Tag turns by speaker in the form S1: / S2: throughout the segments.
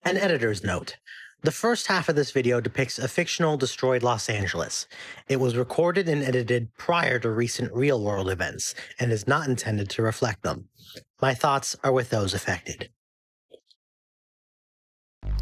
S1: An editor's note. The first half of this video depicts a fictional destroyed Los Angeles. It was recorded and edited prior to recent real-world events, and is not intended to reflect them. My thoughts are with those affected.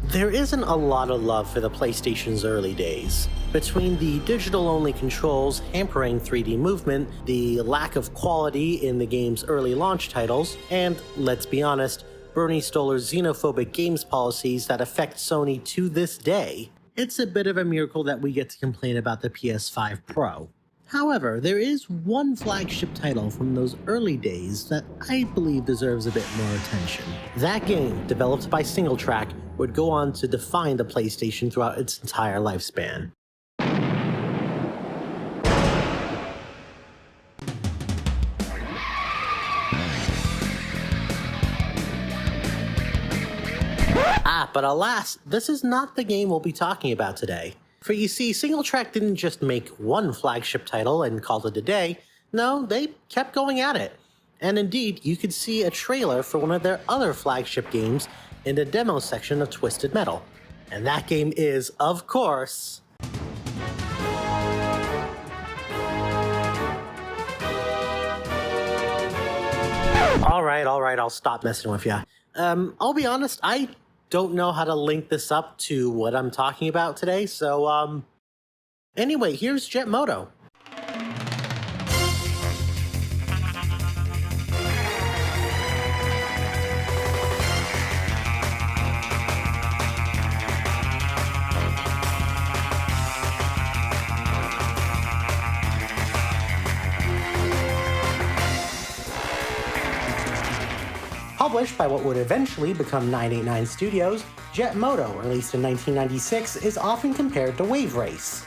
S1: There isn't a lot of love for the PlayStation's early days. Between the digital-only controls hampering 3D movement, the lack of quality in the game's early launch titles, and, let's be honest, Bernie Stoller's xenophobic games policies that affect Sony to this day, it's a bit of a miracle that we get to complain about the PS5 Pro. However, there is one flagship title from those early days that I believe deserves a bit more attention. That game, developed by SingleTrack, would go on to define the PlayStation throughout its entire lifespan. But alas, this is not the game we'll be talking about today. For you see, SingleTrack didn't just make one flagship title and call it a day. No, they kept going at it. And indeed, you could see a trailer for one of their other flagship games in the demo section of Twisted Metal. And that game is, of course... Alright, I'll stop messing with ya. I'll be honest, I don't know how to link this up to what I'm talking about today, so, anyway, here's Jet Moto. Published by what would eventually become 989 Studios, Jet Moto, released in 1996, is often compared to Wave Race.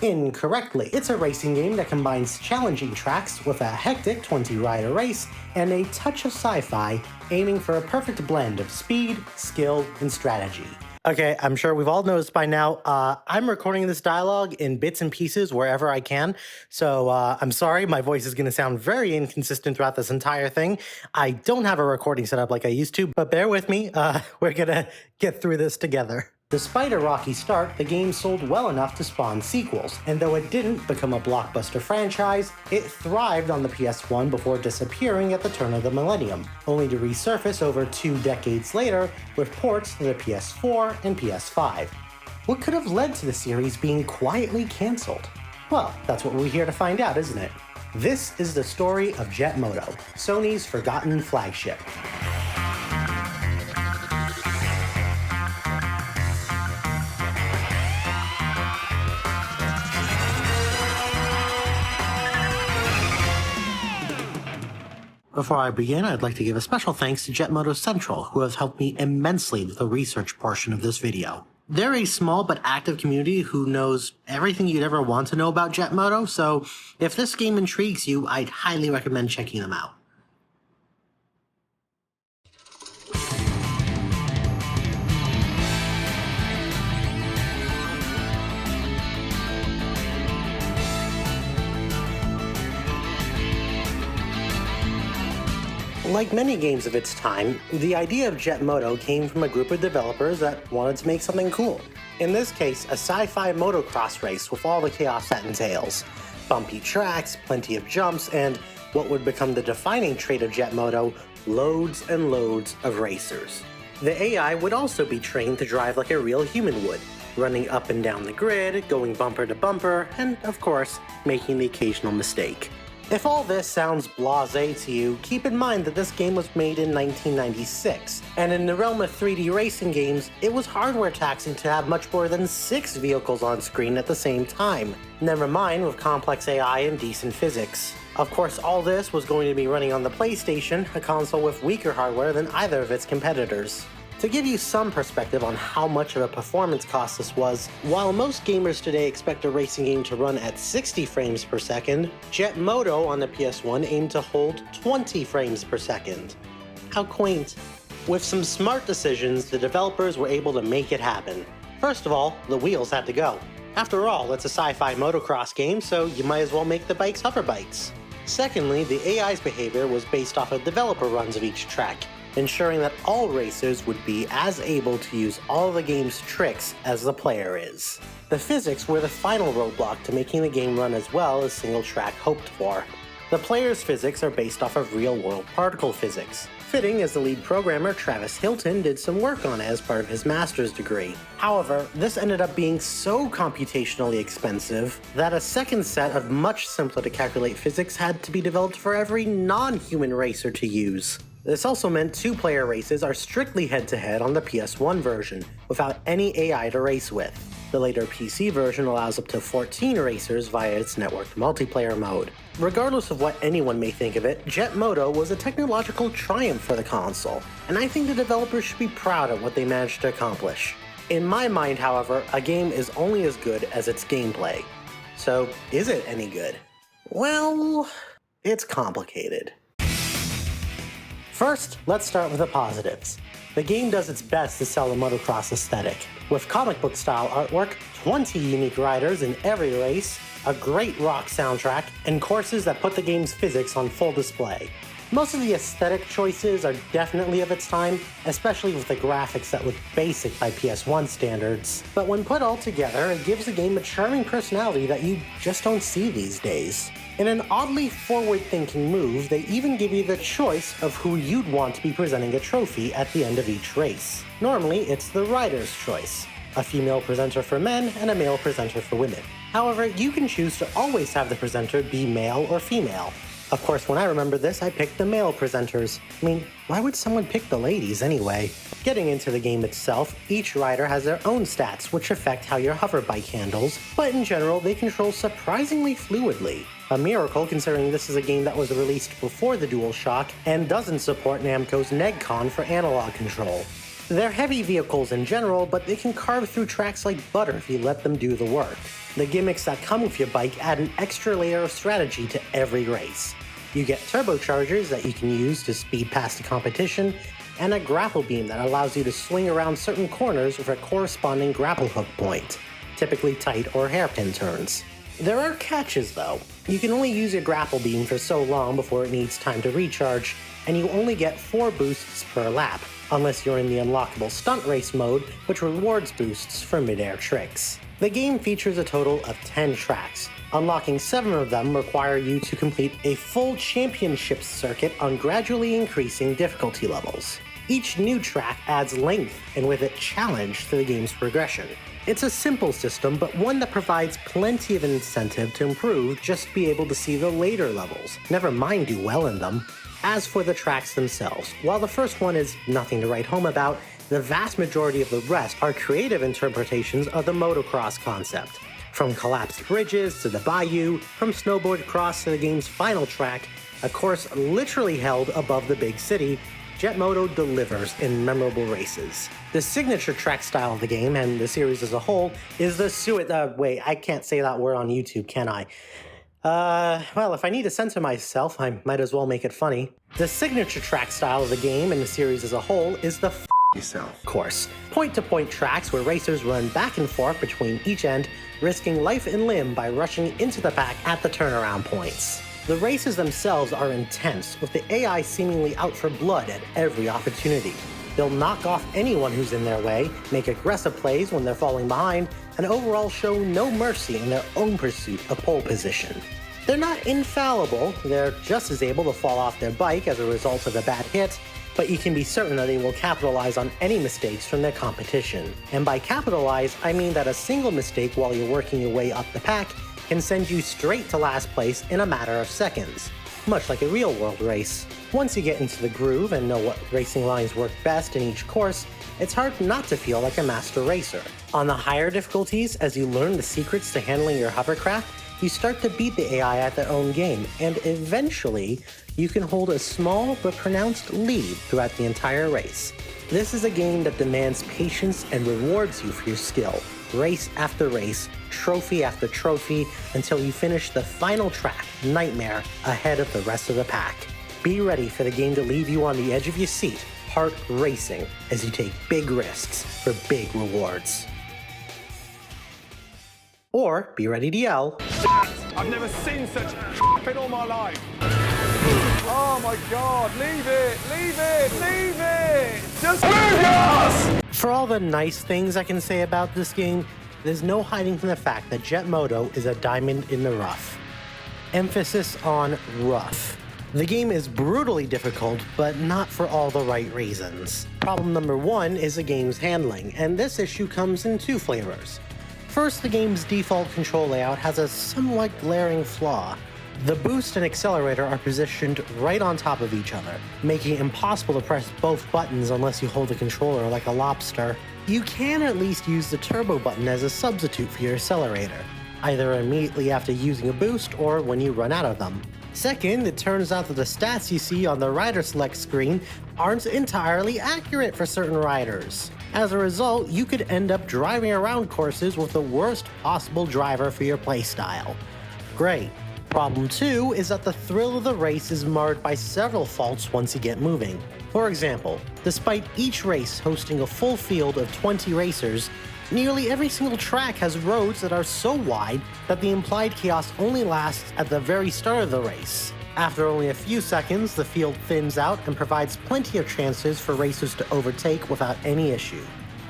S1: Incorrectly, it's a racing game that combines challenging tracks with a hectic 20-rider race and a touch of sci-fi, aiming for a perfect blend of speed, skill, and strategy. Okay, I'm sure we've all noticed by now, I'm recording this dialogue in bits and pieces wherever I can, so I'm sorry, my voice is going to sound very inconsistent throughout this entire thing. I don't have a recording set up like I used to, but bear with me, we're gonna get through this together. Despite a rocky start, the game sold well enough to spawn sequels, and though it didn't become a blockbuster franchise, it thrived on the PS1 before disappearing at the turn of the millennium, only to resurface over 2 decades later with ports to the PS4 and PS5. What could have led to the series being quietly cancelled? Well, that's what we're here to find out, isn't it? This is the story of Jet Moto, Sony's forgotten flagship. Before I begin, I'd like to give a special thanks to Jet Moto Central, who have helped me immensely with the research portion of this video. They're a small but active community who knows everything you'd ever want to know about Jet Moto, so if this game intrigues you, I'd highly recommend checking them out. Like many games of its time, the idea of Jet Moto came from a group of developers that wanted to make something cool. In this case, a sci-fi motocross race with all the chaos that entails. Bumpy tracks, plenty of jumps, and what would become the defining trait of Jet Moto, loads and loads of racers. The AI would also be trained to drive like a real human would, running up and down the grid, going bumper to bumper, and of course, making the occasional mistake. If all this sounds blasé to you, keep in mind that this game was made in 1996, and in the realm of 3D racing games, it was hardware taxing to have much more than 6 vehicles on screen at the same time, never mind with complex AI and decent physics. Of course, all this was going to be running on the PlayStation, a console with weaker hardware than either of its competitors. To give you some perspective on how much of a performance cost this was, while most gamers today expect a racing game to run at 60 frames per second, Jet Moto on the PS1 aimed to hold 20 frames per second. How quaint. With some smart decisions, the developers were able to make it happen. First of all, the wheels had to go. After all, it's a sci-fi motocross game, so you might as well make the bikes hover bikes. Secondly, the AI's behavior was based off of developer runs of each track. ensuring that all racers would be as able to use all the game's tricks as the player is. The physics were the final roadblock to making the game run as well as single track hoped for. The player's physics are based off of real-world particle physics, fitting as the lead programmer Travis Hilton did some work on it as part of his master's degree. However, this ended up being so computationally expensive that a second set of much simpler to calculate physics had to be developed for every non-human racer to use. This also meant two-player races are strictly head-to-head on the PS1 version, without any AI to race with. The later PC version allows up to 14 racers via its networked multiplayer mode. Regardless of what anyone may think of it, Jet Moto was a technological triumph for the console, and I think the developers should be proud of what they managed to accomplish. In my mind, however, a game is only as good as its gameplay. So, is it any good? Well, it's complicated. First, let's start with the positives. The game does its best to sell the motocross aesthetic. With comic book style artwork, 20 unique riders in every race, a great rock soundtrack, and courses that put the game's physics on full display. Most of the aesthetic choices are definitely of its time, especially with the graphics that look basic by PS1 standards. But when put all together, it gives the game a charming personality that you just don't see these days. In an oddly forward-thinking move, they even give you the choice of who you'd want to be presenting a trophy at the end of each race. Normally, it's the rider's choice, a female presenter for men and a male presenter for women. However, you can choose to always have the presenter be male or female. Of course, when I remember this, I picked the male presenters. I mean, why would someone pick the ladies anyway? Getting into the game itself, each rider has their own stats which affect how your hover bike handles, but in general, they control surprisingly fluidly. A miracle considering this is a game that was released before the DualShock and doesn't support Namco's NegCon for analog control. They're heavy vehicles in general, but they can carve through tracks like butter if you let them do the work. The gimmicks that come with your bike add an extra layer of strategy to every race. You get turbochargers that you can use to speed past the competition, and a grapple beam that allows you to swing around certain corners with a corresponding grapple hook point, typically tight or hairpin turns. There are catches though. You can only use your grapple beam for so long before it needs time to recharge, and you only get 4 boosts per lap, unless you're in the unlockable stunt race mode, which rewards boosts for mid-air tricks. The game features a total of 10 tracks. Unlocking 7 of them require you to complete a full championship circuit on gradually increasing difficulty levels. Each new track adds length, and with it challenge to the game's progression. It's a simple system, but one that provides plenty of incentive to improve just to be able to see the later levels, never mind do well in them. As for the tracks themselves, while the first one is nothing to write home about, the vast majority of the rest are creative interpretations of the motocross concept. From collapsed bridges to the bayou, from snowboard cross to the game's final track, a course literally held above the big city, Jet Moto delivers in memorable races. The signature track style of the game, and the series as a whole, is the wait, I can't say that word on YouTube, can I? Well, if I need to censor myself, I might as well make it funny. The signature track style of the game and the series as a whole is the yourself course. Point-to-point tracks where racers run back and forth between each end, risking life and limb by rushing into the pack at the turnaround points. The races themselves are intense, with the AI seemingly out for blood at every opportunity. They'll knock off anyone who's in their way, make aggressive plays when they're falling behind, and overall show no mercy in their own pursuit of pole position. They're not infallible, they're just as able to fall off their bike as a result of a bad hit, but you can be certain that they will capitalize on any mistakes from their competition. And by capitalize, I mean that a single mistake while you're working your way up the pack can send you straight to last place in a matter of seconds, much like a real-world race. Once you get into the groove and know what racing lines work best in each course, it's hard not to feel like a master racer. On the higher difficulties, as you learn the secrets to handling your hovercraft, you start to beat the AI at their own game, and eventually, you can hold a small but pronounced lead throughout the entire race. This is a game that demands patience and rewards you for your skill, race after race, trophy after trophy, until you finish the final track, Nightmare, ahead of the rest of the pack. Be ready for the game to leave you on the edge of your seat, heart racing, as you take big risks for big rewards. Or be ready to yell,
S2: I've never seen such in all my life. Oh my God, leave it, leave it, leave it! Just move yours!
S1: For all the nice things I can say about this game, there's no hiding from the fact that Jet Moto is a diamond in the rough. Emphasis on rough. The game is brutally difficult, but not for all the right reasons. Problem number one is the game's handling, and this issue comes in two flavors. First, the game's default control layout has a somewhat glaring flaw. The boost and accelerator are positioned right on top of each other, making it impossible to press both buttons unless you hold the controller like a lobster. You can at least use the turbo button as a substitute for your accelerator, either immediately after using a boost or when you run out of them. Second, it turns out that the stats you see on the rider select screen aren't entirely accurate for certain riders. As a result, you could end up driving around courses with the worst possible driver for your playstyle. Great. Problem two is that the thrill of the race is marred by several faults once you get moving. For example, despite each race hosting a full field of 20 racers, nearly every single track has roads that are so wide that the implied chaos only lasts at the very start of the race. After only a few seconds, the field thins out and provides plenty of chances for racers to overtake without any issue.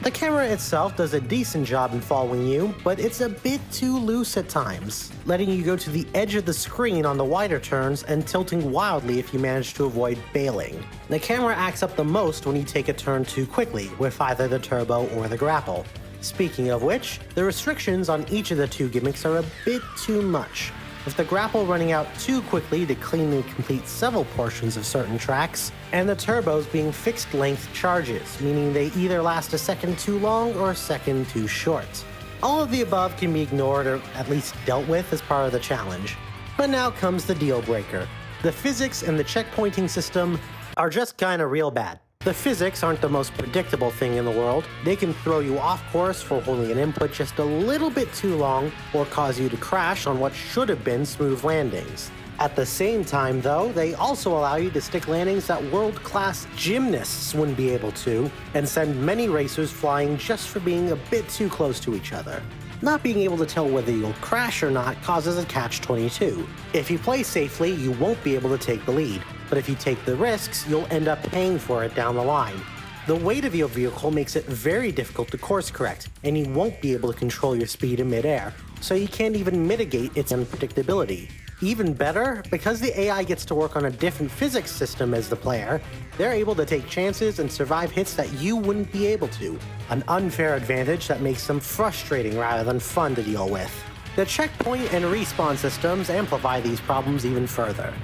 S1: The camera itself does a decent job in following you, but it's a bit too loose at times, letting you go to the edge of the screen on the wider turns and tilting wildly if you manage to avoid bailing. The camera acts up the most when you take a turn too quickly with either the turbo or the grapple. Speaking of which, the restrictions on each of the two gimmicks are a bit too much, with the grapple running out too quickly to cleanly complete several portions of certain tracks, and the turbos being fixed-length charges, meaning they either last a second too long or a second too short. All of the above can be ignored or at least dealt with as part of the challenge. But now comes the deal breaker. The physics and the checkpointing system are just kinda real bad. The physics aren't the most predictable thing in the world. They can throw you off course for holding an input just a little bit too long, or cause you to crash on what should have been smooth landings. At the same time, though, they also allow you to stick landings that world-class gymnasts wouldn't be able to, and send many racers flying just for being a bit too close to each other. Not being able to tell whether you'll crash or not causes a catch-22. If you play safely, you won't be able to take the lead, but if you take the risks, you'll end up paying for it down the line. The weight of your vehicle makes it very difficult to course correct, and you won't be able to control your speed in midair, so you can't even mitigate its unpredictability. Even better, because the AI gets to work on a different physics system as the player, they're able to take chances and survive hits that you wouldn't be able to. An unfair advantage that makes them frustrating rather than fun to deal with. The checkpoint and respawn systems amplify these problems even further.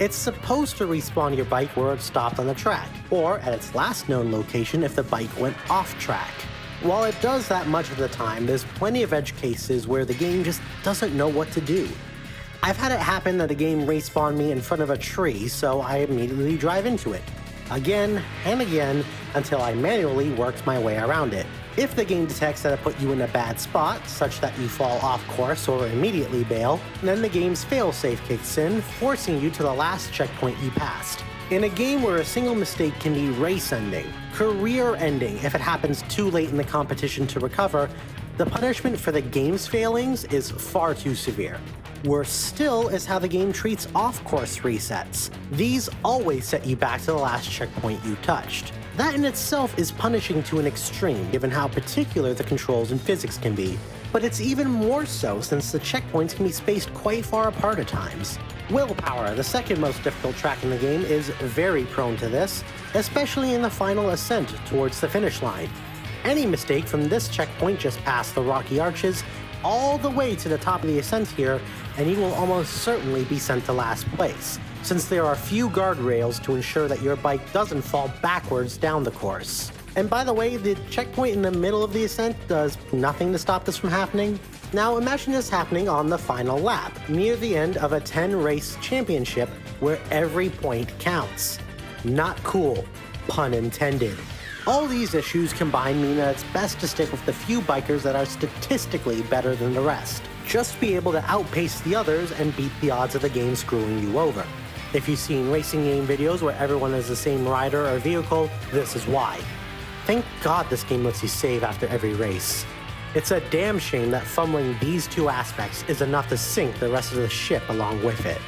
S1: It's supposed to respawn your bike where it stopped on the track, or at its last known location if the bike went off track. While it does that much of the time, there's plenty of edge cases where the game just doesn't know what to do. I've had it happen that a game respawned me in front of a tree, so I immediately drive into it. Again and again until I manually worked my way around it. If the game detects that it put you in a bad spot, such that you fall off course or immediately bail, then the game's failsafe kicks in, forcing you to the last checkpoint you passed. In a game where a single mistake can be race-ending, career-ending if it happens too late in the competition to recover, the punishment for the game's failings is far too severe. Worse still is how the game treats off-course resets. These always set you back to the last checkpoint you touched. That in itself is punishing to an extreme, given how particular the controls and physics can be. But it's even more so since the checkpoints can be spaced quite far apart at times. Willpower, the second most difficult track in the game, is very prone to this, especially in the final ascent towards the finish line. Any mistake from this checkpoint just past the rocky arches all the way to the top of the ascent here, and you will almost certainly be sent to last place, since there are few guardrails to ensure that your bike doesn't fall backwards down the course. And by the way, the checkpoint in the middle of the ascent does nothing to stop this from happening. Now imagine this happening on the final lap, near the end of a 10-race championship where every point counts. Not cool, pun intended. All these issues combined mean that it's best to stick with the few bikers that are statistically better than the rest. Just be able to outpace the others and beat the odds of the game screwing you over. If you've seen racing game videos where everyone is the same rider or vehicle, this is why. Thank God this game lets you save after every race. It's a damn shame that fumbling these two aspects is enough to sink the rest of the ship along with it.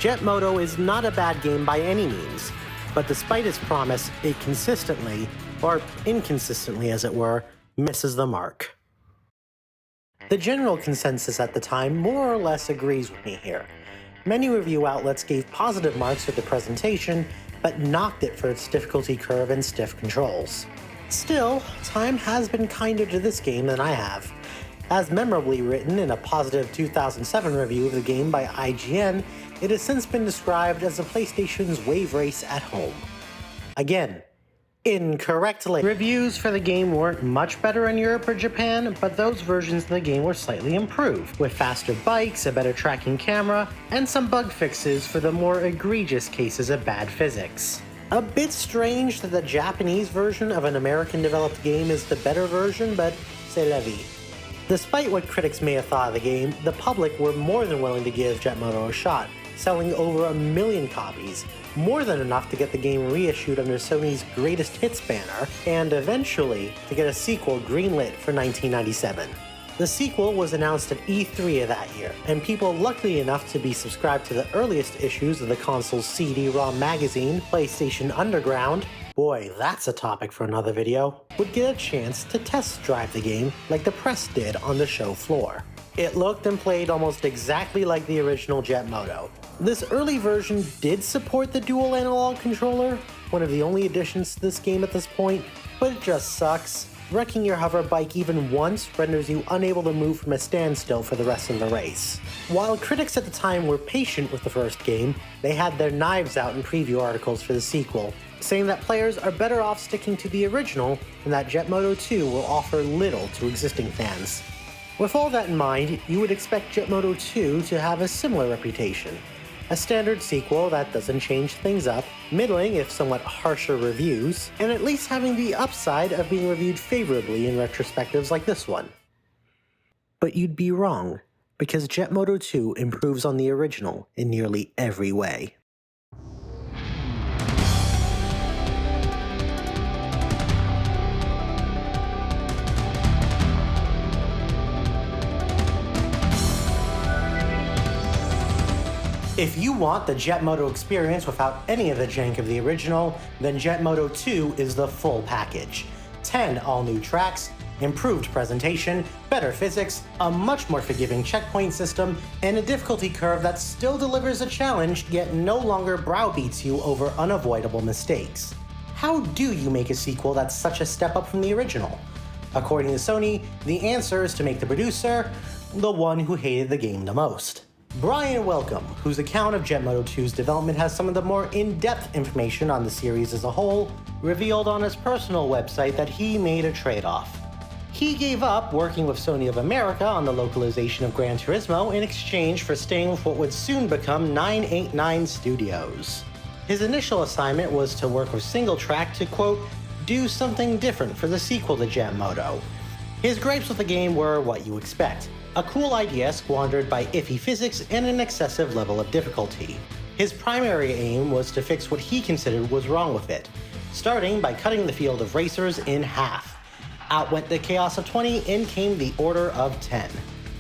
S1: Jet Moto is not a bad game by any means, but despite its promise, it consistently, or inconsistently as it were, misses the mark. The general consensus at the time more or less agrees with me here. Many review outlets gave positive marks for the presentation, but knocked it for its difficulty curve and stiff controls. Still, time has been kinder to this game than I have. As memorably written in a positive 2007 review of the game by IGN, it has since been described as the PlayStation's wave race at home. Again, incorrectly. Reviews for the game weren't much better in Europe or Japan, but those versions of the game were slightly improved, with faster bikes, a better tracking camera, and some bug fixes for the more egregious cases of bad physics. A bit strange that the Japanese version of an American-developed game is the better version, but c'est la vie. Despite what critics may have thought of the game, the public were more than willing to give Jet Moto a shot, selling over 1 million copies, more than enough to get the game reissued under Sony's Greatest Hits banner, and eventually to get a sequel greenlit for 1997. The sequel was announced at E3 of that year, and people lucky enough to be subscribed to the earliest issues of the console's CD-ROM magazine, PlayStation Underground, boy, that's a topic for another video, would get a chance to test drive the game like the press did on the show floor. It looked and played almost exactly like the original Jet Moto. This early version did support the dual analog controller, one of the only additions to this game at this point, but it just sucks. Wrecking your hover bike even once renders you unable to move from a standstill for the rest of the race. While critics at the time were patient with the first game, they had their knives out in preview articles for the sequel, saying that players are better off sticking to the original and that Jet Moto 2 will offer little to existing fans. With all that in mind, you would expect Jet Moto 2 to have a similar reputation. A standard sequel that doesn't change things up, middling if somewhat harsher reviews, and at least having the upside of being reviewed favorably in retrospectives like this one. But you'd be wrong, because Jet Moto 2 improves on the original in nearly every way. If you want the Jet Moto experience without any of the jank of the original, then Jet Moto 2 is the full package. 10 all-new tracks, improved presentation, better physics, a much more forgiving checkpoint system, and a difficulty curve that still delivers a challenge yet no longer browbeats you over unavoidable mistakes. How do you make a sequel that's such a step up from the original? According to Sony, the answer is to make the producer the one who hated the game the most. Brian Welcome, whose account of Jet Moto 2's development has some of the more in-depth information on the series as a whole, revealed on his personal website that he made a trade-off. He gave up working with Sony of America on the localization of Gran Turismo in exchange for staying with what would soon become 989 Studios. His initial assignment was to work with Single Track to, quote, do something different for the sequel to Jet Moto. His gripes with the game were what you expect. A cool idea squandered by iffy physics and an excessive level of difficulty. His primary aim was to fix what he considered was wrong with it, starting by cutting the field of racers in half. Out went the chaos of 20, in came the order of 10.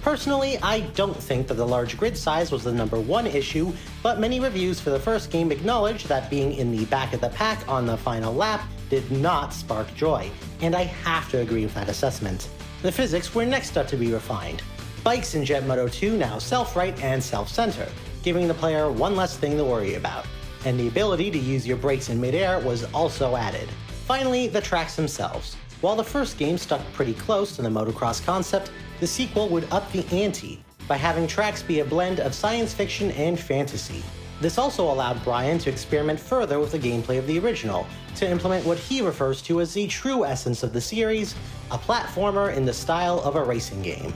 S1: Personally, I don't think that the large grid size was the number one issue, but many reviews for the first game acknowledge that being in the back of the pack on the final lap did not spark joy, and I have to agree with that assessment. The physics were next up to be refined. Bikes in Jet Moto 2 now self-right and self-center, giving the player one less thing to worry about. And the ability to use your brakes in midair was also added. Finally, the tracks themselves. While the first game stuck pretty close to the motocross concept, the sequel would up the ante by having tracks be a blend of science fiction and fantasy. This also allowed Brian to experiment further with the gameplay of the original, to implement what he refers to as the true essence of the series, a platformer in the style of a racing game.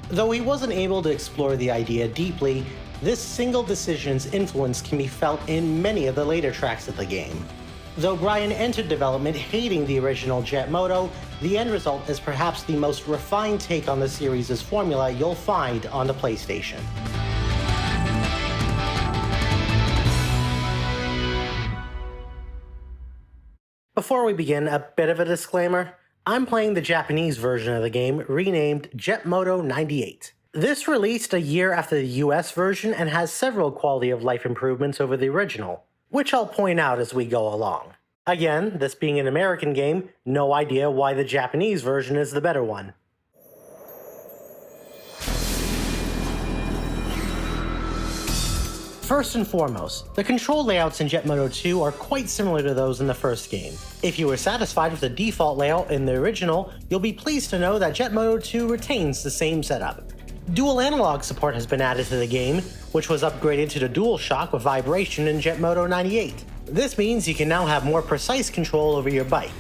S1: Though he wasn't able to explore the idea deeply, this single decision's influence can be felt in many of the later tracks of the game. Though Brian entered development hating the original Jet Moto, the end result is perhaps the most refined take on the series' formula you'll find on the PlayStation. Before we begin, a bit of a disclaimer. I'm playing the Japanese version of the game, renamed Jet Moto 98. This released a year after the US version and has several quality of life improvements over the original, which I'll point out as we go along. Again, this being an American game, no idea why the Japanese version is the better one. First and foremost, the control layouts in Jet Moto 2 are quite similar to those in the first game. If you were satisfied with the default layout in the original, you'll be pleased to know that Jet Moto 2 retains the same setup. Dual analog support has been added to the game, which was upgraded to the DualShock with vibration in Jet Moto 98. This means you can now have more precise control over your bike.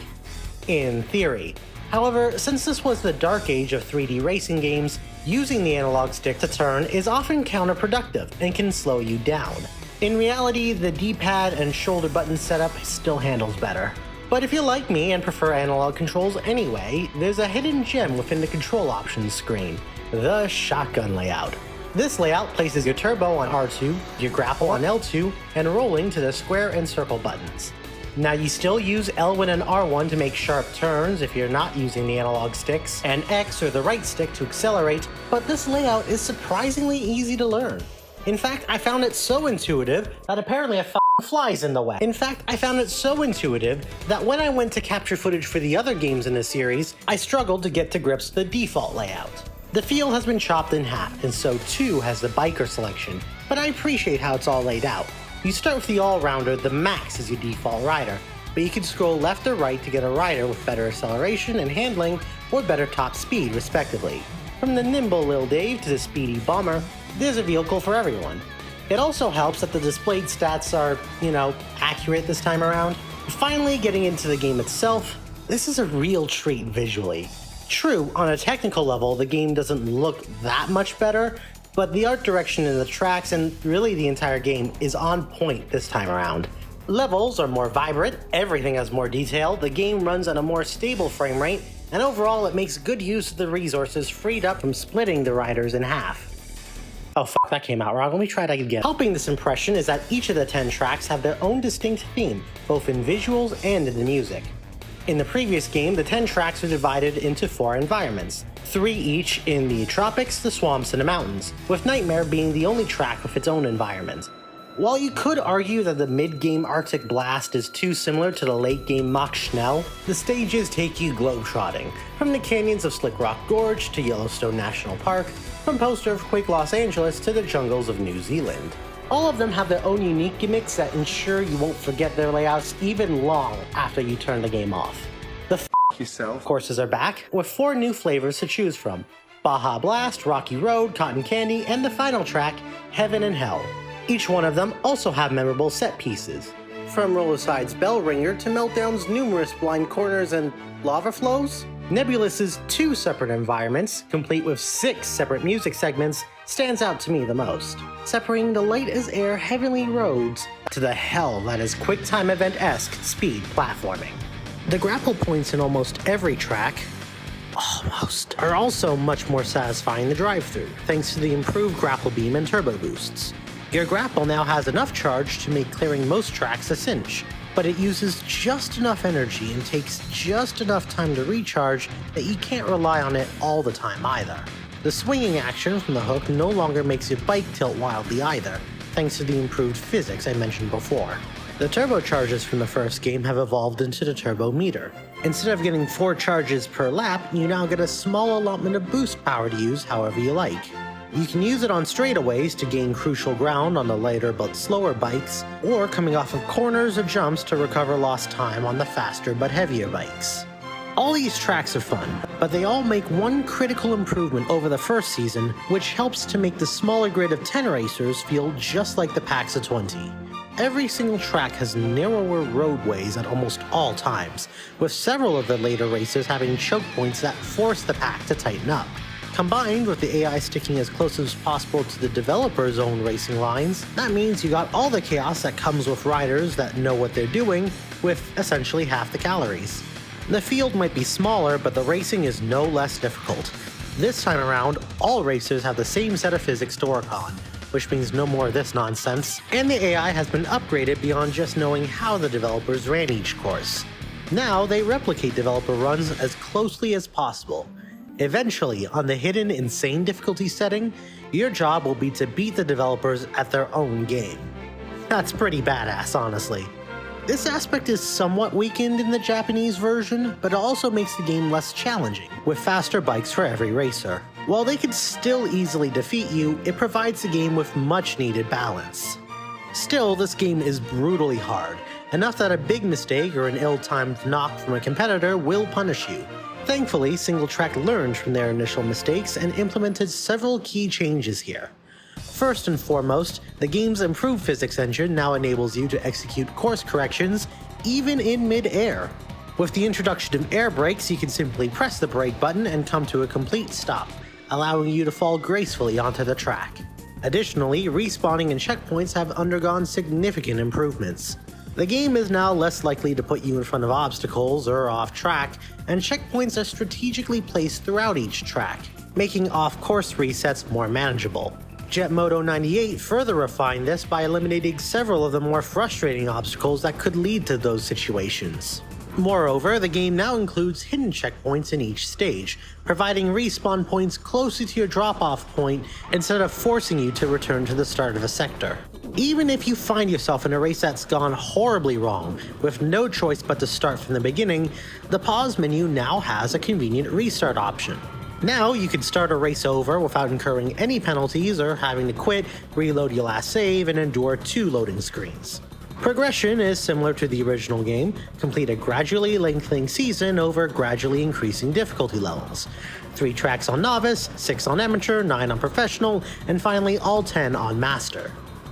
S1: In theory. However, since this was the dark age of 3D racing games, using the analog stick to turn is often counterproductive and can slow you down. In reality, the D-pad and shoulder button setup still handles better. But if you're like me and prefer analog controls anyway, there's a hidden gem within the control options screen, the shotgun layout. This layout places your turbo on R2, your grapple on L2, and rolling to the square and circle buttons. Now you still use L1 and R1 to make sharp turns if you're not using the analog sticks, and X or the right stick to accelerate, but this layout is surprisingly easy to learn. In fact, I found it so intuitive that apparently a flies in the way. In fact, I found it so intuitive that when I went to capture footage for the other games in the series, I struggled to get to grips with the default layout. The field has been chopped in half, and so too has the biker selection, but I appreciate how it's all laid out. You start with the all-rounder, the Max as your default rider, but you can scroll left or right to get a rider with better acceleration and handling or better top speed, respectively. From the nimble Lil Dave to the speedy Bomber, there's a vehicle for everyone. It also helps that the displayed stats are, accurate this time around. Finally, getting into the game itself, this is a real treat visually. True, on a technical level, the game doesn't look that much better, but the art direction in the tracks and really the entire game is on point this time around. Levels are more vibrant, everything has more detail, the game runs at a more stable frame rate, and overall it makes good use of the resources freed up from splitting the riders in half. Oh fuck, that came out wrong, let me try that again. Helping this impression is that each of the 10 tracks have their own distinct theme, both in visuals and in the music. In the previous game, the 10 tracks were divided into 4 environments, 3 each in the tropics, the swamps, and the mountains, with Nightmare being the only track with its own environment. While you could argue that the mid-game Arctic Blast is too similar to the late-game Mach Schnell, the stages take you globetrotting, from the canyons of Slick Rock Gorge to Yellowstone National Park, from post-earthquake Los Angeles to the jungles of New Zealand. All of them have their own unique gimmicks that ensure you won't forget their layouts even long after you turn the game off. The
S2: yourself
S1: courses are back, with 4 new flavors to choose from: Baja Blast, Rocky Road, Cotton Candy, and the final track, Heaven and Hell. Each one of them also have memorable set pieces, from Rollerside's Bell Ringer to Meltdown's numerous blind corners and lava flows. Nebulous's 2 separate environments, complete with 6 separate music segments, stands out to me the most, separating the light-as-air heavenly roads to the hell that is QuickTime Event-esque speed platforming. The grapple points in almost every track, are also much more satisfying to drive through, thanks to the improved grapple beam and turbo boosts. Your grapple now has enough charge to make clearing most tracks a cinch, but it uses just enough energy and takes just enough time to recharge that you can't rely on it all the time either. The swinging action from the hook no longer makes your bike tilt wildly either, thanks to the improved physics I mentioned before. The turbocharges from the first game have evolved into the turbo meter. Instead of getting 4 charges per lap, you now get a small allotment of boost power to use however you like. You can use it on straightaways to gain crucial ground on the lighter but slower bikes, or coming off of corners or jumps to recover lost time on the faster but heavier bikes. All these tracks are fun, but they all make one critical improvement over the first season, which helps to make the smaller grid of 10 racers feel just like the packs of 20. Every single track has narrower roadways at almost all times, with several of the later racers having choke points that force the pack to tighten up. Combined with the AI sticking as close as possible to the developer's own racing lines, that means you got all the chaos that comes with riders that know what they're doing, with essentially half the calories. The field might be smaller, but the racing is no less difficult. This time around, all racers have the same set of physics to work on, which means no more of this nonsense, and the AI has been upgraded beyond just knowing how the developers ran each course. Now they replicate developer runs as closely as possible. Eventually, on the hidden insane difficulty setting, your job will be to beat the developers at their own game. That's pretty badass, honestly. This aspect is somewhat weakened in the Japanese version, but it also makes the game less challenging, with faster bikes for every racer. While they can still easily defeat you, it provides the game with much needed balance. Still, this game is brutally hard, enough that a big mistake or an ill-timed knock from a competitor will punish you. Thankfully, Single-Track learned from their initial mistakes and implemented several key changes here. First and foremost, the game's improved physics engine now enables you to execute course corrections even in mid-air. With the introduction of air brakes, you can simply press the brake button and come to a complete stop, allowing you to fall gracefully onto the track. Additionally, respawning and checkpoints have undergone significant improvements. The game is now less likely to put you in front of obstacles or off track, and checkpoints are strategically placed throughout each track, making off-course resets more manageable. Jet Moto 98 further refined this by eliminating several of the more frustrating obstacles that could lead to those situations. Moreover, the game now includes hidden checkpoints in each stage, providing respawn points closer to your drop-off point instead of forcing you to return to the start of a sector. Even if you find yourself in a race that's gone horribly wrong, with no choice but to start from the beginning, the pause menu now has a convenient restart option. Now you can start a race over without incurring any penalties or having to quit, reload your last save, and endure 2 loading screens. Progression is similar to the original game, complete a gradually lengthening season over gradually increasing difficulty levels. 3 tracks on Novice, 6 on Amateur, 9 on Professional, and finally all 10 on Master.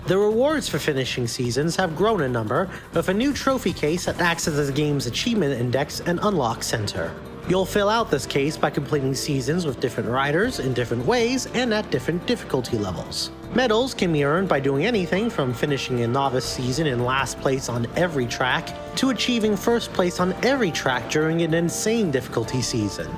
S1: The rewards for finishing seasons have grown in number, with a new trophy case that acts as the game's achievement index and unlock center. You'll fill out this case by completing seasons with different riders in different ways and at different difficulty levels. Medals can be earned by doing anything from finishing a novice season in last place on every track to achieving first place on every track during an insane difficulty season.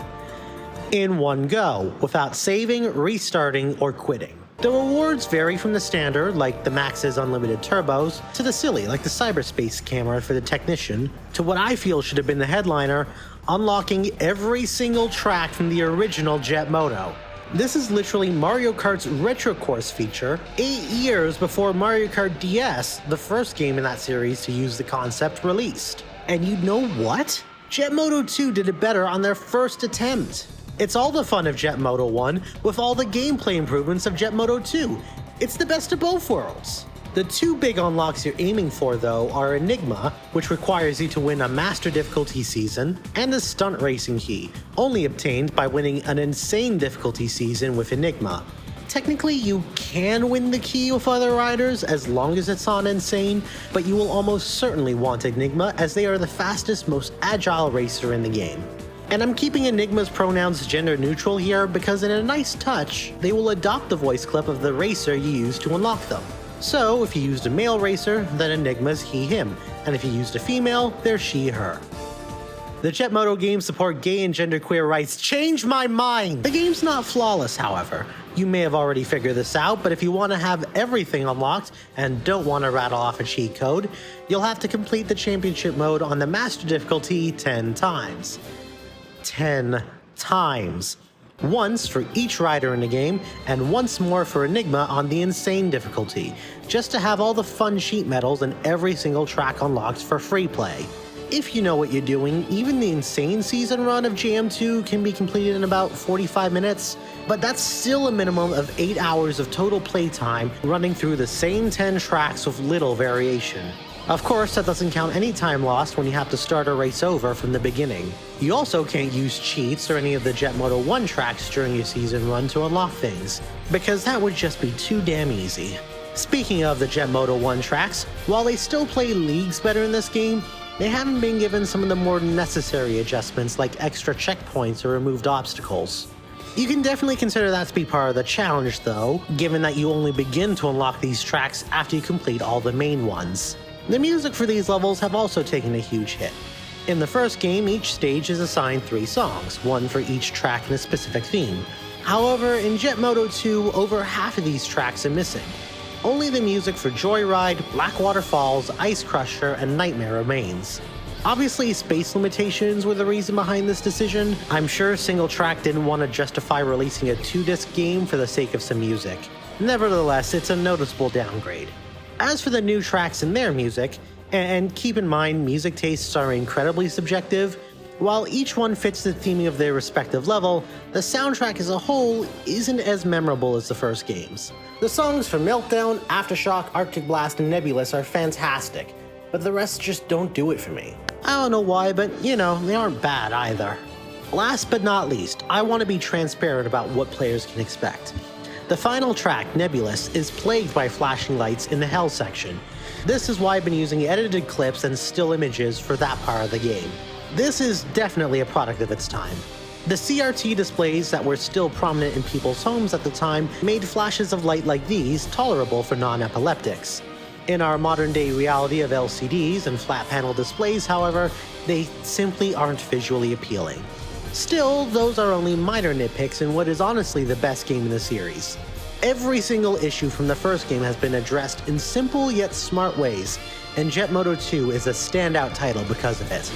S1: In one go, without saving, restarting, or quitting. The rewards vary from the standard, like the Max's unlimited turbos, to the silly, like the cyberspace camera for the technician, to what I feel should have been the headliner, unlocking every single track from the original Jet Moto. This is literally Mario Kart's Retro Course feature, 8 years before Mario Kart DS, the first game in that series to use the concept, released. And you know what? Jet Moto 2 did it better on their first attempt. It's all the fun of Jet Moto 1 with all the gameplay improvements of Jet Moto 2. It's the best of both worlds. The 2 big unlocks you're aiming for, though, are Enigma, which requires you to win a Master difficulty season, and the Stunt Racing Key, only obtained by winning an insane difficulty season with Enigma. Technically, you can win the key with other riders as long as it's on Insane, but you will almost certainly want Enigma as they are the fastest, most agile racer in the game. And I'm keeping Enigma's pronouns gender neutral here because in a nice touch, they will adopt the voice clip of the racer you used to unlock them. So if you used a male racer, then Enigma's he, him, and if you used a female, they're she, her. The Jet Moto games support gay and genderqueer rights. Change my mind! The game's not flawless, however. You may have already figured this out, but if you want to have everything unlocked and don't want to rattle off a cheat code, you'll have to complete the championship mode on the Master difficulty 10 times. 10 times. Once for each rider in the game, and once more for Enigma on the Insane difficulty, just to have all the fun sheet medals and every single track unlocked for free play. If you know what you're doing, even the Insane season run of JM2 can be completed in about 45 minutes, but that's still a minimum of 8 hours of total playtime running through the same 10 tracks with little variation. Of course, that doesn't count any time lost when you have to start a race over from the beginning. You also can't use cheats or any of the Jet Moto 1 tracks during your season run to unlock things, because that would just be too damn easy. Speaking of the Jet Moto 1 tracks, while they still play leagues better in this game, they haven't been given some of the more necessary adjustments like extra checkpoints or removed obstacles. You can definitely consider that to be part of the challenge though, given that you only begin to unlock these tracks after you complete all the main ones. The music for these levels have also taken a huge hit. In the first game, each stage is assigned 3 songs, one for each track in a specific theme. However, in Jet Moto 2, over half of these tracks are missing. Only the music for Joyride, Blackwater Falls, Ice Crusher, and Nightmare remains. Obviously, space limitations were the reason behind this decision. I'm sure Single Track didn't want to justify releasing a 2-disc game for the sake of some music. Nevertheless, it's a noticeable downgrade. As for the new tracks and their music, and keep in mind music tastes are incredibly subjective, while each one fits the theming of their respective level, the soundtrack as a whole isn't as memorable as the first games. The songs from Meltdown, Aftershock, Arctic Blast, and Nebulous are fantastic, but the rest just don't do it for me. I don't know why, but they aren't bad either. Last but not least, I want to be transparent about what players can expect. The final track, Nebulous, is plagued by flashing lights in the Hell section. This is why I've been using edited clips and still images for that part of the game. This is definitely a product of its time. The CRT displays that were still prominent in people's homes at the time made flashes of light like these tolerable for non-epileptics. In our modern-day reality of LCDs and flat-panel displays, however, they simply aren't visually appealing. Still, those are only minor nitpicks in what is honestly the best game in the series. Every single issue from the first game has been addressed in simple yet smart ways, and Jet Moto 2 is a standout title because of it.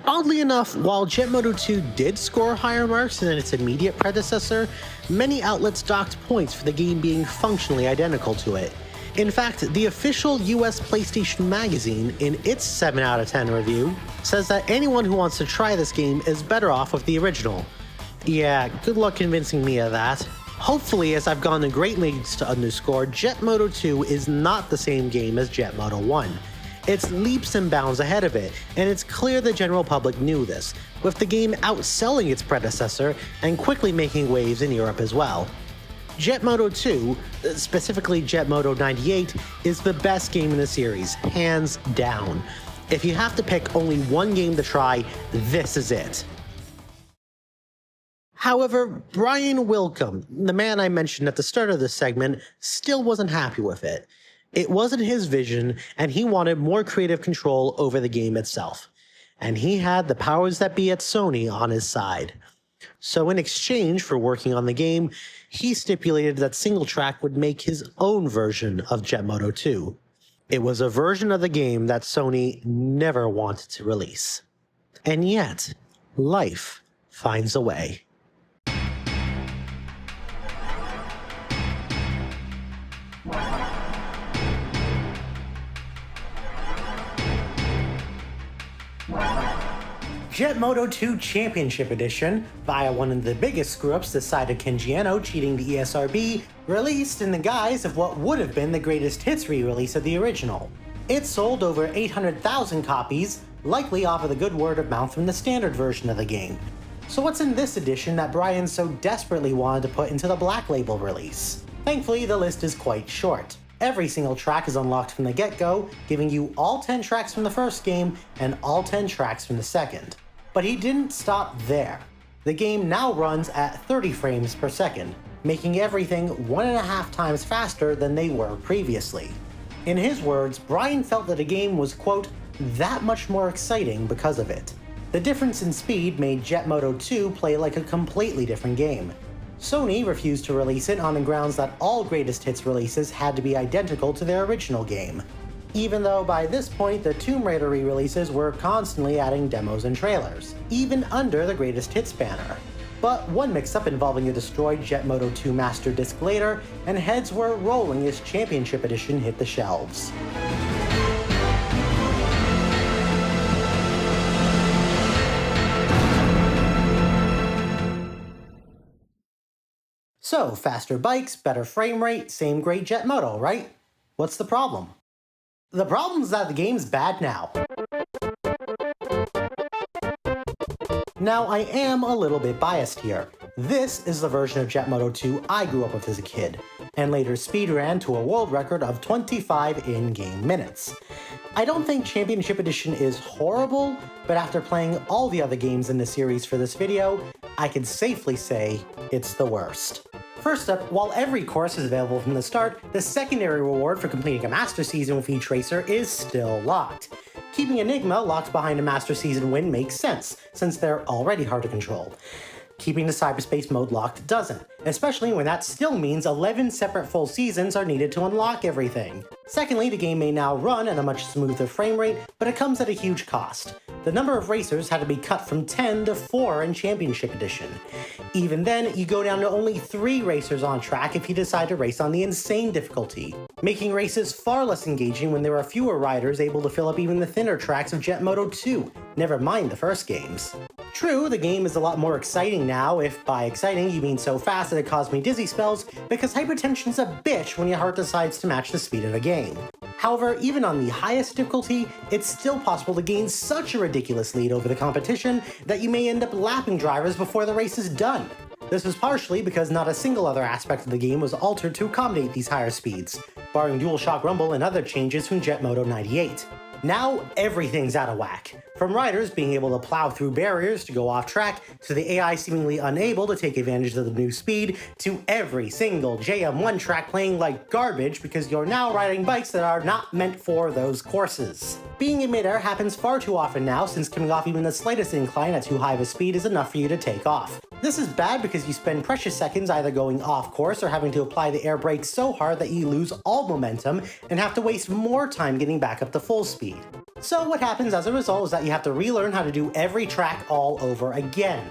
S1: Oddly enough, while Jet Moto 2 did score higher marks than its immediate predecessor, many outlets docked points for the game being functionally identical to it. In fact, the official US PlayStation Magazine, in its 7 out of 10 review, says that anyone who wants to try this game is better off with the original. Yeah, good luck convincing me of that. Hopefully, as I've gone to great lengths to underscore, Jet Moto 2 is not the same game as Jet Moto 1. It's leaps and bounds ahead of it, and it's clear the general public knew this, with the game outselling its predecessor and quickly making waves in Europe as well. Jet Moto 2, specifically Jet Moto 98, is the best game in the series, hands down. If you have to pick only one game to try, this is it. However, Brian Wilcombe, the man I mentioned at the start of this segment, still wasn't happy with it. It wasn't his vision, and he wanted more creative control over the game itself. And he had the powers that be at Sony on his side. So in exchange for working on the game, he stipulated that Single Track would make his own version of Jet Moto 2. It was a version of the game that Sony never wanted to release. And yet, life finds a way. Jet Moto 2 Championship Edition, via one of the biggest screw-ups this side of Kenjiano cheating the ESRB, released in the guise of what would have been the greatest hits re-release of the original. It sold over 800,000 copies, likely off of the good word of mouth from the standard version of the game. So what's in this edition that Brian so desperately wanted to put into the Black Label release? Thankfully, the list is quite short. Every single track is unlocked from the get-go, giving you all 10 tracks from the first game and all 10 tracks from the second. But he didn't stop there. The game now runs at 30 frames per second, making everything 1.5 times faster than they were previously. In his words, Brian felt that a game was, quote, that much more exciting because of it. The difference in speed made Jet Moto 2 play like a completely different game. Sony refused to release it on the grounds that all greatest hits releases had to be identical to their original game, even though by this point the Tomb Raider re-releases were constantly adding demos and trailers, even under the greatest hits banner. But one mix-up involving a destroyed Jet Moto 2 Master Disc later, and heads were rolling as Championship Edition hit the shelves. So, faster bikes, better frame rate, same great Jet Moto, right? What's the problem? The problem is that the game's bad now. Now, I am a little bit biased here. This is the version of Jet Moto 2 I grew up with as a kid, and later speedran to a world record of 25 in-game minutes. I don't think Championship Edition is horrible, but after playing all the other games in the series for this video, I can safely say it's the worst. First up, while every course is available from the start, the secondary reward for completing a Master Season with each racer is still locked. Keeping Enigma locked behind a Master Season win makes sense, since they're already hard to control. Keeping the cyberspace mode locked doesn't, especially when that still means 11 separate full seasons are needed to unlock everything. Secondly, the game may now run at a much smoother frame rate, but it comes at a huge cost. The number of racers had to be cut from 10 to 4 in Championship Edition. Even then, you go down to only 3 racers on track if you decide to race on the insane difficulty, making races far less engaging when there are fewer riders able to fill up even the thinner tracks of Jet Moto 2, never mind the first games. True, the game is a lot more exciting now, if by exciting you mean so fast that it caused me dizzy spells, because hypertension's a bitch when your heart decides to match the speed of the game. However, even on the highest difficulty, it's still possible to gain such a ridiculous lead over the competition that you may end up lapping drivers before the race is done. This was partially because not a single other aspect of the game was altered to accommodate these higher speeds, barring DualShock Rumble and other changes from Jet Moto 98. Now everything's out of whack. From riders being able to plow through barriers to go off track, to the AI seemingly unable to take advantage of the new speed, to every single JM1 track playing like garbage because you're now riding bikes that are not meant for those courses. Being in midair happens far too often now, since coming off even the slightest incline at too high of a speed is enough for you to take off. This is bad because you spend precious seconds either going off course or having to apply the air brake so hard that you lose all momentum and have to waste more time getting back up to full speed. So what happens as a result is that you have to relearn how to do every track all over again.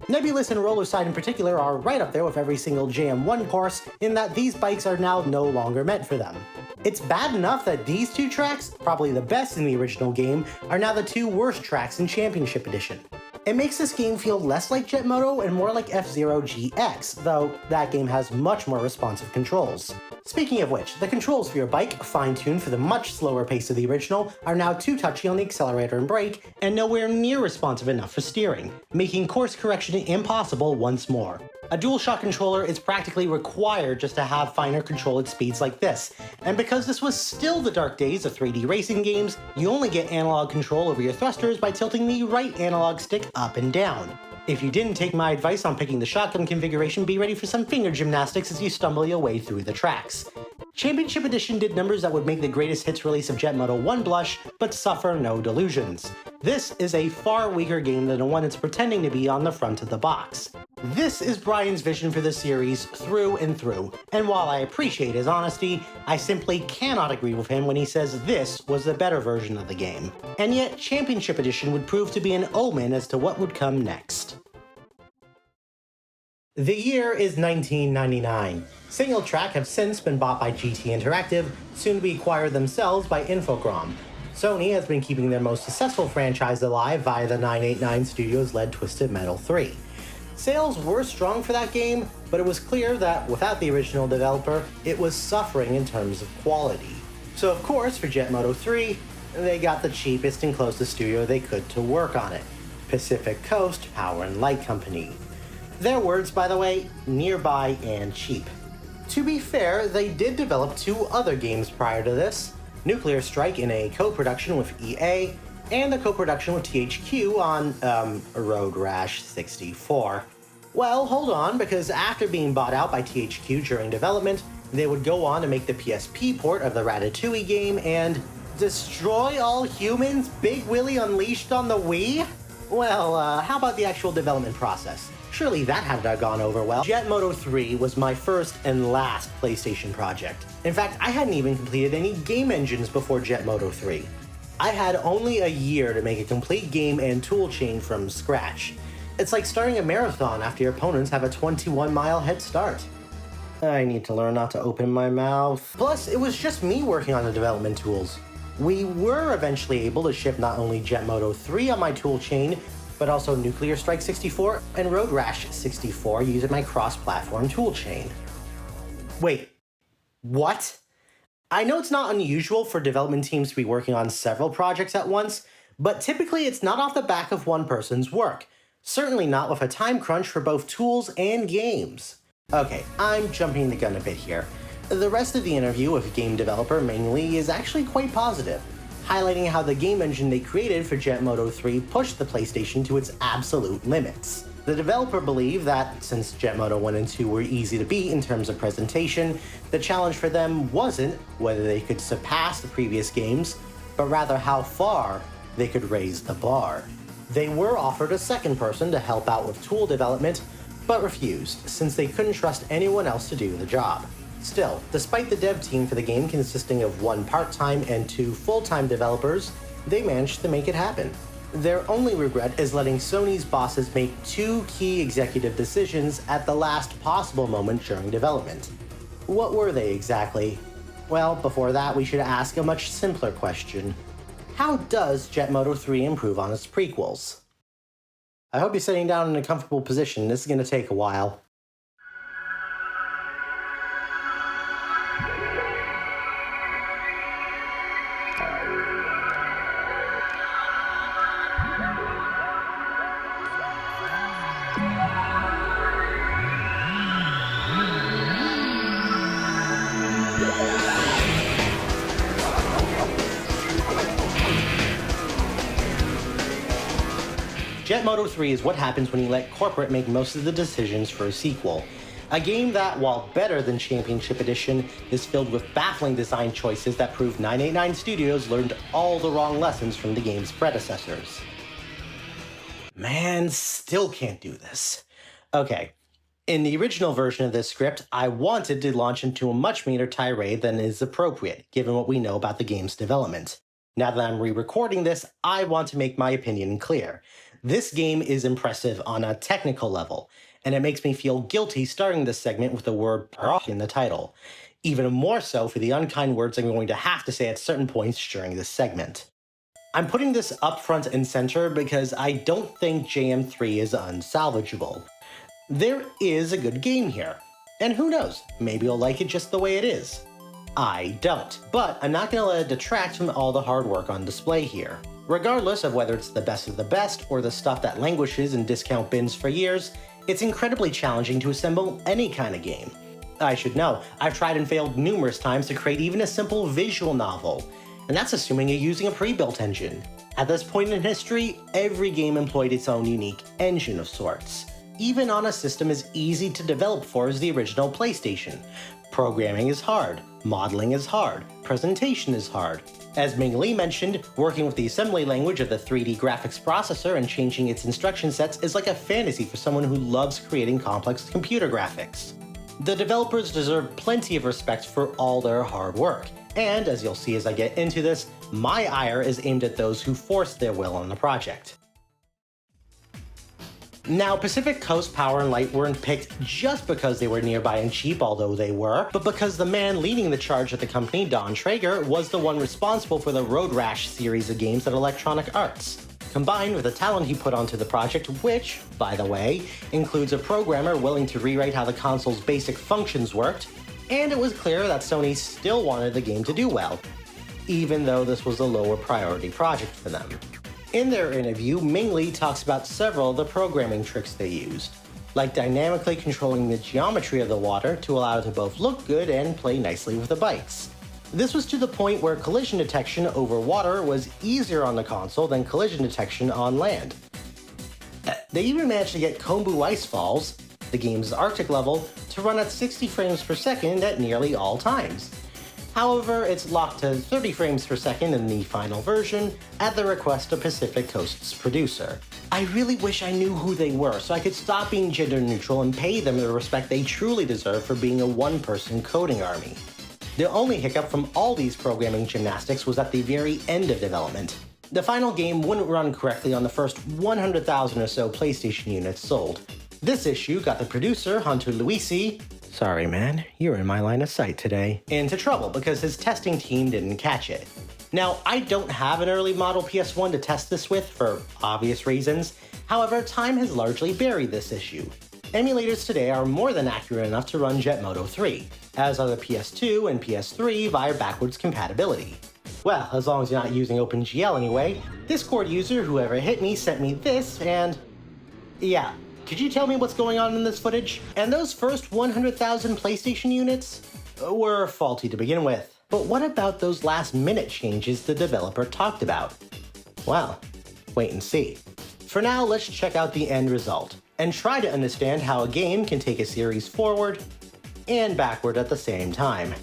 S1: Nebulous and Rollerside in particular are right up there with every single JM1 course in that these bikes are now no longer meant for them. It's bad enough that these 2 tracks, probably the best in the original game, are now the 2 worst tracks in Championship Edition. It makes this game feel less like Jet Moto and more like F-Zero GX, though that game has much more responsive controls. Speaking of which, the controls for your bike, fine-tuned for the much slower pace of the original, are now too touchy on the accelerator and brake, and nowhere near responsive enough for steering, making course correction impossible once more. A DualShock controller is practically required just to have finer control at speeds like this, and because this was still the dark days of 3D racing games, you only get analog control over your thrusters by tilting the right analog stick up and down. If you didn't take my advice on picking the shotgun configuration, be ready for some finger gymnastics as you stumble your way through the tracks. Championship Edition did numbers that would make the greatest hits release of Jet Moto 1 blush, but suffer no delusions. This is a far weaker game than the one it's pretending to be on the front of the box. This is Brian's vision for the series through and through, and while I appreciate his honesty, I simply cannot agree with him when he says this was the better version of the game. And yet, Championship Edition would prove to be an omen as to what would come next. The year is 1999. Single Track have since been bought by GT Interactive, soon to be acquired themselves by Infogrames. Sony has been keeping their most successful franchise alive via the 989 Studios-led Twisted Metal 3. Sales were strong for that game, but it was clear that without the original developer, it was suffering in terms of quality. So of course, for Jet Moto 3, they got the cheapest and closest studio they could to work on it, Pacific Coast Power and Light Company. Their words, by the way, nearby and cheap. To be fair, they did develop 2 other games prior to this, Nuclear Strike in a co-production with EA, and a co-production with THQ on, Road Rash 64. Well, hold on, because after being bought out by THQ during development, they would go on to make the PSP port of the Ratatouille game and Destroy All Humans Big Willy Unleashed on the Wii? Well, how about the actual development process? Surely that had to have gone over well. Jet Moto 3 was my first and last PlayStation project. In fact, I hadn't even completed any game engines before Jet Moto 3. I had only a year to make a complete game and toolchain from scratch. It's like starting a marathon after your opponents have a 21-mile head start. I need to learn not to open my mouth. Plus, it was just me working on the development tools. We were eventually able to ship not only Jet Moto 3 on my toolchain, but also Nuclear Strike 64 and Road Rash 64 using my cross-platform toolchain. Wait, what? I know it's not unusual for development teams to be working on several projects at once, but typically it's not off the back of one person's work. Certainly not with a time crunch for both tools and games. Okay, I'm jumping the gun a bit here. The rest of the interview with game developer Meng Lee is actually quite positive, highlighting how the game engine they created for Jet Moto 3 pushed the PlayStation to its absolute limits. The developer believed that, since Jet Moto 1 and 2 were easy to beat in terms of presentation, the challenge for them wasn't whether they could surpass the previous games, but rather how far they could raise the bar. They were offered a second person to help out with tool development, but refused, since they couldn't trust anyone else to do the job. Still, despite the dev team for the game consisting of 1 part-time and 2 full-time developers, they managed to make it happen. Their only regret is letting Sony's bosses make 2 key executive decisions at the last possible moment during development. What were they exactly? Well, before that, we should ask a much simpler question. How does Jet Moto 3 improve on its prequels? I hope you're sitting down in a comfortable position. This is going to take a while. Jet Moto 3 is what happens when you let corporate make most of the decisions for a sequel. A game that, while better than Championship Edition, is filled with baffling design choices that prove 989 Studios learned all the wrong lessons from the game's predecessors. Man, still can't do this. Okay, in the original version of this script, I wanted to launch into a much meaner tirade than is appropriate, given what we know about the game's development. Now that I'm re-recording this, I want to make my opinion clear. This game is impressive on a technical level, and it makes me feel guilty starting this segment with the word in the title. Even more so for the unkind words I'm going to have to say at certain points during this segment. I'm putting this up front and center because I don't think JM3 is unsalvageable. There is a good game here, and who knows, maybe you'll like it just the way it is. I don't, but I'm not going to let it detract from all the hard work on display here. Regardless of whether it's the best of the best or the stuff that languishes in discount bins for years, it's incredibly challenging to assemble any kind of game. I should know, I've tried and failed numerous times to create even a simple visual novel, and that's assuming you're using a pre-built engine. At this point in history, every game employed its own unique engine of sorts, even on a system as easy to develop for as the original PlayStation. Programming is hard, modeling is hard, presentation is hard. As Ming Lee mentioned, working with the assembly language of the 3D graphics processor and changing its instruction sets is like a fantasy for someone who loves creating complex computer graphics. The developers deserve plenty of respect for all their hard work, and as you'll see as I get into this, my ire is aimed at those who forced their will on the project. Now, Pacific Coast Power and Light weren't picked just because they were nearby and cheap, although they were, but because the man leading the charge at the company, Don Traeger, was the one responsible for the Road Rash series of games at Electronic Arts. Combined with the talent he put onto the project, which, by the way, includes a programmer willing to rewrite how the console's basic functions worked, and it was clear that Sony still wanted the game to do well, even though this was a lower priority project for them. In their interview, Ming Lee talks about several of the programming tricks they used, like dynamically controlling the geometry of the water to allow it to both look good and play nicely with the bikes. This was to the point where collision detection over water was easier on the console than collision detection on land. They even managed to get Kombu Ice Falls, the game's Arctic level, to run at 60 frames per second at nearly all times. However, it's locked to 30 frames per second in the final version at the request of Pacific Coast's producer. I really wish I knew who they were so I could stop being gender neutral and pay them the respect they truly deserve for being a one-person coding army. The only hiccup from all these programming gymnastics was at the very end of development. The final game wouldn't run correctly on the first 100,000 or so PlayStation units sold. This issue got the producer, Hunter Luisi, sorry man, you're in my line of sight today, into trouble because his testing team didn't catch it. Now, I don't have an early model PS1 to test this with for obvious reasons, however, time has largely buried this issue. Emulators today are more than accurate enough to run Jet Moto 3, as are the PS2 and PS3 via backwards compatibility. Well, as long as you're not using OpenGL anyway, Discord user whoever hit me sent me this and... yeah. Could you tell me what's going on in this footage? And those first 100,000 PlayStation units were faulty to begin with. But what about those last-minute changes the developer talked about? Well, wait and see. For now, let's check out the end result, and try to understand how a game can take a series forward and backward at the same time.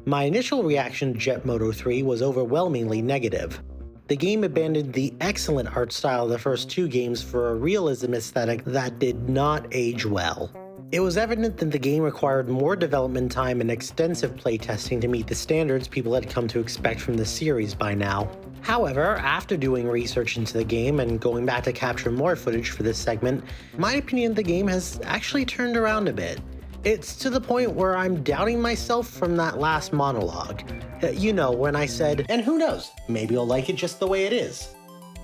S1: My initial reaction to Jet Moto 3 was overwhelmingly negative. the game abandoned the excellent art style of the first two games for a realism aesthetic that did not age well. It was evident that the game required more development time and extensive playtesting to meet the standards people had come to expect from the series by now. However, after doing research into the game and going back to capture more footage for this segment, my opinion of the game has actually turned around a bit. It's to the point where I'm doubting myself from that last monologue. You know, when I said, and who knows, maybe you'll like it just the way it is.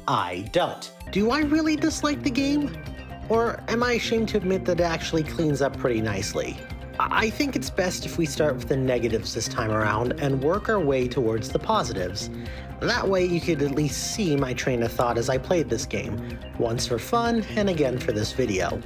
S1: I don't. Do I really dislike the game? Or am I ashamed to admit that it actually cleans up pretty nicely? I think it's best if we start with the negatives this time around and work our way towards the positives. That way you could at least see my train of thought as I played this game, once for fun and again for this video.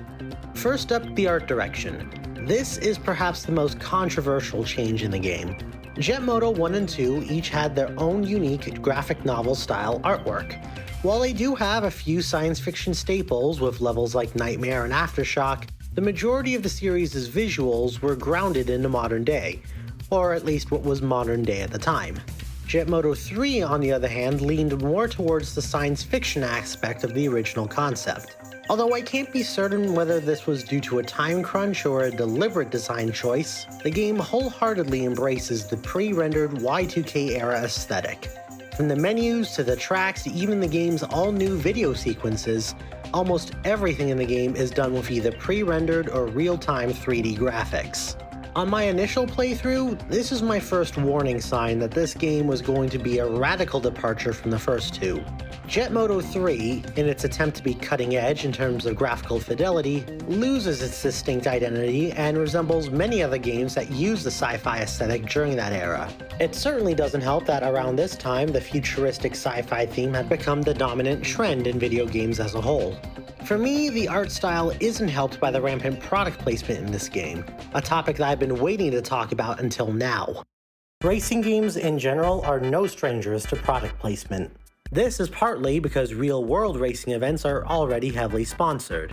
S1: First up, the art direction. This is perhaps the most controversial change in the game. Jet Moto 1 and 2 each had their own unique graphic novel style artwork. While they do have a few science fiction staples with levels like Nightmare and Aftershock, the majority of the series' visuals were grounded in the modern day, or at least what was modern day at the time. Jet Moto 3, on the other hand, leaned more towards the science fiction aspect of the original concept. Although I can't be certain whether this was due to a time crunch or a deliberate design choice, the game wholeheartedly embraces the pre-rendered Y2K era aesthetic. From the menus to the tracks to even the game's all-new video sequences, almost everything in the game is done with either pre-rendered or real-time 3D graphics. On my initial playthrough, this is my first warning sign that this game was going to be a radical departure from the first two. Jet Moto 3, in its attempt to be cutting edge in terms of graphical fidelity, loses its distinct identity and resembles many other games that use the sci-fi aesthetic during that era. It certainly doesn't help that around this time the futuristic sci-fi theme had become the dominant trend in video games as a whole. For me, the art style isn't helped by the rampant product placement in this game, a topic that I've been waiting to talk about until now. Racing games in general are no strangers to product placement. This is partly because real-world racing events are already heavily sponsored.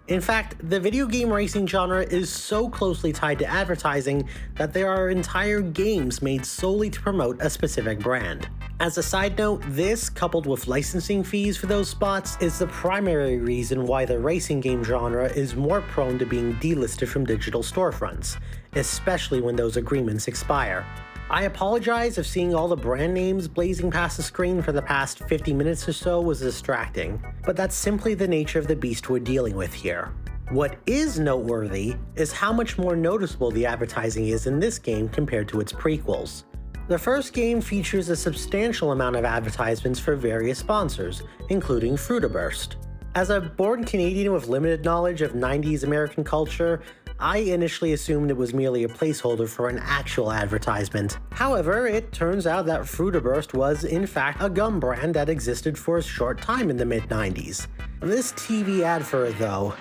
S1: In fact, the video game racing genre is so closely tied to advertising that there are entire games made solely to promote a specific brand. As a side note, this, coupled with licensing fees for those spots, is the primary reason why the racing game genre is more prone to being delisted from digital storefronts, especially when those agreements expire. I apologize if seeing all the brand names blazing past the screen for the past 50 minutes or so was distracting, but that's simply the nature of the beast we're dealing with here. What is noteworthy is how much more noticeable the advertising is in this game compared to its prequels. The first game features a substantial amount of advertisements for various sponsors, including Fruitaburst. As a born Canadian with limited knowledge of 90s American culture, I initially assumed it was merely a placeholder for an actual advertisement. However, it turns out that Fruitaburst was in fact a gum brand that existed for a short time in the mid-90s. This TV ad for it though,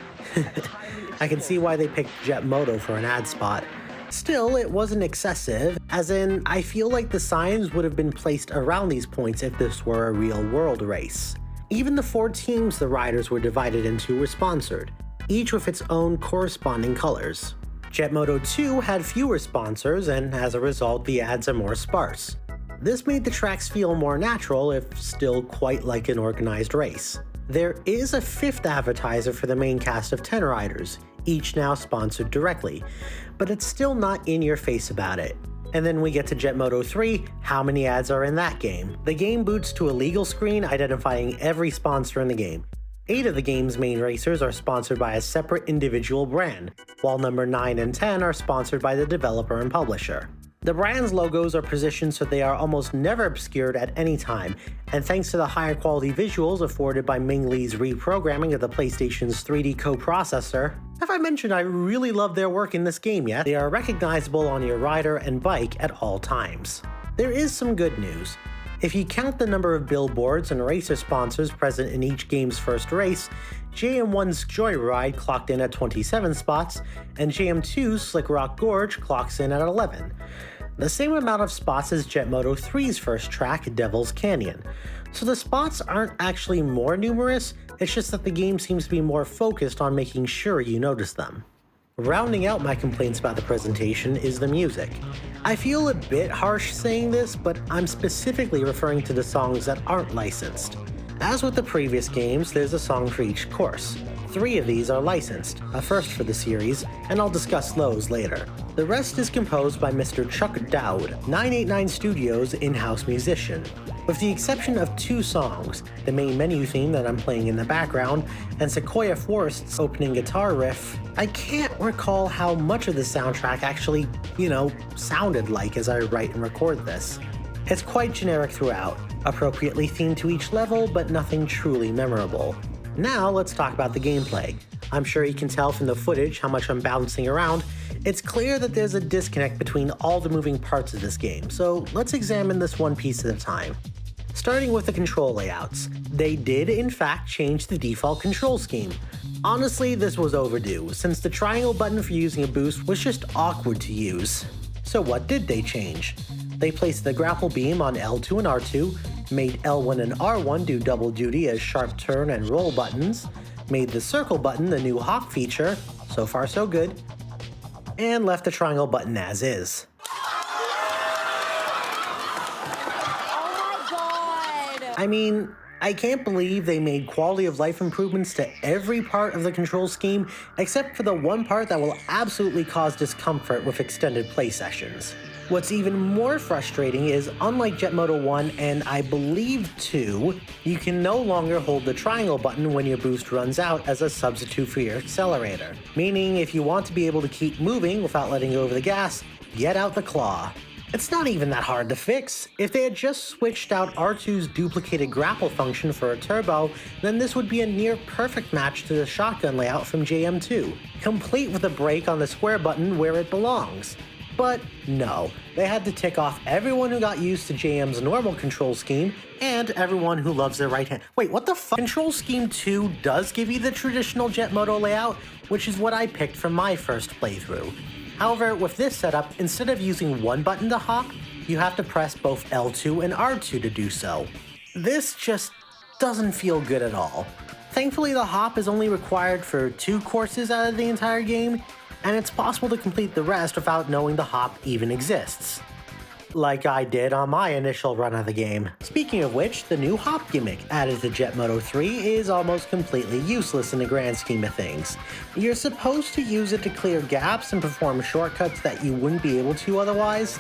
S1: I can see why they picked Jet Moto for an ad spot. Still, it wasn't excessive, as in, I feel like the signs would have been placed around these points if this were a real-world race. Even the 4 teams the riders were divided into were sponsored, each with its own corresponding colors. Jet Moto 2 had fewer sponsors, and as a result, the ads are more sparse. This made the tracks feel more natural, if still quite like an organized race. There is a 5th advertiser for the main cast of 10 riders, each now sponsored directly, but it's still not in your face about it. And then we get to Jet Moto 3, how many ads are in that game? The game boots to a legal screen identifying every sponsor in the game. 8 of the game's main racers are sponsored by a separate individual brand, while number 9 and 10 are sponsored by the developer and publisher. The brand's logos are positioned so they are almost never obscured at any time, and thanks to the higher quality visuals afforded by Ming Lee's reprogramming of the PlayStation's 3D coprocessor, have I mentioned I really love their work in this game yet? They are recognizable on your rider and bike at all times. There is some good news. If you count the number of billboards and racer sponsors present in each game's first race, JM1's Joyride clocked in at 27 spots, and JM2's Slick Rock Gorge clocks in at 11. The same amount of spots as Jet Moto 3's first track, Devil's Canyon. So the spots aren't actually more numerous, it's just that the game seems to be more focused on making sure you notice them. Rounding out my complaints about the presentation is the music. I feel a bit harsh saying this, but I'm specifically referring to the songs that aren't licensed. As with the previous games, there's a song for each course. 3 of these are licensed, a first for the series, and I'll discuss those later. The rest is composed by Mr. Chuck Dowd, 989 Studios' in-house musician. With the exception of 2 songs, the main menu theme that I'm playing in the background, and Sequoia Forest's opening guitar riff, I can't recall how much of the soundtrack actually, sounded like as I write and record this. It's quite generic throughout, appropriately themed to each level, but nothing truly memorable. Now let's talk about the gameplay. I'm sure you can tell from the footage how much I'm bouncing around. It's clear that there's a disconnect between all the moving parts of this game, so let's examine this one piece at a time. Starting with the control layouts. They did in fact change the default control scheme. Honestly, this was overdue, since the triangle button for using a boost was just awkward to use. So what did they change? They placed the grapple beam on L2 and R2, made L1 and R1 do double duty as sharp turn and roll buttons, made the circle button the new hop feature, so far so good, and left the triangle button as is. I mean, I can't believe they made quality of life improvements to every part of the control scheme except for the one part that will absolutely cause discomfort with extended play sessions. What's even more frustrating is, unlike Jet Moto 1 and I believe 2, you can no longer hold the triangle button when your boost runs out as a substitute for your accelerator. Meaning if you want to be able to keep moving without letting go of the gas, get out the claw. It's not even that hard to fix. If they had just switched out R2's duplicated grapple function for a turbo, then this would be a near perfect match to the shotgun layout from JM2, complete with a brake on the square button where it belongs. But no, they had to tick off everyone who got used to JM's normal control scheme and everyone who loves their right hand. Wait, what the fuck? Control scheme 2 does give you the traditional Jet Moto layout, which is what I picked from my first playthrough. However, with this setup, instead of using one button to hop, you have to press both L2 and R2 to do so. This just doesn't feel good at all. Thankfully, the hop is only required for 2 courses out of the entire game, and it's possible to complete the rest without knowing the hop even exists. Like I did on my initial run of the game. Speaking of which, the new hop gimmick added to Jet Moto 3 is almost completely useless in the grand scheme of things. You're supposed to use it to clear gaps and perform shortcuts that you wouldn't be able to otherwise.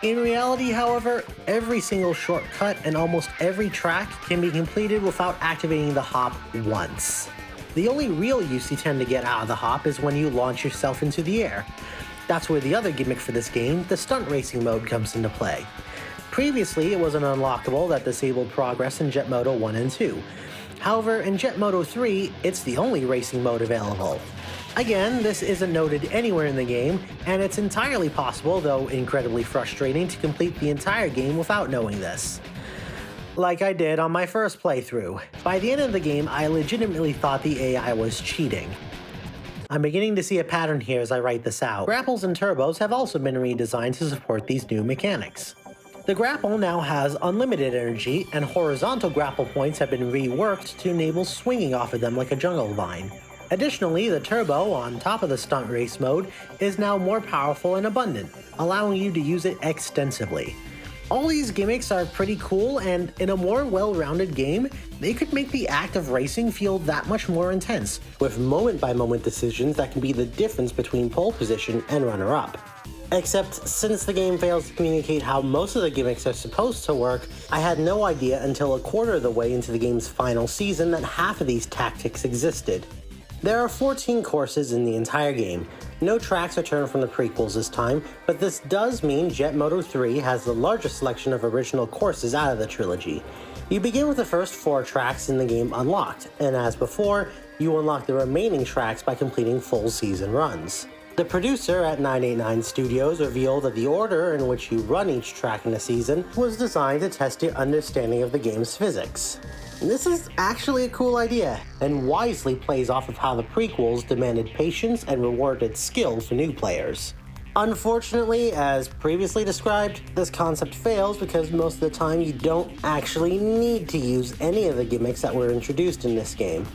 S1: In reality, however, every single shortcut and almost every track can be completed without activating the hop once. The only real use you tend to get out of the hop is when you launch yourself into the air. That's where the other gimmick for this game, the stunt racing mode, comes into play. Previously, it was an unlockable that disabled progress in Jet Moto 1 and 2. However, in Jet Moto 3, it's the only racing mode available. Again, this isn't noted anywhere in the game, and it's entirely possible, though incredibly frustrating, to complete the entire game without knowing this. Like I did on my first playthrough. By the end of the game, I legitimately thought the AI was cheating. I'm beginning to see a pattern here as I write this out. Grapples and turbos have also been redesigned to support these new mechanics. The grapple now has unlimited energy, and horizontal grapple points have been reworked to enable swinging off of them like a jungle vine. Additionally, the turbo, on top of the stunt race mode, is now more powerful and abundant, allowing you to use it extensively. All these gimmicks are pretty cool, and in a more well-rounded game, they could make the act of racing feel that much more intense, with moment-by-moment decisions that can be the difference between pole position and runner-up. Except, since the game fails to communicate how most of the gimmicks are supposed to work, I had no idea until a quarter of the way into the game's final season that half of these tactics existed. There are 14 courses in the entire game. No tracks returned from the prequels this time, but this does mean Jet Moto 3 has the largest selection of original courses out of the trilogy. You begin with the first 4 tracks in the game unlocked, and as before, you unlock the remaining tracks by completing full season runs. The producer at 989 Studios revealed that the order in which you run each track in a season was designed to test your understanding of the game's physics. This is actually a cool idea, and wisely plays off of how the prequels demanded patience and rewarded skill for new players. Unfortunately, as previously described, this concept fails because most of the time you don't actually need to use any of the gimmicks that were introduced in this game.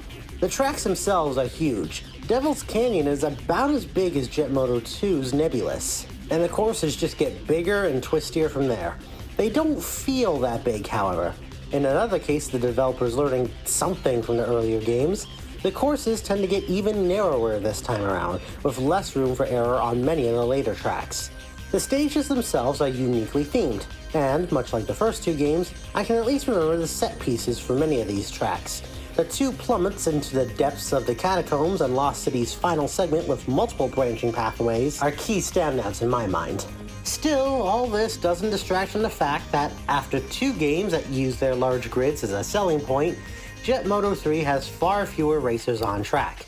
S1: The tracks themselves are huge. Devil's Canyon is about as big as Jet Moto 2's Nebulous, and the courses just get bigger and twistier from there. They don't feel that big, however. In another case, the developers learning something from the earlier games, the courses tend to get even narrower this time around, with less room for error on many of the later tracks. The stages themselves are uniquely themed, and, much like the first two games, I can at least remember the set pieces for many of these tracks. The two plummets into the depths of the catacombs and Lost City's final segment with multiple branching pathways are key standouts in my mind. Still, all this doesn't distract from the fact that after two games that use their large grids as a selling point, Jet Moto 3 has far fewer racers on track.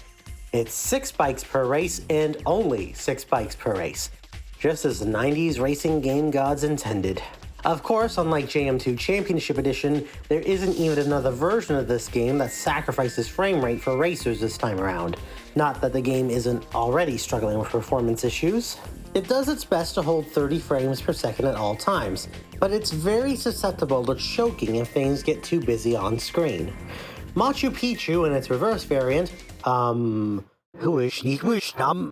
S1: It's 6 bikes per race and only 6 bikes per race, just as the 90s racing game gods intended. Of course, unlike JM2 Championship Edition, there isn't even another version of this game that sacrifices frame rate for racers this time around. Not that the game isn't already struggling with performance issues. It does its best to hold 30 frames per second at all times, but it's very susceptible to choking if things get too busy on screen. Machu Picchu in its reverse variant,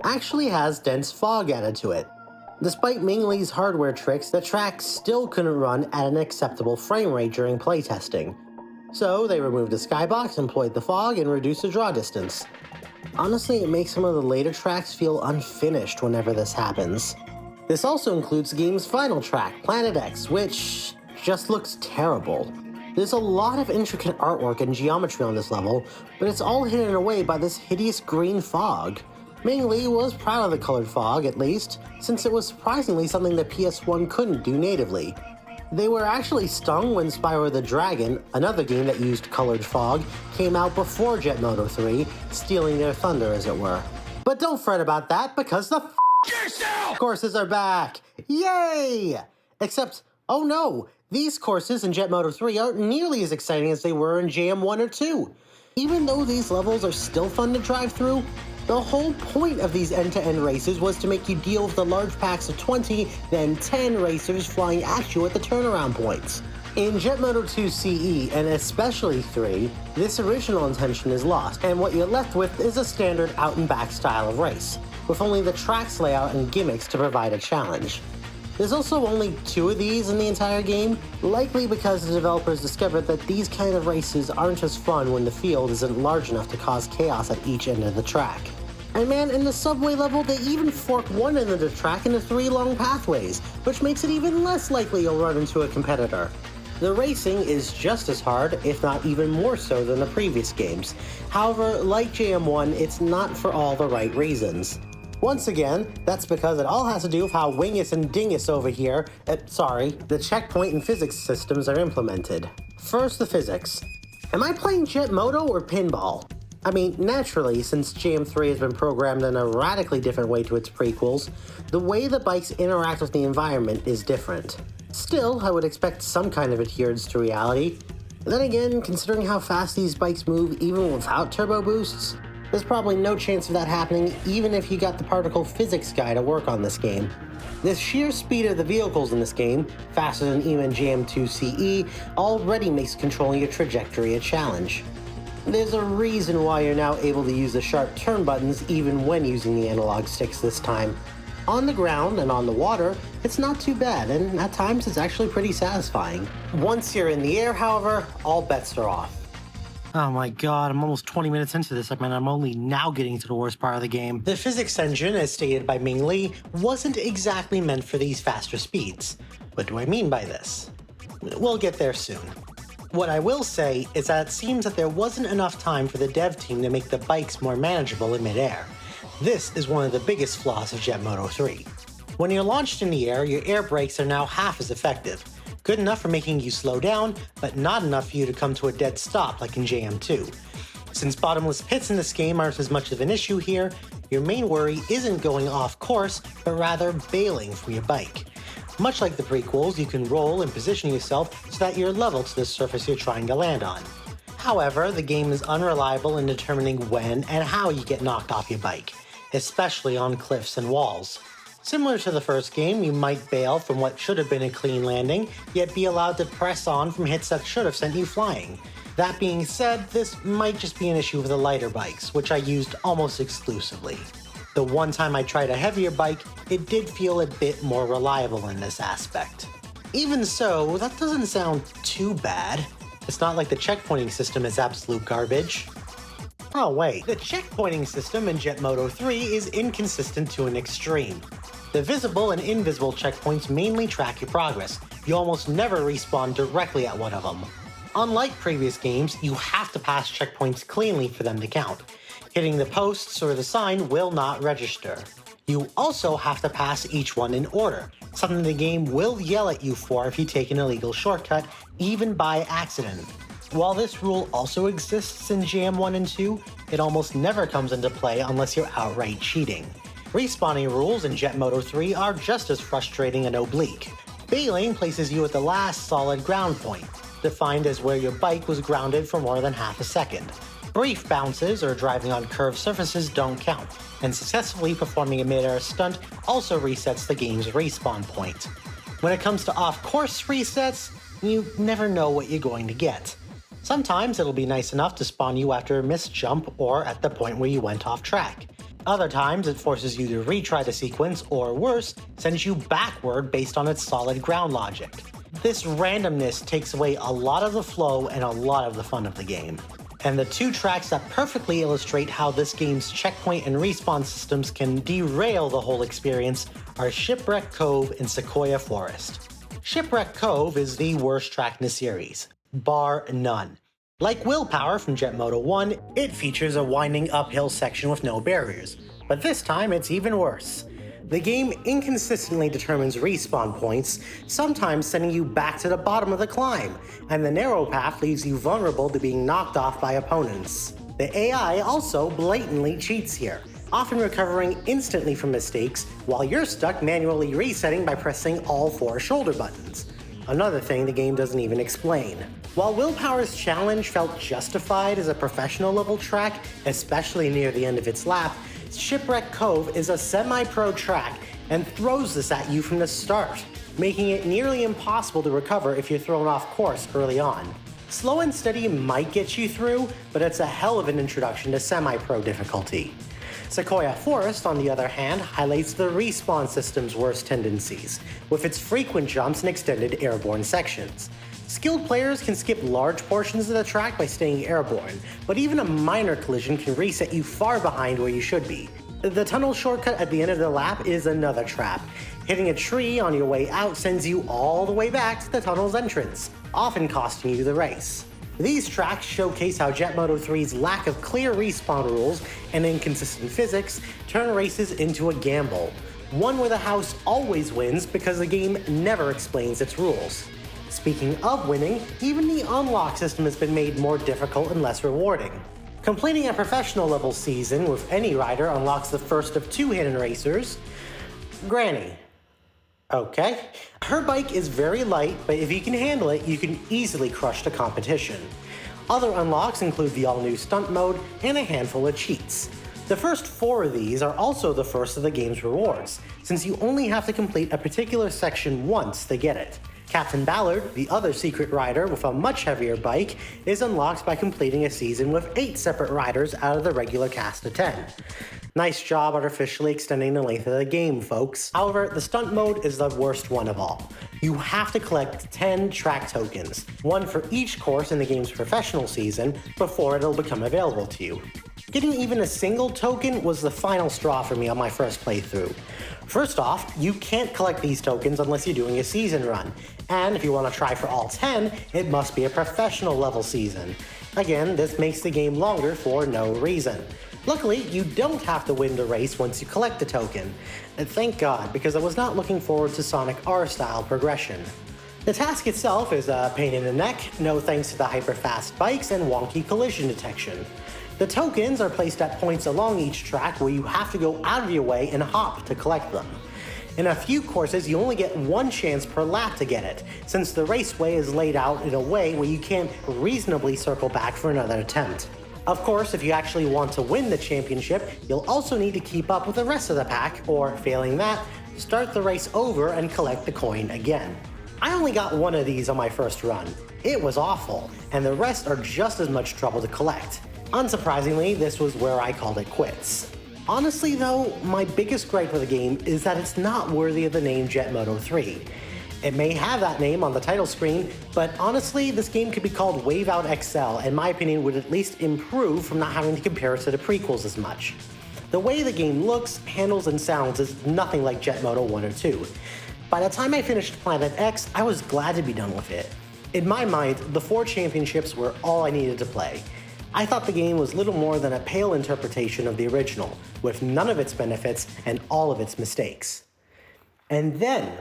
S1: actually has dense fog added to it. Despite Ming Lee's hardware tricks, the track still couldn't run at an acceptable frame rate during playtesting. So they removed the skybox, employed the fog, and reduced the draw distance. Honestly, it makes some of the later tracks feel unfinished whenever this happens. This also includes the game's final track, Planet X, which just looks terrible. There's a lot of intricate artwork and geometry on this level, but it's all hidden away by this hideous green fog. Ming Lee was proud of the colored fog, at least, since it was surprisingly something the PS1 couldn't do natively. They were actually stung when Spyro the Dragon, another game that used colored fog, came out before Jet Moto 3, stealing their thunder as it were. But don't fret about that, because the courses are back! Yay! Except, oh no, these courses in Jet Moto 3 aren't nearly as exciting as they were in JM1 or 2. Even though these levels are still fun to drive through, the whole point of these end-to-end races was to make you deal with the large packs of 20, then 10 racers flying at you at the turnaround points. In Jet Moto 2 CE, and especially 3, this original intention is lost, and what you're left with is a standard out-and-back style of race, with only the track's layout and gimmicks to provide a challenge. There's also only 2 of these in the entire game, likely because the developers discovered that these kind of races aren't as fun when the field isn't large enough to cause chaos at each end of the track. And man, in the subway level, they even fork one end of the track into 3 long pathways, which makes it even less likely you'll run into a competitor. The racing is just as hard, if not even more so than the previous games. However, like JM1, it's not for all the right reasons. Once again, that's because it all has to do with how Wingus and Dingus over here, the checkpoint and physics systems are implemented. First, the physics. Am I playing Jet Moto or Pinball? I mean, naturally, since JM3 has been programmed in a radically different way to its prequels, the way the bikes interact with the environment is different. Still, I would expect some kind of adherence to reality. Then again, considering how fast these bikes move even without turbo boosts, there's probably no chance of that happening even if you got the particle physics guy to work on this game. The sheer speed of the vehicles in this game, faster than even JM2 CE, already makes controlling your trajectory a challenge. There's a reason why you're now able to use the sharp turn buttons even when using the analog sticks this time. On the ground and on the water, it's not too bad, and at times it's actually pretty satisfying. Once you're in the air, however, all bets are off. Oh my god, I'm almost 20 minutes into this, and I'm only now getting to the worst part of the game. The physics engine, as stated by Ming Lee, wasn't exactly meant for these faster speeds. What do I mean by this? We'll get there soon. What I will say is that it seems that there wasn't enough time for the dev team to make the bikes more manageable in midair. This is one of the biggest flaws of Jet Moto 3. When you're launched in the air, your air brakes are now half as effective. Good enough for making you slow down, but not enough for you to come to a dead stop like in JM2. Since bottomless pits in this game aren't as much of an issue here, your main worry isn't going off course, but rather bailing from your bike. Much like the prequels, you can roll and position yourself so that you're level to the surface you're trying to land on. However, the game is unreliable in determining when and how you get knocked off your bike, especially on cliffs and walls. Similar to the first game, you might bail from what should have been a clean landing, yet be allowed to press on from hits that should have sent you flying. That being said, this might just be an issue with the lighter bikes, which I used almost exclusively. The one time I tried a heavier bike, it did feel a bit more reliable in this aspect. Even so, that doesn't sound too bad. It's not like the checkpointing system is absolute garbage. Oh wait, the checkpointing system in Jet Moto 3 is inconsistent to an extreme. The visible and invisible checkpoints mainly track your progress. You almost never respawn directly at one of them. Unlike previous games, you have to pass checkpoints cleanly for them to count. Hitting the posts or the sign will not register. You also have to pass each one in order, something the game will yell at you for if you take an illegal shortcut, even by accident. While this rule also exists in JM1 and 2, it almost never comes into play unless you're outright cheating. Respawning rules in Jet Moto 3 are just as frustrating and oblique. Bailing places you at the last solid ground point, defined as where your bike was grounded for more than half a second. Brief bounces or driving on curved surfaces don't count, and successfully performing a mid-air stunt also resets the game's respawn point. When it comes to off-course resets, you never know what you're going to get. Sometimes it'll be nice enough to spawn you after a missed jump or at the point where you went off track. Other times it forces you to retry the sequence, or worse, sends you backward based on its solid ground logic. This randomness takes away a lot of the flow and a lot of the fun of the game. And the two tracks that perfectly illustrate how this game's checkpoint and respawn systems can derail the whole experience are Shipwreck Cove and Sequoia Forest. Shipwreck Cove is the worst track in the series, bar none. Like Willpower from Jet Moto 1, it features a winding uphill section with no barriers, but this time it's even worse. The game inconsistently determines respawn points, sometimes sending you back to the bottom of the climb, and the narrow path leaves you vulnerable to being knocked off by opponents. The AI also blatantly cheats here, often recovering instantly from mistakes, while you're stuck manually resetting by pressing all 4 shoulder buttons. Another thing the game doesn't even explain. While Willpower's challenge felt justified as a professional level track, especially near the end of its lap, Shipwreck Cove is a semi-pro track and throws this at you from the start, making it nearly impossible to recover if you're thrown off course early on. Slow and steady might get you through, but it's a hell of an introduction to semi-pro difficulty. Sequoia Forest, on the other hand, highlights the respawn system's worst tendencies, with its frequent jumps and extended airborne sections. Skilled players can skip large portions of the track by staying airborne, but even a minor collision can reset you far behind where you should be. The tunnel shortcut at the end of the lap is another trap. Hitting a tree on your way out sends you all the way back to the tunnel's entrance, often costing you the race. These tracks showcase how Jet Moto 3's lack of clear respawn rules and inconsistent physics turn races into a gamble, one where the house always wins because the game never explains its rules. Speaking of winning, even the unlock system has been made more difficult and less rewarding. Completing a professional level season with any rider unlocks the first of 2 hidden racers, Granny. Okay. Her bike is very light, but if you can handle it, you can easily crush the competition. Other unlocks include the all-new Stunt mode and a handful of cheats. The first 4 of these are also the first of the game's rewards, since you only have to complete a particular section once to get it. Captain Ballard, the other secret rider with a much heavier bike, is unlocked by completing a season with 8 separate riders out of the regular cast of 10. Nice job artificially extending the length of the game, folks. However, the stunt mode is the worst one of all. You have to collect 10 track tokens, one for each course in the game's professional season, before it'll become available to you. Getting even a single token was the final straw for me on my first playthrough. First off, you can't collect these tokens unless you're doing a season run, and if you want to try for all 10, it must be a professional level season. Again, this makes the game longer for no reason. Luckily, you don't have to win the race once you collect the token. And thank God, because I was not looking forward to Sonic R-style progression. The task itself is a pain in the neck, no thanks to the hyper-fast bikes and wonky collision detection. The tokens are placed at points along each track where you have to go out of your way and hop to collect them. In a few courses, you only get 1 chance per lap to get it, since the raceway is laid out in a way where you can't reasonably circle back for another attempt. Of course, if you actually want to win the championship, you'll also need to keep up with the rest of the pack, or failing that, start the race over and collect the coin again. I only got one of these on my first run. It was awful, and the rest are just as much trouble to collect. Unsurprisingly, this was where I called it quits. Honestly though, my biggest gripe with the game is that it's not worthy of the name Jet Moto 3. It may have that name on the title screen, but honestly, this game could be called Wave Out XL, and my opinion would at least improve from not having to compare it to the prequels as much. The way the game looks, handles, and sounds is nothing like Jet Moto 1 or 2. By the time I finished Planet X, I was glad to be done with it. In my mind, the 4 championships were all I needed to play. I thought the game was little more than a pale interpretation of the original, with none of its benefits and all of its mistakes. And then,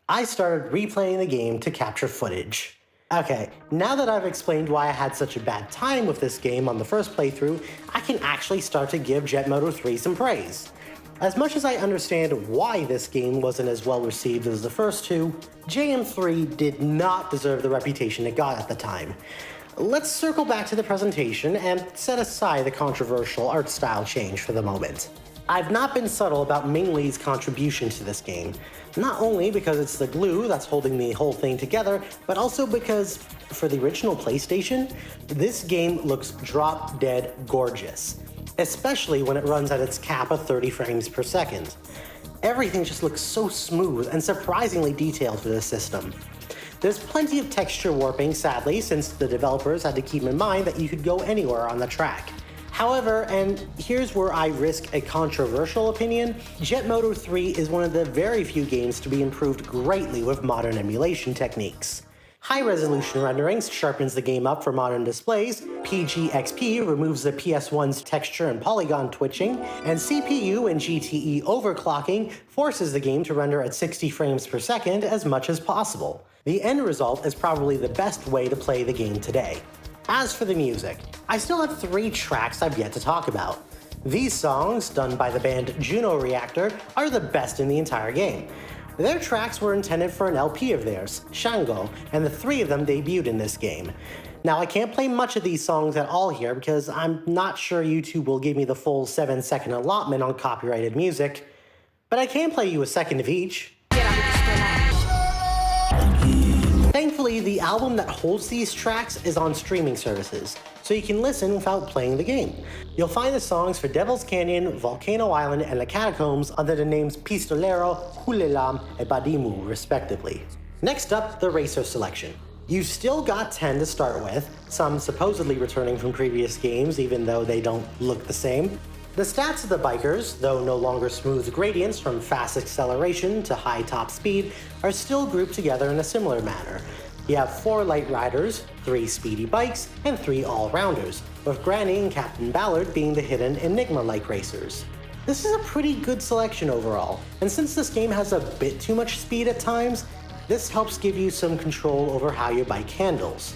S1: I started replaying the game to capture footage. Okay, now that I've explained why I had such a bad time with this game on the first playthrough, I can actually start to give Jet Moto 3 some praise. As much as I understand why this game wasn't as well received as the first two, JM3 did not deserve the reputation it got at the time. Let's circle back to the presentation and set aside the controversial art style change for the moment. I've not been subtle about Ming Lee's contribution to this game, not only because it's the glue that's holding the whole thing together, but also because, for the original PlayStation, this game looks drop-dead gorgeous, especially when it runs at its cap of 30 frames per second. Everything just looks so smooth and surprisingly detailed for this system. There's plenty of texture warping, sadly, since the developers had to keep in mind that you could go anywhere on the track. However, and here's where I risk a controversial opinion, Jet Moto 3 is one of the very few games to be improved greatly with modern emulation techniques. High-resolution renderings sharpens the game up for modern displays, PGXP removes the PS1's texture and polygon twitching, and CPU and GTE overclocking forces the game to render at 60 frames per second as much as possible. The end result is probably the best way to play the game today. As for the music, I still have 3 tracks I've yet to talk about. These songs, done by the band Juno Reactor, are the best in the entire game. Their tracks were intended for an LP of theirs, Shango, and the 3 of them debuted in this game. Now, I can't play much of these songs at all here because I'm not sure YouTube will give me the full 7-second allotment on copyrighted music, but I can play you a second of each. Thankfully, the album that holds these tracks is on streaming services, so you can listen without playing the game. You'll find the songs for Devil's Canyon, Volcano Island, and the Catacombs under the names Pistolero, Hulelam, and Badimu, respectively. Next up, the racer selection. You've still got 10 to start with, some supposedly returning from previous games even though they don't look the same. The stats of the bikers, though no longer smooth gradients from fast acceleration to high top speed, are still grouped together in a similar manner. You have 4 light riders, 3 speedy bikes, and 3 all-rounders, with Granny and Captain Ballard being the hidden Enigma-like racers. This is a pretty good selection overall, and since this game has a bit too much speed at times, this helps give you some control over how your bike handles.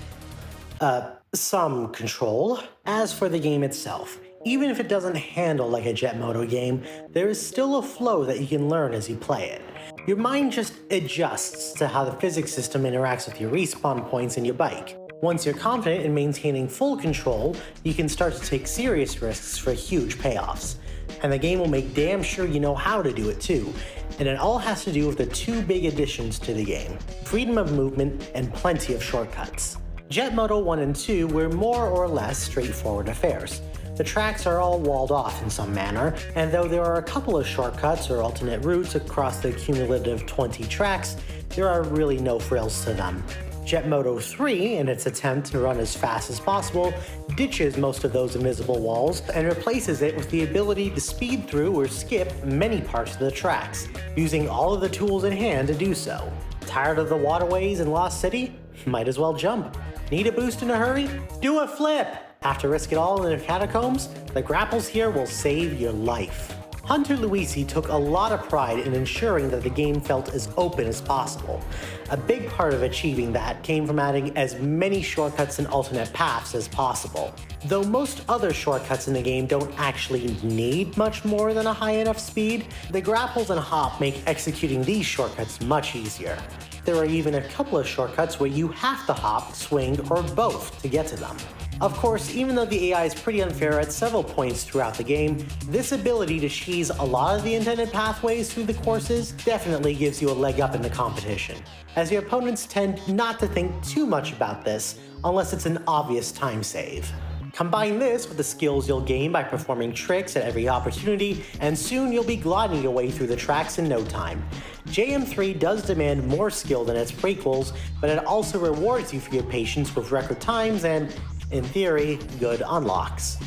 S1: Some control. As for the game itself, even if it doesn't handle like a Jet Moto game, there is still a flow that you can learn as you play it. Your mind just adjusts to how the physics system interacts with your respawn points in your bike. Once you're confident in maintaining full control, you can start to take serious risks for huge payoffs. And the game will make damn sure you know how to do it too. And it all has to do with the 2 big additions to the game: freedom of movement and plenty of shortcuts. Jet Moto 1 and 2 were more or less straightforward affairs. The tracks are all walled off in some manner, and though there are a couple of shortcuts or alternate routes across the cumulative 20 tracks, there are really no frills to them. Jet Moto 3, in its attempt to run as fast as possible, ditches most of those invisible walls and replaces it with the ability to speed through or skip many parts of the tracks, using all of the tools in hand to do so. Tired of the waterways in Lost City? Might as well jump. Need a boost in a hurry? Do a flip! Have to risk it all in the catacombs? The grapples here will save your life. Hunter Luisi took a lot of pride in ensuring that the game felt as open as possible. A big part of achieving that came from adding as many shortcuts and alternate paths as possible. Though most other shortcuts in the game don't actually need much more than a high enough speed, the grapples and hop make executing these shortcuts much easier. There are even a couple of shortcuts where you have to hop, swing, or both to get to them. Of course, even though the AI is pretty unfair at several points throughout the game, this ability to cheese a lot of the intended pathways through the courses definitely gives you a leg up in the competition, as your opponents tend not to think too much about this unless it's an obvious time save. Combine this with the skills you'll gain by performing tricks at every opportunity, and soon you'll be gliding your way through the tracks in no time. JM3 does demand more skill than its prequels, but it also rewards you for your patience with record times and, in theory, good unlocks.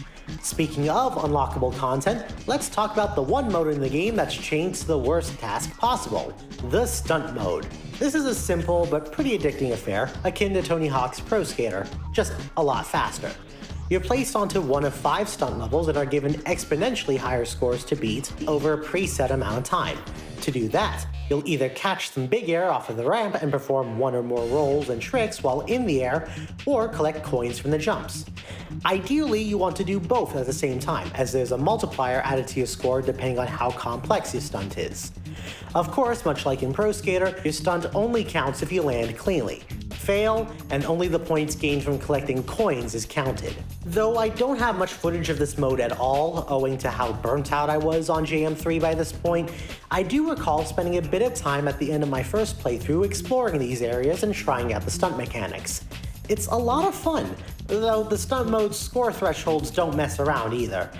S1: Speaking of unlockable content, let's talk about the one mode in the game that's chained to the worst task possible, the Stunt mode. This is a simple but pretty addicting affair, akin to Tony Hawk's Pro Skater, just a lot faster. You're placed onto one of 5 stunt levels and are given exponentially higher scores to beat over a preset amount of time. To do that, you'll either catch some big air off of the ramp and perform one or more rolls and tricks while in the air, or collect coins from the jumps. Ideally, you want to do both at the same time, as there's a multiplier added to your score depending on how complex your stunt is. Of course, much like in Pro Skater, your stunt only counts if you land cleanly. Fail, and only the points gained from collecting coins is counted. Though I don't have much footage of this mode at all, owing to how burnt out I was on JM3 by this point, I do recall spending a bit of time at the end of my first playthrough exploring these areas and trying out the stunt mechanics. It's a lot of fun, though the stunt mode's score thresholds don't mess around either.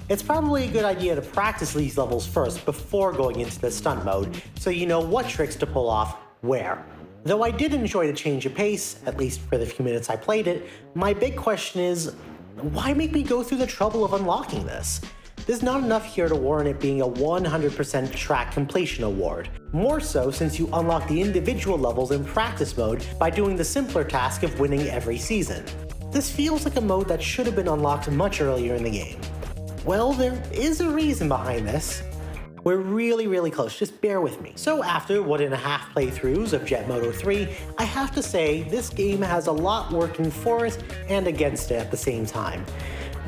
S1: It's probably a good idea to practice these levels first before going into the stunt mode, so you know what tricks to pull off where. Though I did enjoy the change of pace, at least for the few minutes I played it, my big question is, why make me go through the trouble of unlocking this? There's not enough here to warrant it being a 100% track completion award. More so since you unlock the individual levels in practice mode by doing the simpler task of winning every season. This feels like a mode that should have been unlocked much earlier in the game. Well, there is a reason behind this. We're really close, just bear with me. So after 1.5 playthroughs of Jet Moto 3, I have to say this game has a lot working for it and against it at the same time.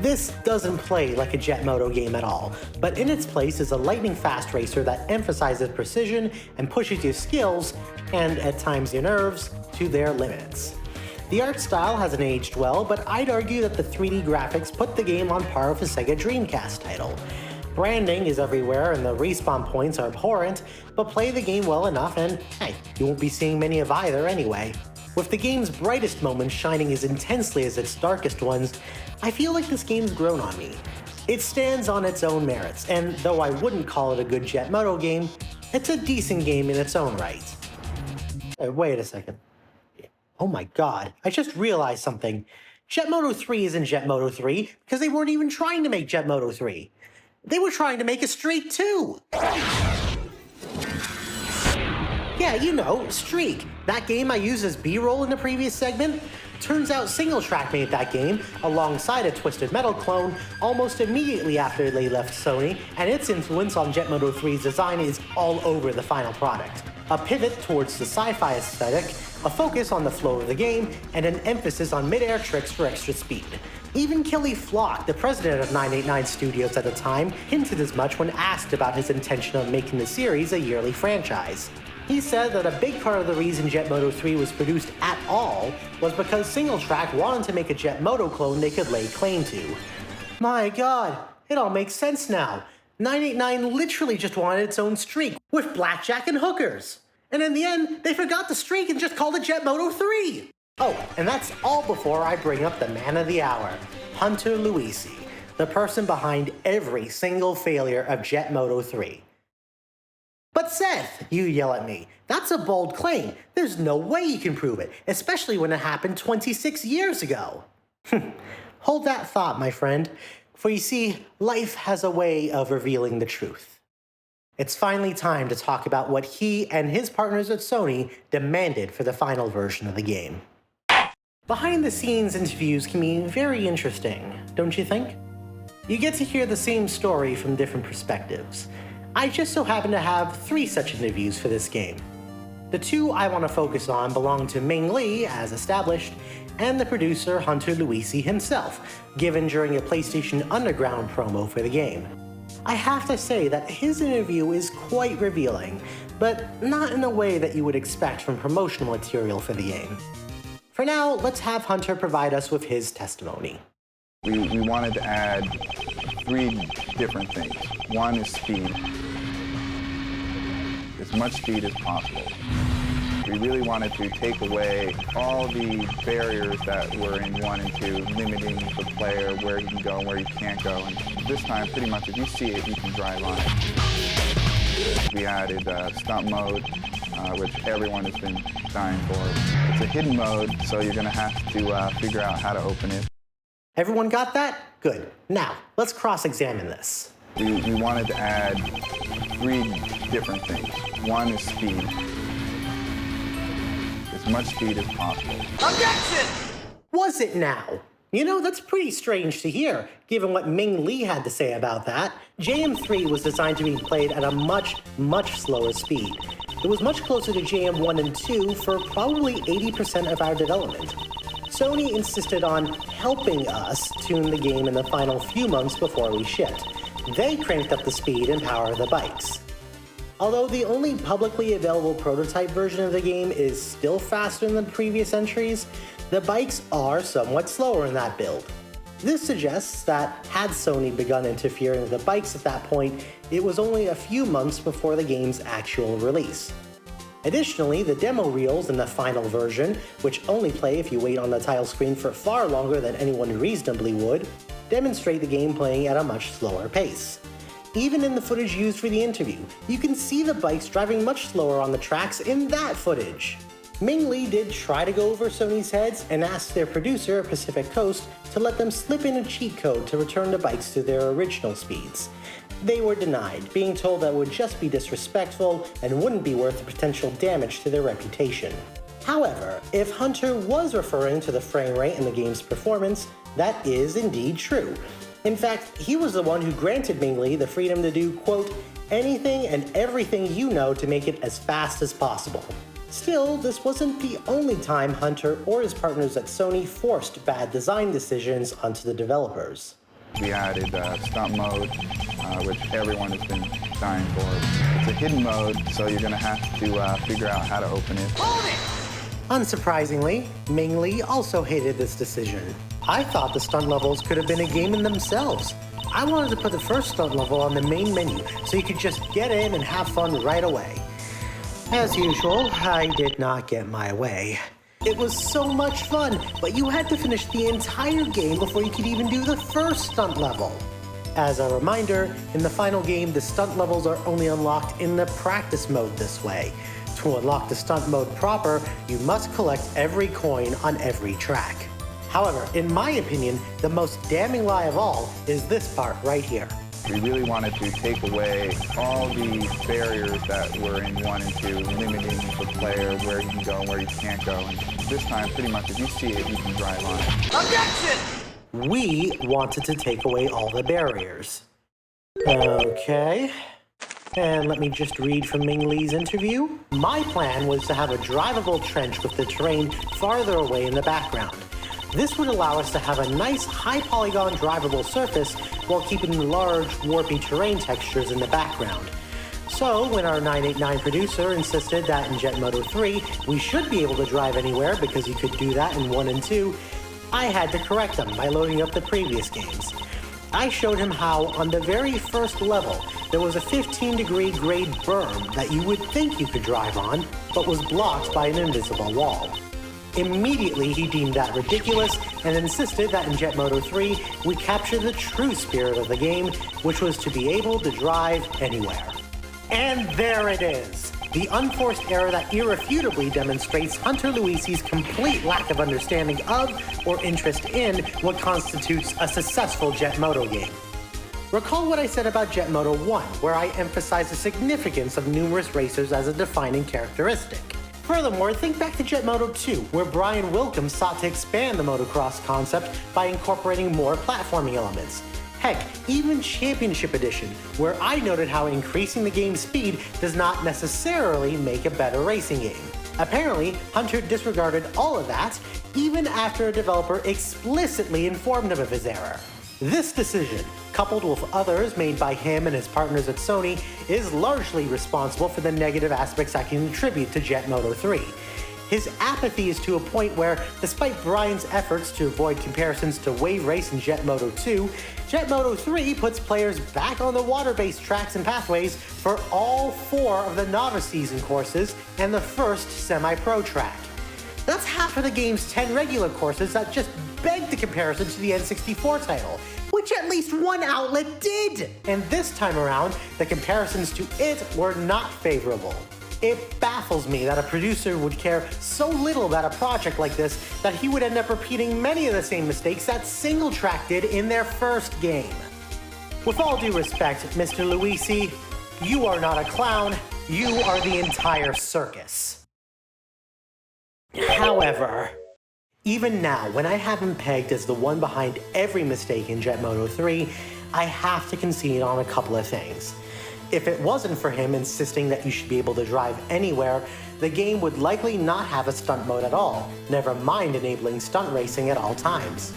S1: This doesn't play like a Jet Moto game at all, but in its place is a lightning-fast racer that emphasizes precision and pushes your skills, and at times your nerves, to their limits. The art style hasn't aged well, but I'd argue that the 3D graphics put the game on par with a Sega Dreamcast title. Branding is everywhere and the respawn points are abhorrent, but play the game well enough and, hey, you won't be seeing many of either anyway. With the game's brightest moments shining as intensely as its darkest ones, I feel like this game's grown on me. It stands on its own merits, and though I wouldn't call it a good Jet Moto game, it's a decent game in its own right. Wait a second. Oh my god, I just realized something. Jet Moto 3 isn't Jet Moto 3 because they weren't even trying to make Jet Moto 3. They were trying to make a Streak 2! Yeah, you know, Streak. That game I used as B-roll in the previous segment? Turns out Single Track made that game, alongside a Twisted Metal clone, almost immediately after they left Sony, and its influence on Jet Moto 3's design is all over the final product. A pivot towards the sci-fi aesthetic, a focus on the flow of the game, and an emphasis on mid-air tricks for extra speed. Even Kelly Flock, the president of 989 Studios at the time, hinted as much when asked about his intention of making the series a yearly franchise. He said that a big part of the reason Jet Moto 3 was produced at all was because Single Track wanted to make a Jet Moto clone they could lay claim to. My god, it all makes sense now. 989 literally just wanted its own Streak, with blackjack and hookers. And in the end, they forgot the Streak and just called it Jet Moto 3. Oh, and that's all before I bring up the man of the hour, Hunter Luisi, the person behind every single failure of Jet Moto 3. But Seth, you yell at me, that's a bold claim. There's no way you can prove it, especially when it happened 26 years ago. Hold that thought, my friend, for you see, life has a way of revealing the truth. It's finally time to talk about what he and his partners at Sony demanded for the final version of the game. Behind-the-scenes interviews can be very interesting, don't you think? You get to hear the same story from different perspectives. I just so happen to have 3 such interviews for this game. The 2 I want to focus on belong to Ming Lee, as established, and the producer Hunter Luisi himself, given during a PlayStation Underground promo for the game. I have to say that his interview is quite revealing, but not in a way that you would expect from promotional material for the game. For now, let's have Hunter provide us with his testimony.
S3: We wanted to add 3 different things. One is speed. As much speed as possible. We really wanted to take away all the barriers that were in 1 and 2, limiting the player where you can go and where you can't go. And this time, pretty much, if you see it, you can drive on it. We added Stunt mode, which everyone has been dying for. It's a hidden mode, so you're going to have to figure out how to open it.
S1: Everyone got that? Good. Now, let's cross-examine this.
S3: We wanted to add 3 different things. One is speed. As much speed as possible.
S2: Objection!
S1: Was it now? You know, that's pretty strange to hear, given what Ming Lee had to say about that. JM3 was designed to be played at a much, much slower speed. It was much closer to JM1 and 2 for probably 80% of our development. Sony insisted on helping us tune the game in the final few months before we shipped. They cranked up the speed and power of the bikes. Although the only publicly available prototype version of the game is still faster than the previous entries, the bikes are somewhat slower in that build. This suggests that had Sony begun interfering with the bikes at that point, it was only a few months before the game's actual release. Additionally, the demo reels in the final version, which only play if you wait on the title screen for far longer than anyone reasonably would, demonstrate the game playing at a much slower pace. Even in the footage used for the interview, you can see the bikes driving much slower on the tracks in that footage. Ming Lee did try to go over Sony's heads and asked their producer, Pacific Coast, to let them slip in a cheat code to return the bikes to their original speeds. They were denied, being told that would just be disrespectful and wouldn't be worth the potential damage to their reputation. However, if Hunter was referring to the frame rate in the game's performance, that is indeed true. In fact, he was the one who granted Ming Lee the freedom to do, quote, anything and everything you know to make it as fast as possible. Still, this wasn't the only time Hunter or his partners at Sony forced bad design decisions onto the developers.
S3: We added Stunt mode, which everyone has been dying for. It's a hidden mode, so you're going to have to figure out how to open it.
S2: Hold it!
S1: Unsurprisingly, Ming Lee also hated this decision. I thought the stunt levels could have been a game in themselves. I wanted to put the first stunt level on the main menu so you could just get in and have fun right away. As usual, I did not get my way. It was so much fun, but you had to finish the entire game before you could even do the first stunt level. As a reminder, in the final game, the stunt levels are only unlocked in the practice mode this way. To unlock the stunt mode proper, you must collect every coin on every track. However, in my opinion, the most damning lie of all is this part right here.
S3: We really wanted to take away all the barriers that were in 1 and 2, limiting the player where you can go and where you can't go. And this time, pretty much, if you see it, you can drive on it.
S2: Objection!
S1: We wanted to take away all the barriers. Okay. And let me just read from Ming Lee's interview. My plan was to have a drivable trench with the terrain farther away in the background. This would allow us to have a nice high-polygon drivable surface while keeping large, warpy terrain textures in the background. So, when our 989 producer insisted that in Jet Moto 3 we should be able to drive anywhere because you could do that in 1 and 2, I had to correct them by loading up the previous games. I showed him how, on the very first level, there was a 15-degree grade berm that you would think you could drive on, but was blocked by an invisible wall. Immediately, he deemed that ridiculous and insisted that in Jet Moto 3, we capture the true spirit of the game, which was to be able to drive anywhere. And there it is! The unforced error that irrefutably demonstrates Hunter Luisi's complete lack of understanding of or interest in what constitutes a successful Jet Moto game. Recall what I said about Jet Moto 1, where I emphasized the significance of numerous racers as a defining characteristic. Furthermore, think back to Jet Moto 2, where Brian Wilkins sought to expand the motocross concept by incorporating more platforming elements. Heck, even Championship Edition, where I noted how increasing the game's speed does not necessarily make a better racing game. Apparently, Hunter disregarded all of that, even after a developer explicitly informed him of his error. This decision, coupled with others made by him and his partners at Sony, is largely responsible for the negative aspects I can attribute to Jet Moto 3. His apathy is to a point where, despite Brian's efforts to avoid comparisons to Wave Race and Jet Moto 2, Jet Moto 3 puts players back on the water-based tracks and pathways for all 4 of the Novice season courses and the first semi-pro track. That's half of the game's 10 regular courses that just beg the comparison to the N64 title, which at least one outlet did! And this time around, the comparisons to it were not favorable. It baffles me that a producer would care so little about a project like this that he would end up repeating many of the same mistakes that Single Track did in their first game. With all due respect, Mr. Luisi, you are not a clown, you are the entire circus. However, even now, when I have him pegged as the one behind every mistake in Jet Moto 3, I have to concede on a couple of things. If it wasn't for him insisting that you should be able to drive anywhere, the game would likely not have a stunt mode at all, never mind enabling stunt racing at all times.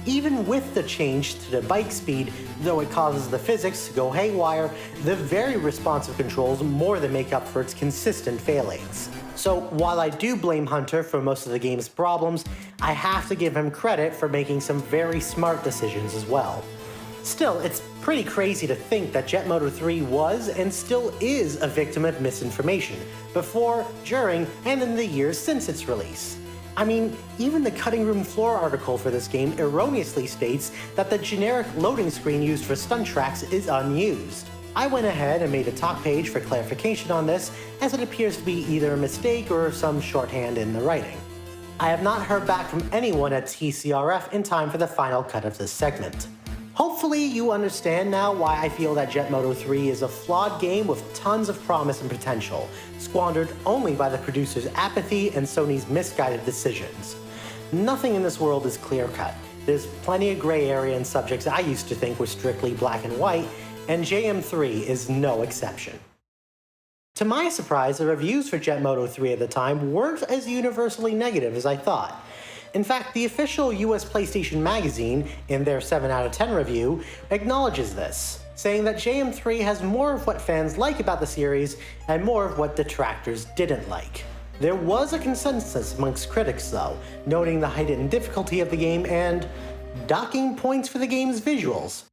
S1: Even with the change to the bike speed, though it causes the physics to go haywire, the very responsive controls more than make up for its consistent failings. So while I do blame Hunter for most of the game's problems, I have to give him credit for making some very smart decisions as well. Still, it's pretty crazy to think that Jet Moto 3 was and still is a victim of misinformation, before, during, and in the years since its release. I mean, even the cutting room floor article for this game erroneously states that the generic loading screen used for stunt tracks is unused. I went ahead and made a talk page for clarification on this, as it appears to be either a mistake or some shorthand in the writing. I have not heard back from anyone at TCRF in time for the final cut of this segment. Hopefully you understand now why I feel that Jet Moto 3 is a flawed game with tons of promise and potential, squandered only by the producer's apathy and Sony's misguided decisions. Nothing in this world is clear-cut. There's plenty of gray area in subjects I used to think were strictly black and white, and JM3 is no exception. To my surprise, the reviews for Jet Moto 3 at the time weren't as universally negative as I thought. In fact, the official US PlayStation Magazine, in their 7 out of 10 review, acknowledges this, saying that JM3 has more of what fans like about the series and more of what detractors didn't like. There was a consensus amongst critics though, noting the heightened difficulty of the game and docking points for the game's visuals.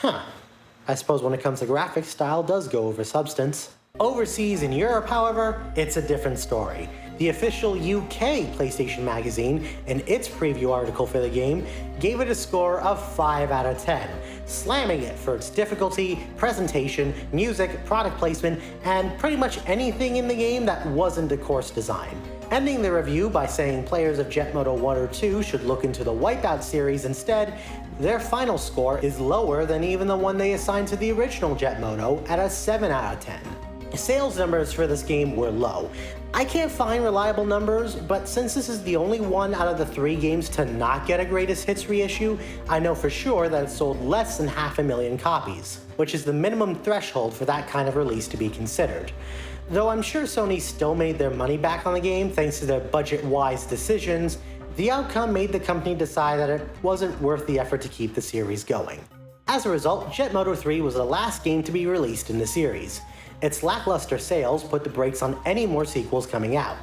S1: I suppose when it comes to graphics, style does go over substance. Overseas in Europe, however, it's a different story. The official UK PlayStation Magazine, in its preview article for the game, gave it a score of 5 out of 10, slamming it for its difficulty, presentation, music, product placement, and pretty much anything in the game that wasn't a course design. Ending the review by saying players of Jet Moto 1 or 2 should look into the Wipeout series instead, their final score is lower than even the one they assigned to the original Jet Moto at a 7 out of 10. Sales numbers for this game were low. I can't find reliable numbers, but since this is the only one out of the 3 games to not get a greatest hits reissue, I know for sure that it sold less than 500,000 copies, which is the minimum threshold for that kind of release to be considered. Though I'm sure Sony still made their money back on the game thanks to their budget-wise decisions, the outcome made the company decide that it wasn't worth the effort to keep the series going. As a result, Jet Moto 3 was the last game to be released in the series. Its lackluster sales put the brakes on any more sequels coming out.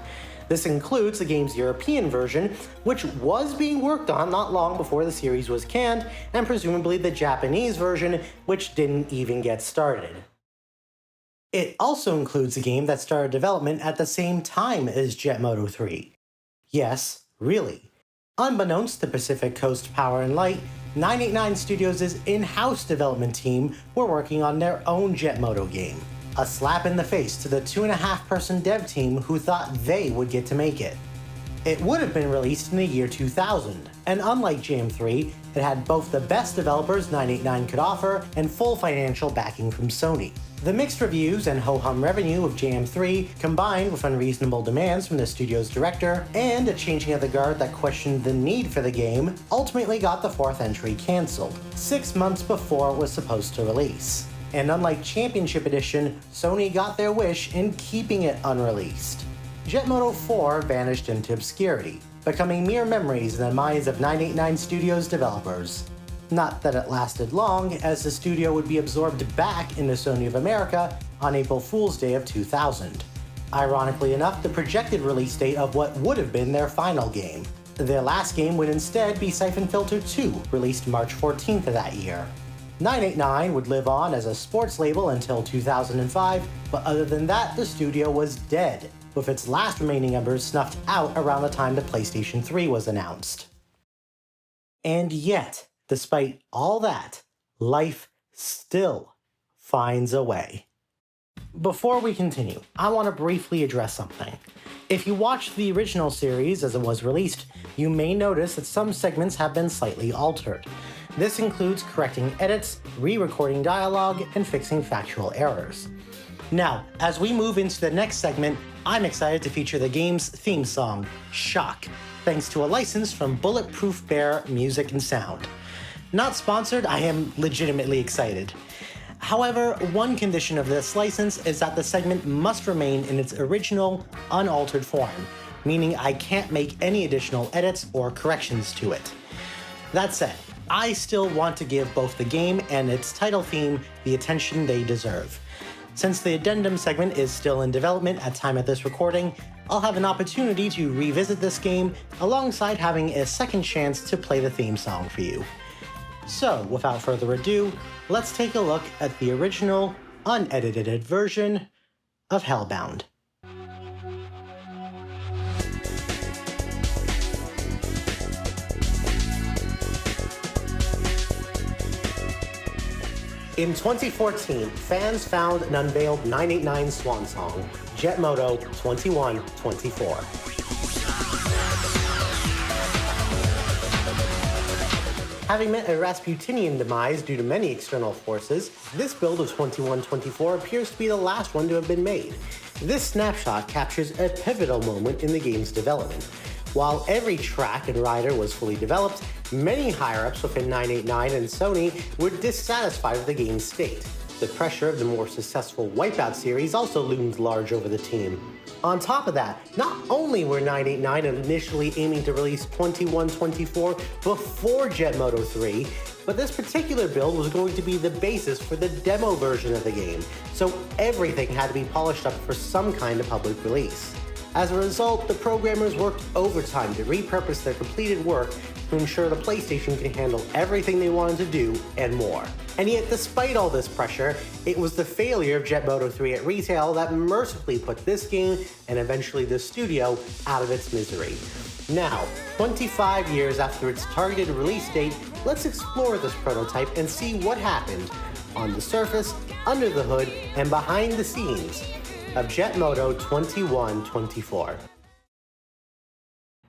S1: This includes the game's European version, which was being worked on not long before the series was canned, and presumably the Japanese version, which didn't even get started. It also includes a game that started development at the same time as Jet Moto 3. Yes, really. Unbeknownst to Pacific Coast Power and Light, 989 Studios' in-house development team were working on their own Jet Moto game. A slap in the face to the 2.5-person dev team who thought they would get to make it. It would have been released in the year 2000, and unlike JM3, it had both the best developers 989 could offer and full financial backing from Sony. The mixed reviews and ho-hum revenue of JM3, combined with unreasonable demands from the studio's director and a changing of the guard that questioned the need for the game, ultimately got the 4th entry cancelled, 6 months before it was supposed to release. And unlike Championship Edition, Sony got their wish in keeping it unreleased. Jet Moto 4 vanished into obscurity, becoming mere memories in the minds of 989 Studios developers. Not that it lasted long, as the studio would be absorbed back into Sony of America on April Fool's Day of 2000. Ironically enough, the projected release date of what would have been their final game. Their last game would instead be Siphon Filter 2, released March 14th of that year. 989 would live on as a sports label until 2005, but other than that, the studio was dead, with its last remaining members snuffed out around the time the PlayStation 3 was announced. And yet, despite all that, life still finds a way. Before we continue, I want to briefly address something. If you watched the original series as it was released, you may notice that some segments have been slightly altered. This includes correcting edits, re-recording dialogue, and fixing factual errors. Now, as we move into the next segment, I'm excited to feature the game's theme song, Shock, thanks to a license from Bulletproof Bear Music and Sound. Not sponsored, I am legitimately excited. However, one condition of this license is that the segment must remain in its original, unaltered form, meaning I can't make any additional edits or corrections to it. That said, I still want to give both the game and its title theme the attention they deserve. Since the Addendum segment is still in development at time of this recording, I'll have an opportunity to revisit this game alongside having a second chance to play the theme song for you. So, without further ado, let's take a look at the original, unedited version of Hellbound. In 2014, fans found and unveiled 989's swan song, Jet Moto 2124. Having met a Rasputinian demise due to many external forces, this build of 2124 appears to be the last one to have been made. This snapshot captures a pivotal moment in the game's development. While every track and rider was fully developed, many higher-ups within 989 and Sony were dissatisfied with the game's state. The pressure of the more successful Wipeout series also loomed large over the team. On top of that, not only were 989 initially aiming to release 2124 before Jet Moto 3, but this particular build was going to be the basis for the demo version of the game, so everything had to be polished up for some kind of public release. As a result, the programmers worked overtime to repurpose their completed work to ensure the PlayStation could handle everything they wanted to do and more. And yet, despite all this pressure, it was the failure of Jet Moto 3 at retail that mercifully put this game, and eventually the studio, out of its misery. Now, 25 years after its targeted release date, let's explore this prototype and see what happened on the surface, under the hood, and behind the scenes of Jet Moto 2124.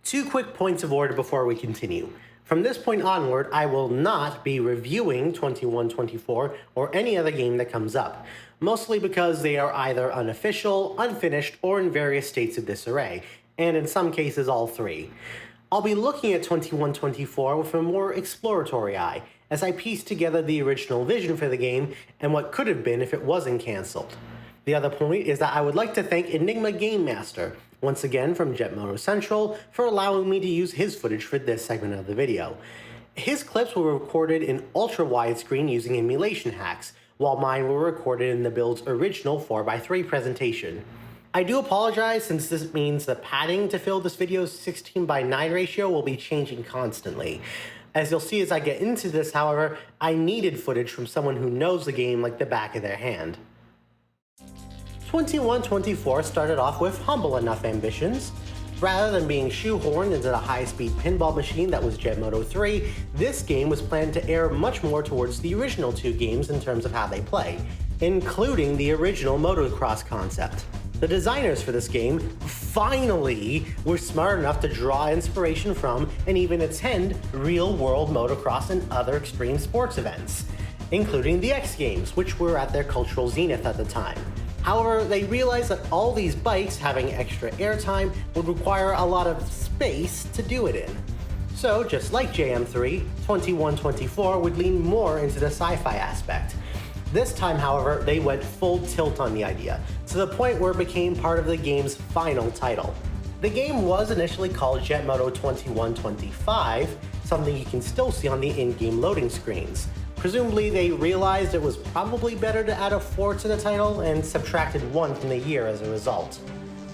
S1: Two quick points of order before we continue. From this point onward, I will not be reviewing 2124 or any other game that comes up, mostly because they are either unofficial, unfinished, or in various states of disarray, and in some cases all three. I'll be looking at 2124 with a more exploratory eye, as I piece together the original vision for the game and what could have been if it wasn't cancelled. The other point is that I would like to thank Enigma Game Master, once again from Jet Moto Central, for allowing me to use his footage for this segment of the video. His clips were recorded in ultra widescreen using emulation hacks, while mine were recorded in the build's original 4x3 presentation. I do apologize since this means the padding to fill this video's 16:9 ratio will be changing constantly. As you'll see as I get into this, however, I needed footage from someone who knows the game like the back of their hand. 2124 started off with humble enough ambitions. Rather than being shoehorned into the high-speed pinball machine that was Jet Moto 3, this game was planned to air much more towards the original two games in terms of how they play, including the original motocross concept. The designers for this game finally were smart enough to draw inspiration from and even attend real-world motocross and other extreme sports events, including the X Games, which were at their cultural zenith at the time. However, they realized that all these bikes having extra airtime would require a lot of space to do it in. So, just like JM3, 2124 would lean more into the sci-fi aspect. This time, however, they went full tilt on the idea, to the point where it became part of the game's final title. The game was initially called Jet Moto 2125, something you can still see on the in-game loading screens. Presumably, they realized it was probably better to add a 4 to the title and subtracted 1 from the year as a result.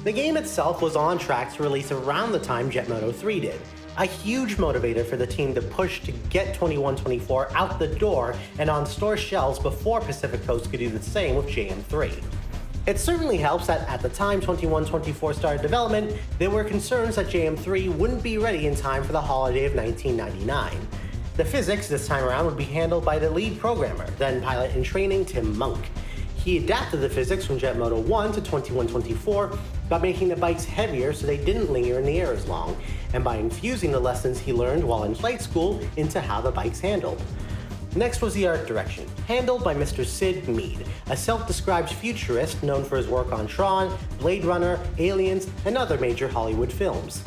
S1: The game itself was on track to release around the time Jet Moto 3 did, a huge motivator for the team to push to get 2124 out the door and on store shelves before Pacific Coast could do the same with JM3. It certainly helps that at the time 2124 started development, there were concerns that JM3 wouldn't be ready in time for the holiday of 1999. The physics this time around would be handled by the lead programmer, then pilot in training Tim Monk. He adapted the physics from Jet Moto 1 to 2124 by making the bikes heavier so they didn't linger in the air as long, and by infusing the lessons he learned while in flight school into how the bikes handled. Next was the art direction, handled by Mr. Sid Mead, a self-described futurist known for his work on Tron, Blade Runner, Aliens, and other major Hollywood films.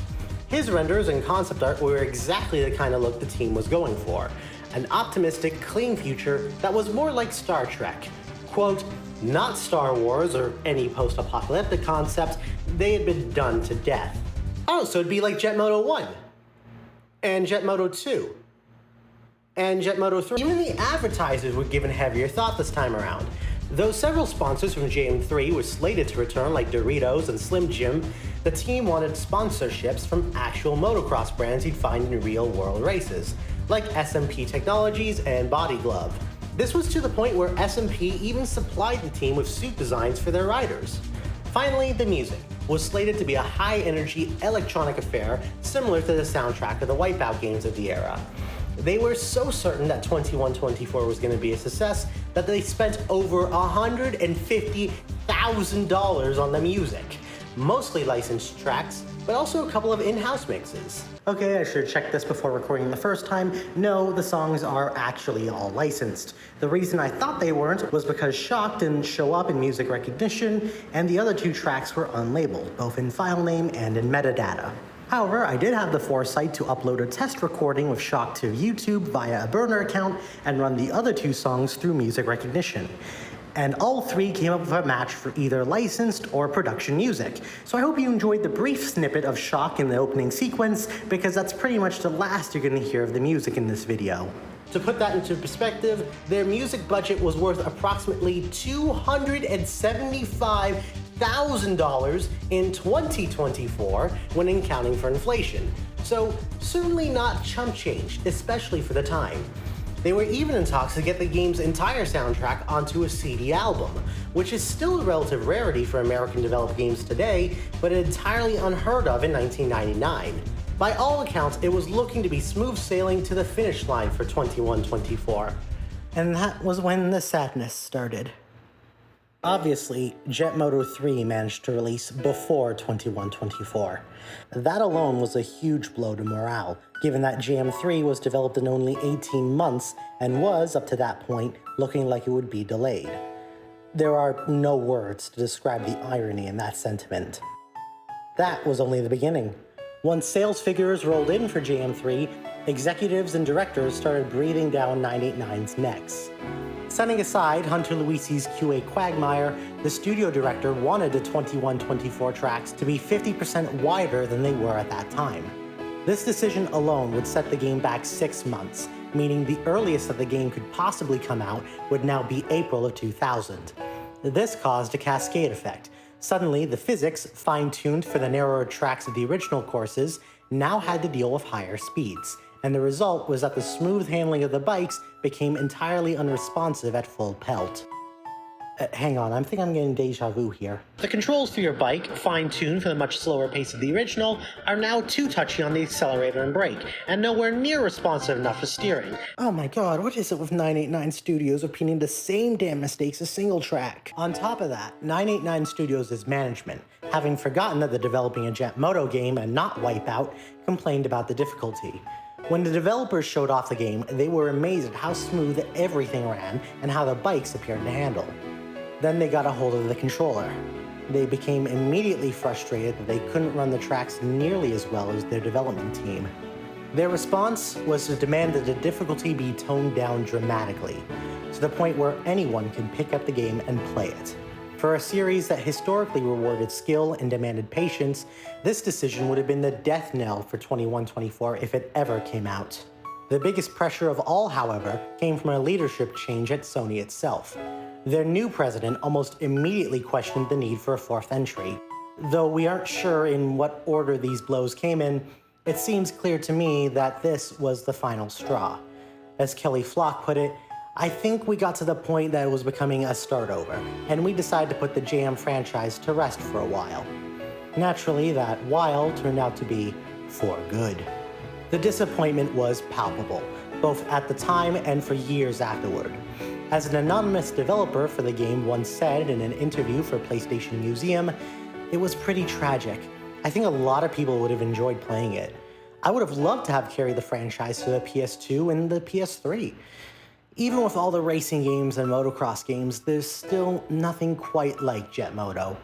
S1: His renders and concept art were exactly the kind of look the team was going for, an optimistic, clean future that was more like Star Trek. Quote, not Star Wars or any post-apocalyptic concept, they had been done to death. Oh, so it'd be like Jet Moto 1, and Jet Moto 2, and Jet Moto 3. Even the advertisers were given heavier thought this time around. Though several sponsors from JM3 were slated to return like Doritos and Slim Jim, the team wanted sponsorships from actual motocross brands you'd find in real-world races, like SMP Technologies and Body Glove. This was to the point where SMP even supplied the team with suit designs for their riders. Finally, the music was slated to be a high-energy electronic affair similar to the soundtrack of the Wipeout games of the era. They were so certain that 2124 was going to be a success that they spent over $150,000 on the music. Mostly licensed tracks, but also a couple of in-house mixes. Okay, I should have checked this before recording the first time. No, the songs are actually all licensed. The reason I thought they weren't was because Shock didn't show up in music recognition, and the other two tracks were unlabeled, both in file name and in metadata. However, I did have the foresight to upload a test recording with Shock to YouTube via a burner account and run the other two songs through music recognition. And all three came up with a match for either licensed or production music. So I hope you enjoyed the brief snippet of Shock in the opening sequence, because that's pretty much the last you're going to hear of the music in this video. To put that into perspective, their music budget was worth approximately $275,000 in 2024 when accounting for inflation. So certainly not chump change, especially for the time. They were even in talks to get the game's entire soundtrack onto a CD album, which is still a relative rarity for American-developed games today, but entirely unheard of in 1999. By all accounts, it was looking to be smooth sailing to the finish line for 2124. And that was when the sadness started. Obviously, Jet Moto 3 managed to release before 2124. That alone was a huge blow to morale, given that JM3 was developed in only 18 months and was, up to that point, looking like it would be delayed. There are no words to describe the irony in that sentiment. That was only the beginning. Once sales figures rolled in for JM3, executives and directors started breathing down 989's necks. Setting aside Hunter Luisi's QA quagmire, the studio director wanted the 2124 tracks to be 50% wider than they were at that time. This decision alone would set the game back 6 months, meaning the earliest that the game could possibly come out would now be April of 2000. This caused a cascade effect. Suddenly, the physics, fine-tuned for the narrower tracks of the original courses, now had to deal with higher speeds, and the result was that the smooth handling of the bikes became entirely unresponsive at full pelt. Hang on, I think I'm getting deja vu here. The controls for your bike, fine-tuned for the much slower pace of the original, are now too touchy on the accelerator and brake, and nowhere near responsive enough for steering. Oh my god, what is it with 989 Studios repeating the same damn mistakes as single track? On top of that, 989 Studios' management, having forgotten that they're developing a Jet Moto game and not Wipeout, complained about the difficulty. When the developers showed off the game, they were amazed at how smooth everything ran and how the bikes appeared to handle. Then they got a hold of the controller. They became immediately frustrated that they couldn't run the tracks nearly as well as their development team. Their response was to demand that the difficulty be toned down dramatically, to the point where anyone could pick up the game and play it. For a series that historically rewarded skill and demanded patience, this decision would have been the death knell for 2124 if it ever came out. The biggest pressure of all, however, came from a leadership change at Sony itself. Their new president almost immediately questioned the need for a fourth entry. Though we aren't sure in what order these blows came in, it seems clear to me that this was the final straw. As Kelly Flock put it, I think we got to the point that it was becoming a start over, and we decided to put the JM franchise to rest for a while. Naturally, that while turned out to be for good. The disappointment was palpable, both at the time and for years afterward. As an anonymous developer for the game once said in an interview for PlayStation Museum, it was pretty tragic. I think a lot of people would have enjoyed playing it. I would have loved to have carried the franchise to the PS2 and the PS3. Even with all the racing games and motocross games, there's still nothing quite like Jet Moto.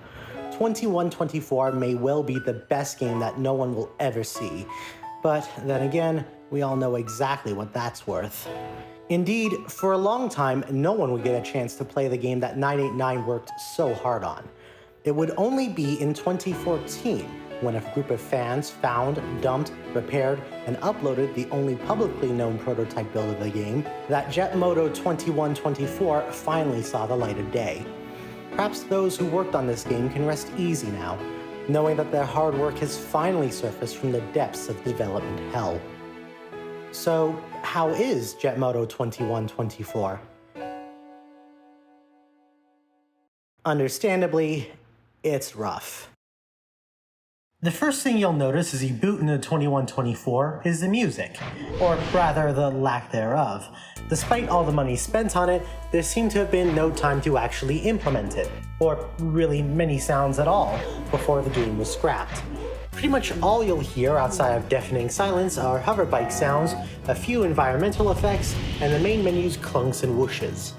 S1: 2124 may well be the best game that no one will ever see, but then again, we all know exactly what that's worth. Indeed, for a long time, no one would get a chance to play the game that 989 worked so hard on. It would only be in 2014 when a group of fans found, dumped, repaired, and uploaded the only publicly known prototype build of the game that Jet Moto 2124 finally saw the light of day. Perhaps those who worked on this game can rest easy now, knowing that their hard work has finally surfaced from the depths of development hell. So, how is Jet Moto 2124? Understandably, it's rough. The first thing you'll notice as you boot into 2124 is the music, or rather the lack thereof. Despite all the money spent on it, there seemed to have been no time to actually implement it, or really many sounds at all, before the game was scrapped. Pretty much all you'll hear outside of deafening silence are hover bike sounds, a few environmental effects, and the main menu's clunks and whooshes.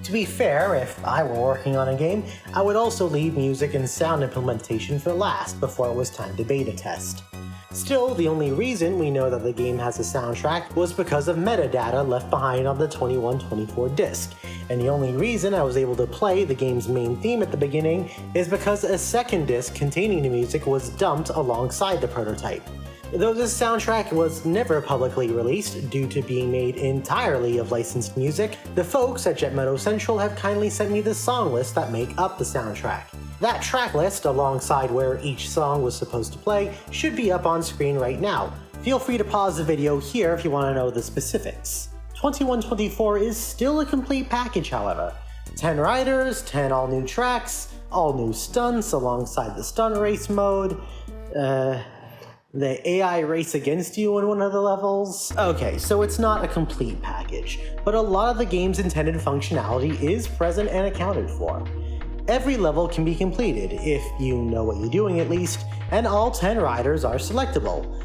S1: To be fair, if I were working on a game, I would also leave music and sound implementation for last before it was time to beta test. Still, the only reason we know that the game has a soundtrack was because of metadata left behind on the 2124 disc, and the only reason I was able to play the game's main theme at the beginning is because a second disc containing the music was dumped alongside the prototype. Though this soundtrack was never publicly released due to being made entirely of licensed music, the folks at Jet Moto Central have kindly sent me the song list that make up the soundtrack. That track list, alongside where each song was supposed to play, should be up on screen right now. Feel free to pause the video here if you want to know the specifics. 2124 is still a complete package, however. 10 riders, 10 all-new tracks, all new stunts alongside the stunt race mode, the AI race against you in one of the levels. Okay, so it's not a complete package, but a lot of the game's intended functionality is present and accounted for. Every level can be completed, if you know what you're doing at least, and all 10 riders are selectable.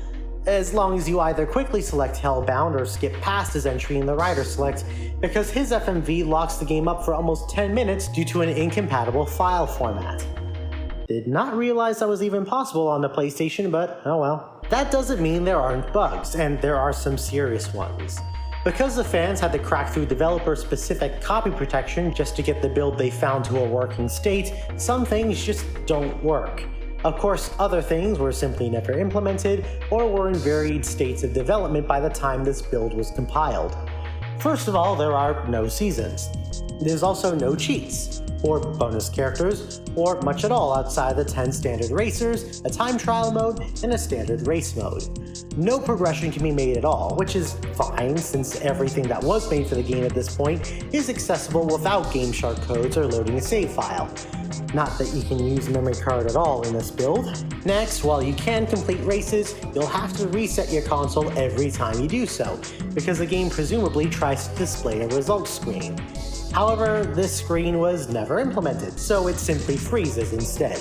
S1: As long as you either quickly select Hellbound or skip past his entry in the rider select, because his FMV locks the game up for almost 10 minutes due to an incompatible file format. Did not realize that was even possible on the PlayStation, but oh well. That doesn't mean there aren't bugs, and there are some serious ones. Because the fans had to crack through developer-specific copy protection just to get the build they found to a working state, some things just don't work. Of course, other things were simply never implemented, or were in varied states of development by the time this build was compiled. First of all, there are no seasons. There's also no cheats, or bonus characters, or much at all outside the 10 standard racers, a time trial mode, and a standard race mode. No progression can be made at all, which is fine since everything that was made for the game at this point is accessible without GameShark codes or loading a save file. Not that you can use a memory card at all in this build. Next, while you can complete races, you'll have to reset your console every time you do so, because the game presumably tries to display a results screen. However, this screen was never implemented, so it simply freezes instead.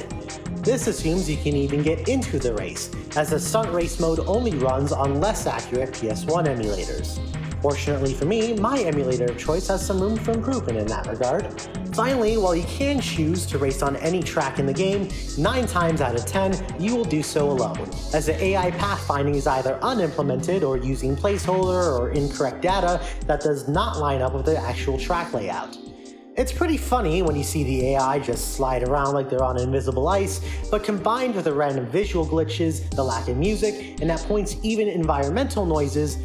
S1: This assumes you can even get into the race, as the stunt race mode only runs on less accurate PS1 emulators. Fortunately for me, my emulator of choice has some room for improvement in that regard. Finally, while you can choose to race on any track in the game, 9 times out of 10, you will do so alone, as the AI pathfinding is either unimplemented or using placeholder or incorrect data that does not line up with the actual track layout. It's pretty funny when you see the AI just slide around like they're on invisible ice, but combined with the random visual glitches, the lack of music, and at points even environmental noises,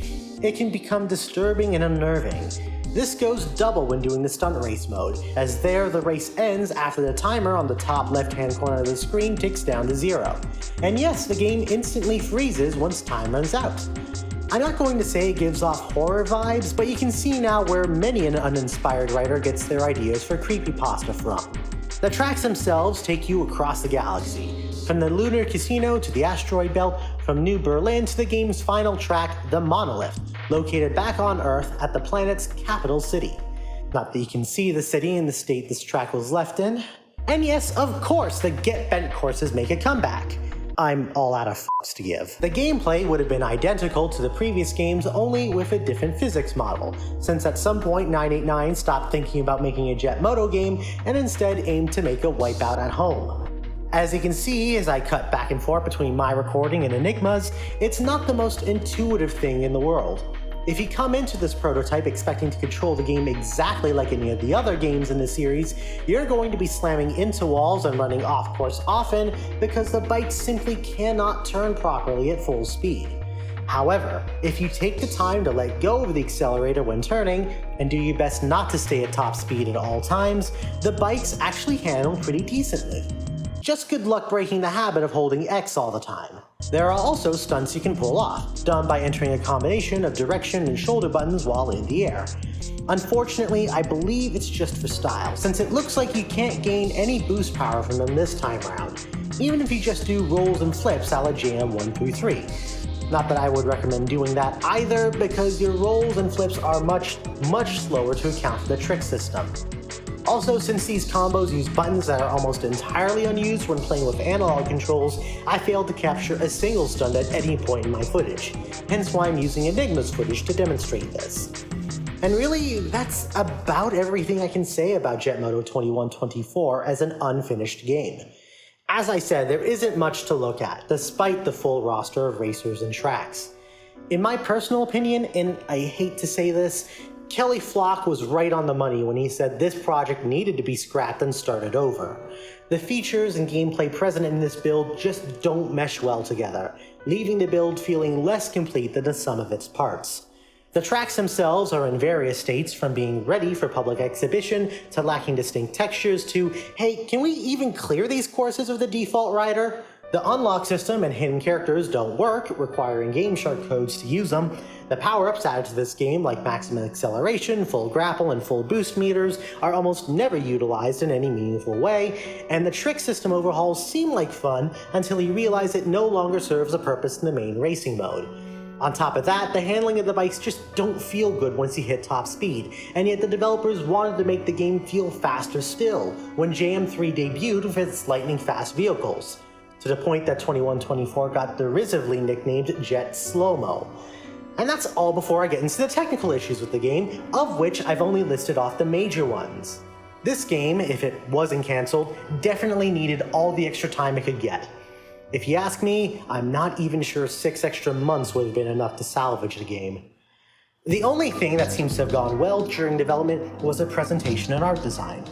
S1: it can become disturbing and unnerving. This goes double when doing the stunt race mode, as there the race ends after the timer on the top left-hand corner of the screen ticks down to 0. And yes, the game instantly freezes once time runs out. I'm not going to say it gives off horror vibes, but you can see now where many an uninspired writer gets their ideas for creepypasta from. The tracks themselves take you across the galaxy, from the lunar casino to the asteroid belt, from New Berlin to the game's final track, the Monolith, located back on Earth at the planet's capital city. Not that you can see the city in the state this track was left in. And yes, of course, the Get Bent courses make a comeback. I'm all out of f***s to give. The gameplay would have been identical to the previous games, only with a different physics model, since at some point 989 stopped thinking about making a Jet Moto game and instead aimed to make a Wipeout at home. As you can see, as I cut back and forth between my recording and Enigma's, it's not the most intuitive thing in the world. If you come into this prototype expecting to control the game exactly like any of the other games in the series, you're going to be slamming into walls and running off course often because the bikes simply cannot turn properly at full speed. However, if you take the time to let go of the accelerator when turning, and do your best not to stay at top speed at all times, the bikes actually handle pretty decently. Just good luck breaking the habit of holding X all the time. There are also stunts you can pull off, done by entering a combination of direction and shoulder buttons while in the air. Unfortunately, I believe it's just for style, since it looks like you can't gain any boost power from them this time around, even if you just do rolls and flips a la JM 1 through 3. Not that I would recommend doing that either, because your rolls and flips are much slower to account for the trick system. Also, since these combos use buttons that are almost entirely unused when playing with analog controls, I failed to capture a single stunt at any point in my footage, hence why I'm using Enigma's footage to demonstrate this. And really, that's about everything I can say about Jet Moto 2124 as an unfinished game. As I said, there isn't much to look at, despite the full roster of racers and tracks. In my personal opinion, and I hate to say this, Kelly Flock was right on the money when he said this project needed to be scrapped and started over. The features and gameplay present in this build just don't mesh well together, leaving the build feeling less complete than the sum of its parts. The tracks themselves are in various states, from being ready for public exhibition to lacking distinct textures to, hey, can we even clear these courses with the default rider? The unlock system and hidden characters don't work, requiring game shark codes to use them. The power-ups added to this game, like maximum acceleration, full grapple, and full boost meters, are almost never utilized in any meaningful way, and the trick system overhauls seem like fun until you realize it no longer serves a purpose in the main racing mode. On top of that, the handling of the bikes just don't feel good once you hit top speed, and yet the developers wanted to make the game feel faster still, when JM3 debuted with its lightning-fast vehicles, to the point that 2124 got derisively nicknamed Jet Slow-Mo. And that's all before I get into the technical issues with the game, of which I've only listed off the major ones. This game, if it wasn't cancelled, definitely needed all the extra time it could get. If you ask me, I'm not even sure 6 extra months would have been enough to salvage the game. The only thing that seems to have gone well during development was the presentation and art design.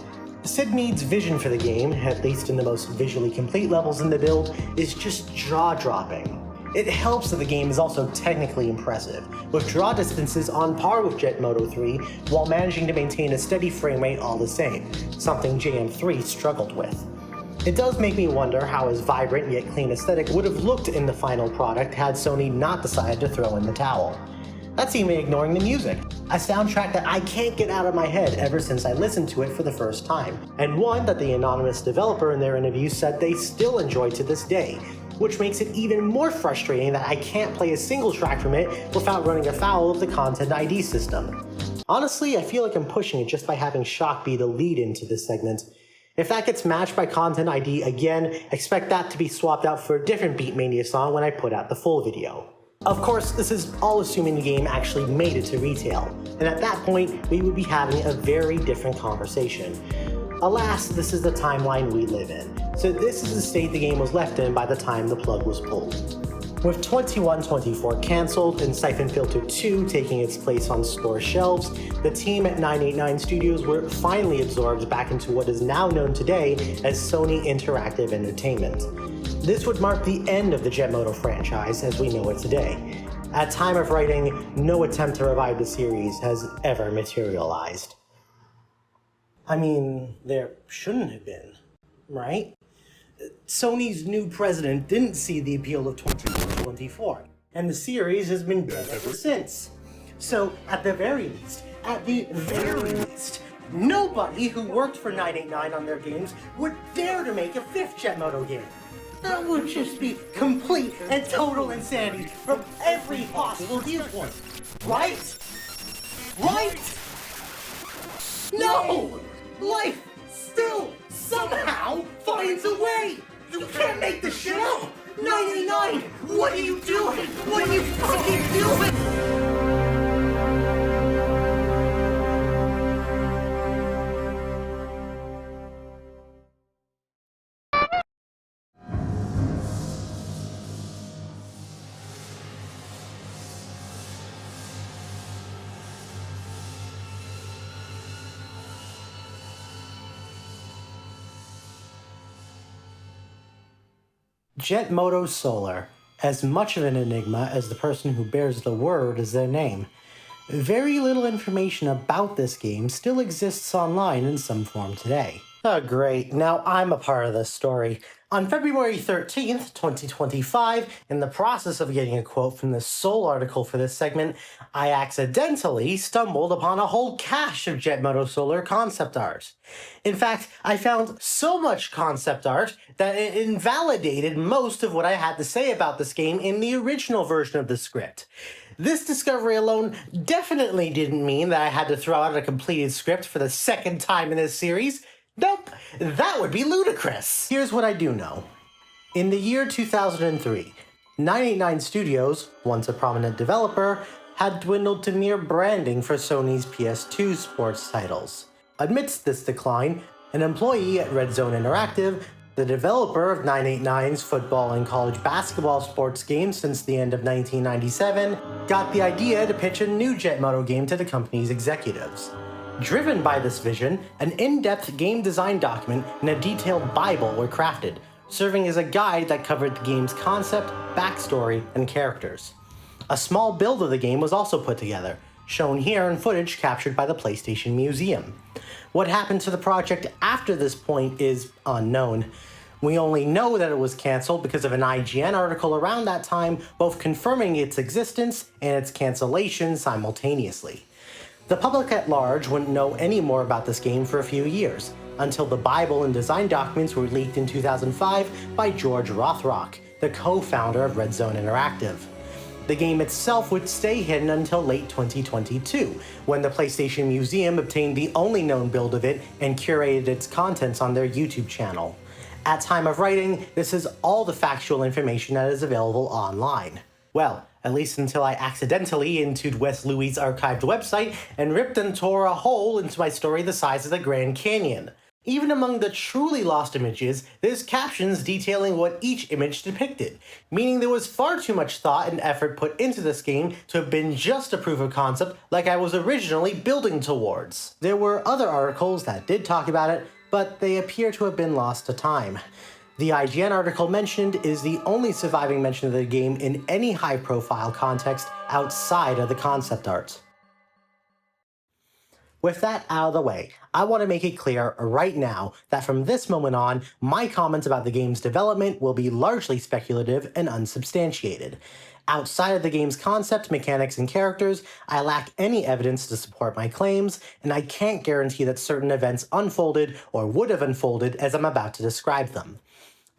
S1: Sid Mead's vision for the game, at least in the most visually complete levels in the build, is just jaw-dropping. It helps that the game is also technically impressive, with draw distances on par with Jet Moto 3 while managing to maintain a steady frame rate all the same, something JM3 struggled with. It does make me wonder how his vibrant yet clean aesthetic would have looked in the final product had Sony not decided to throw in the towel. That's even ignoring the music, a soundtrack that I can't get out of my head ever since I listened to it for the first time, and one that the anonymous developer in their interview said they still enjoy to this day, which makes it even more frustrating that I can't play a single track from it without running afoul of the Content ID system. Honestly, I feel like I'm pushing it just by having Shock be the lead into this segment. If that gets matched by Content ID again, expect that to be swapped out for a different Beatmania song when I put out the full video. Of course, this is all assuming the game actually made it to retail, and at that point, we would be having a very different conversation. Alas, this is the timeline we live in, so this is the state the game was left in by the time the plug was pulled. With 2124 cancelled and Siphon Filter 2 taking its place on store shelves, the team at 989 Studios were finally absorbed back into what is now known today as Sony Interactive Entertainment. This would mark the end of the Jet Moto franchise as we know it today. At time of writing, no attempt to revive the series has ever materialized. I mean, there shouldn't have been, right? Sony's new president didn't see the appeal of 2124, and the series has been dead ever since. So, at the very least, nobody who worked for 989 on their games would dare to make a fifth Jet Moto game. That would just be complete and total insanity from every possible viewpoint. Right? Right? No! Life still somehow finds a way! You can't make this shit up! 989! What are you doing? What are you fucking doing? Jet Moto Solar, as much of an enigma as the person who bears the word as their name. Very little information about this game still exists online in some form today. Oh great, now I'm a part of this story. On February 13th, 2025, in the process of getting a quote from the sole article for this segment, I accidentally stumbled upon a whole cache of Jet Moto Solar concept art. In fact, I found so much concept art that it invalidated most of what I had to say about this game in the original version of the script. This discovery alone definitely didn't mean that I had to throw out a completed script for the second time in this series. Nope, that would be ludicrous. Here's what I do know. In the year 2003, 989 Studios, once a prominent developer, had dwindled to mere branding for Sony's PS2 sports titles. Amidst this decline, an employee at Red Zone Interactive, the developer of 989's football and college basketball sports games since the end of 1997, got the idea to pitch a new Jet Moto game to the company's executives. Driven by this vision, an in-depth game design document and a detailed Bible were crafted, serving as a guide that covered the game's concept, backstory, and characters. A small build of the game was also put together, shown here in footage captured by the PlayStation Museum. What happened to the project after this point is unknown. We only know that it was cancelled because of an IGN article around that time, both confirming its existence and its cancellation simultaneously. The public at large wouldn't know any more about this game for a few years, until the Bible and design documents were leaked in 2005 by George Rothrock, the co-founder of Red Zone Interactive. The game itself would stay hidden until late 2022, when the PlayStation Museum obtained the only known build of it and curated its contents on their YouTube channel. At time of writing, this is all the factual information that is available online. Well, at least until I accidentally entered Wes Louis' archived website and ripped and tore a hole into my story the size of the Grand Canyon. Even among the truly lost images, there's captions detailing what each image depicted, meaning there was far too much thought and effort put into this game to have been just a proof of concept like I was originally building towards. There were other articles that did talk about it, but they appear to have been lost to time. The IGN article mentioned is the only surviving mention of the game in any high-profile context outside of the concept art. With that out of the way, I want to make it clear right now that from this moment on, my comments about the game's development will be largely speculative and unsubstantiated. Outside of the game's concept, mechanics, and characters, I lack any evidence to support my claims, and I can't guarantee that certain events unfolded or would have unfolded as I'm about to describe them.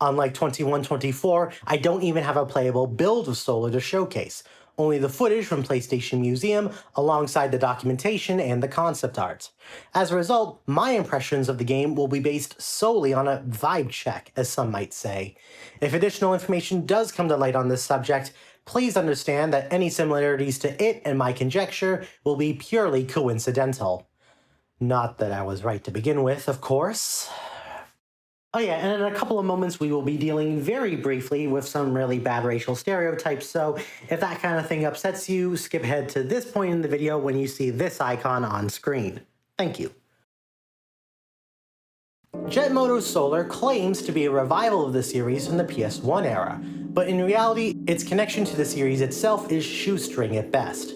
S1: Unlike 2124, I don't even have a playable build of Solar to showcase, only the footage from PlayStation Museum alongside the documentation and the concept art. As a result, my impressions of the game will be based solely on a vibe check, as some might say. If additional information does come to light on this subject, please understand that any similarities to it and my conjecture will be purely coincidental. Not that I was right to begin with, of course. Oh yeah, and in a couple of moments we will be dealing very briefly with some really bad racial stereotypes, so if that kind of thing upsets you, skip ahead to this point in the video when you see this icon on screen. Thank you. Jet Moto Solar claims to be a revival of the series from the PS1 era, but in reality, its connection to the series itself is shoestring at best.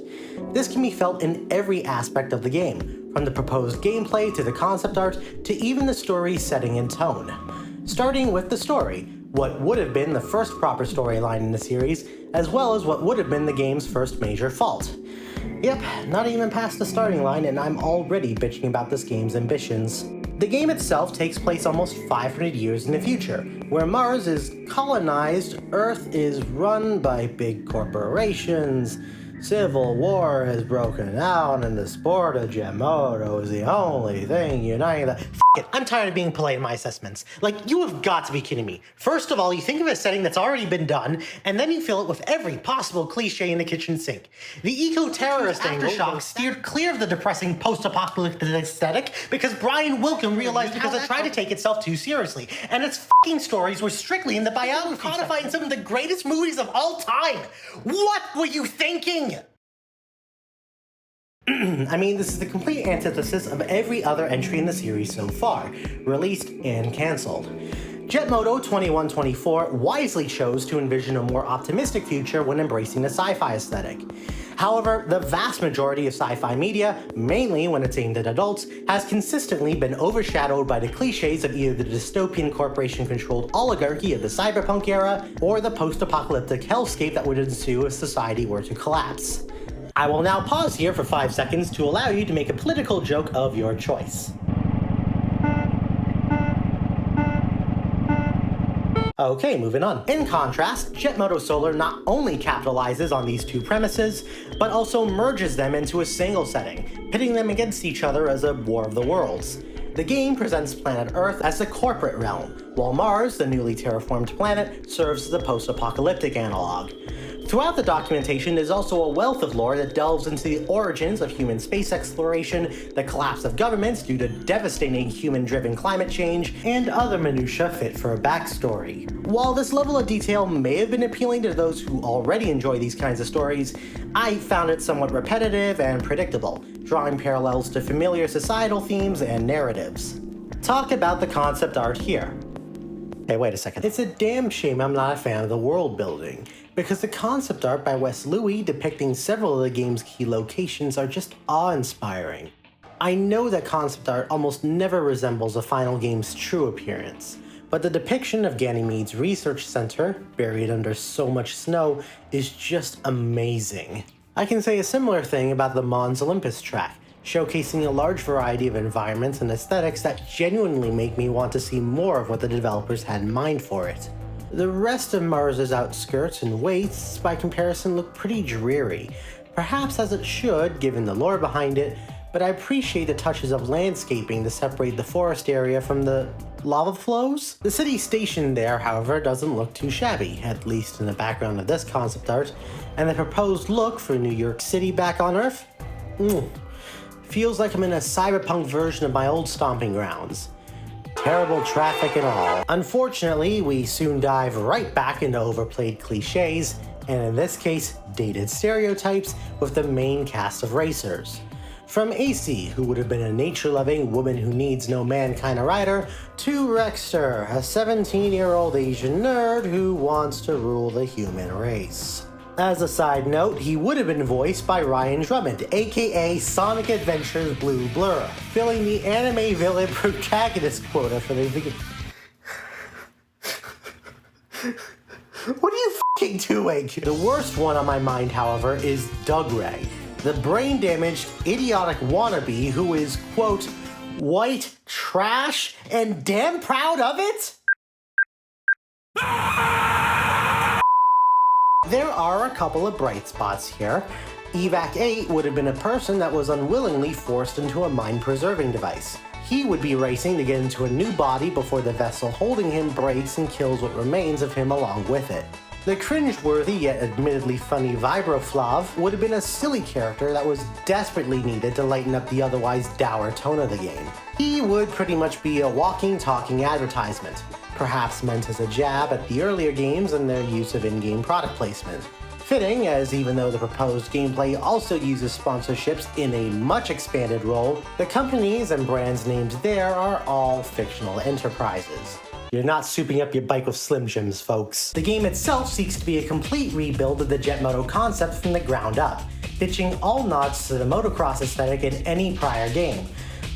S1: This can be felt in every aspect of the game, from the proposed gameplay to the concept art to even the story's setting and tone. Starting with the story, what would have been the first proper storyline in the series, as well as what would have been the game's first major fault. Yep, not even past the starting line and I'm already bitching about this game's ambitions. The game itself takes place almost 500 years in the future, where Mars is colonized, Earth is run by big corporations, civil war has broken out, and the sport of Jet Moto is the only thing uniting the— F it, I'm tired of being polite in my assessments. Like, you have got to be kidding me. First of all, you think of a setting that's already been done, and then you fill it with every possible cliche in the kitchen sink. The eco-terrorist Aftershock steered clear of the depressing post-apocalyptic aesthetic because Brian Wilkin realized because it tried to take itself too seriously, and its f***ing stories were strictly in the biography, codifying some of the greatest movies of all time. What were you thinking? I mean, this is the complete antithesis of every other entry in the series so far, released and cancelled. Jet Moto 2124 wisely chose to envision a more optimistic future when embracing the sci-fi aesthetic. However, the vast majority of sci-fi media, mainly when it's aimed at adults, has consistently been overshadowed by the cliches of either the dystopian corporation-controlled oligarchy of the cyberpunk era, or the post-apocalyptic hellscape that would ensue if society were to collapse. I will now pause here for 5 seconds to allow you to make a political joke of your choice. Okay, moving on. In contrast, Jet Moto Solar not only capitalizes on these two premises, but also merges them into a single setting, pitting them against each other as a war of the worlds. The game presents planet Earth as the corporate realm, while Mars, the newly terraformed planet, serves as the post-apocalyptic analog. Throughout the documentation, there's also a wealth of lore that delves into the origins of human space exploration, the collapse of governments due to devastating human-driven climate change, and other minutiae fit for a backstory. While this level of detail may have been appealing to those who already enjoy these kinds of stories, I found it somewhat repetitive and predictable, drawing parallels to familiar societal themes and narratives. Talk about the concept art here. Hey, wait a second. It's a damn shame I'm not a fan of the world building, because the concept art by Wes Louis depicting several of the game's key locations are just awe-inspiring. I know that concept art almost never resembles a final game's true appearance, but the depiction of Ganymede's research center, buried under so much snow, is just amazing. I can say a similar thing about the Mons Olympus track, showcasing a large variety of environments and aesthetics that genuinely make me want to see more of what the developers had in mind for it. The rest of Mars's outskirts and wastes, by comparison, look pretty dreary, perhaps as it should, given the lore behind it, but I appreciate the touches of landscaping to separate the forest area from the lava flows. The city station there, however, doesn't look too shabby, at least in the background of this concept art, and the proposed look for New York City back on Earth? Feels like I'm in a cyberpunk version of my old stomping grounds. Terrible traffic and all. Unfortunately, we soon dive right back into overplayed cliches, and in this case, dated stereotypes with the main cast of racers. From AC, who would have been a nature-loving woman who needs no man kind of rider, to Rexter, a 17-year-old Asian nerd who wants to rule the human race. As a side note, he would have been voiced by Ryan Drummond, aka Sonic Adventure's Blue Blur, filling the anime villain protagonist quota for the video. What are you f***ing doing? The worst one on my mind, however, is Doug Ray, the brain-damaged, idiotic wannabe who is, quote, white trash and damn proud of it? There are a couple of bright spots here. Evac 8 would have been a person that was unwillingly forced into a mind-preserving device. He would be racing to get into a new body before the vessel holding him breaks and kills what remains of him along with it. The cringe-worthy yet admittedly funny Vibroflav would have been a silly character that was desperately needed to lighten up the otherwise dour tone of the game. He would pretty much be a walking, talking advertisement, perhaps meant as a jab at the earlier games and their use of in-game product placement. Fitting, as even though the proposed gameplay also uses sponsorships in a much expanded role, the companies and brands named there are all fictional enterprises. You're not souping up your bike with Slim Jims, folks. The game itself seeks to be a complete rebuild of the Jet Moto concept from the ground up, ditching all nods to the motocross aesthetic in any prior game,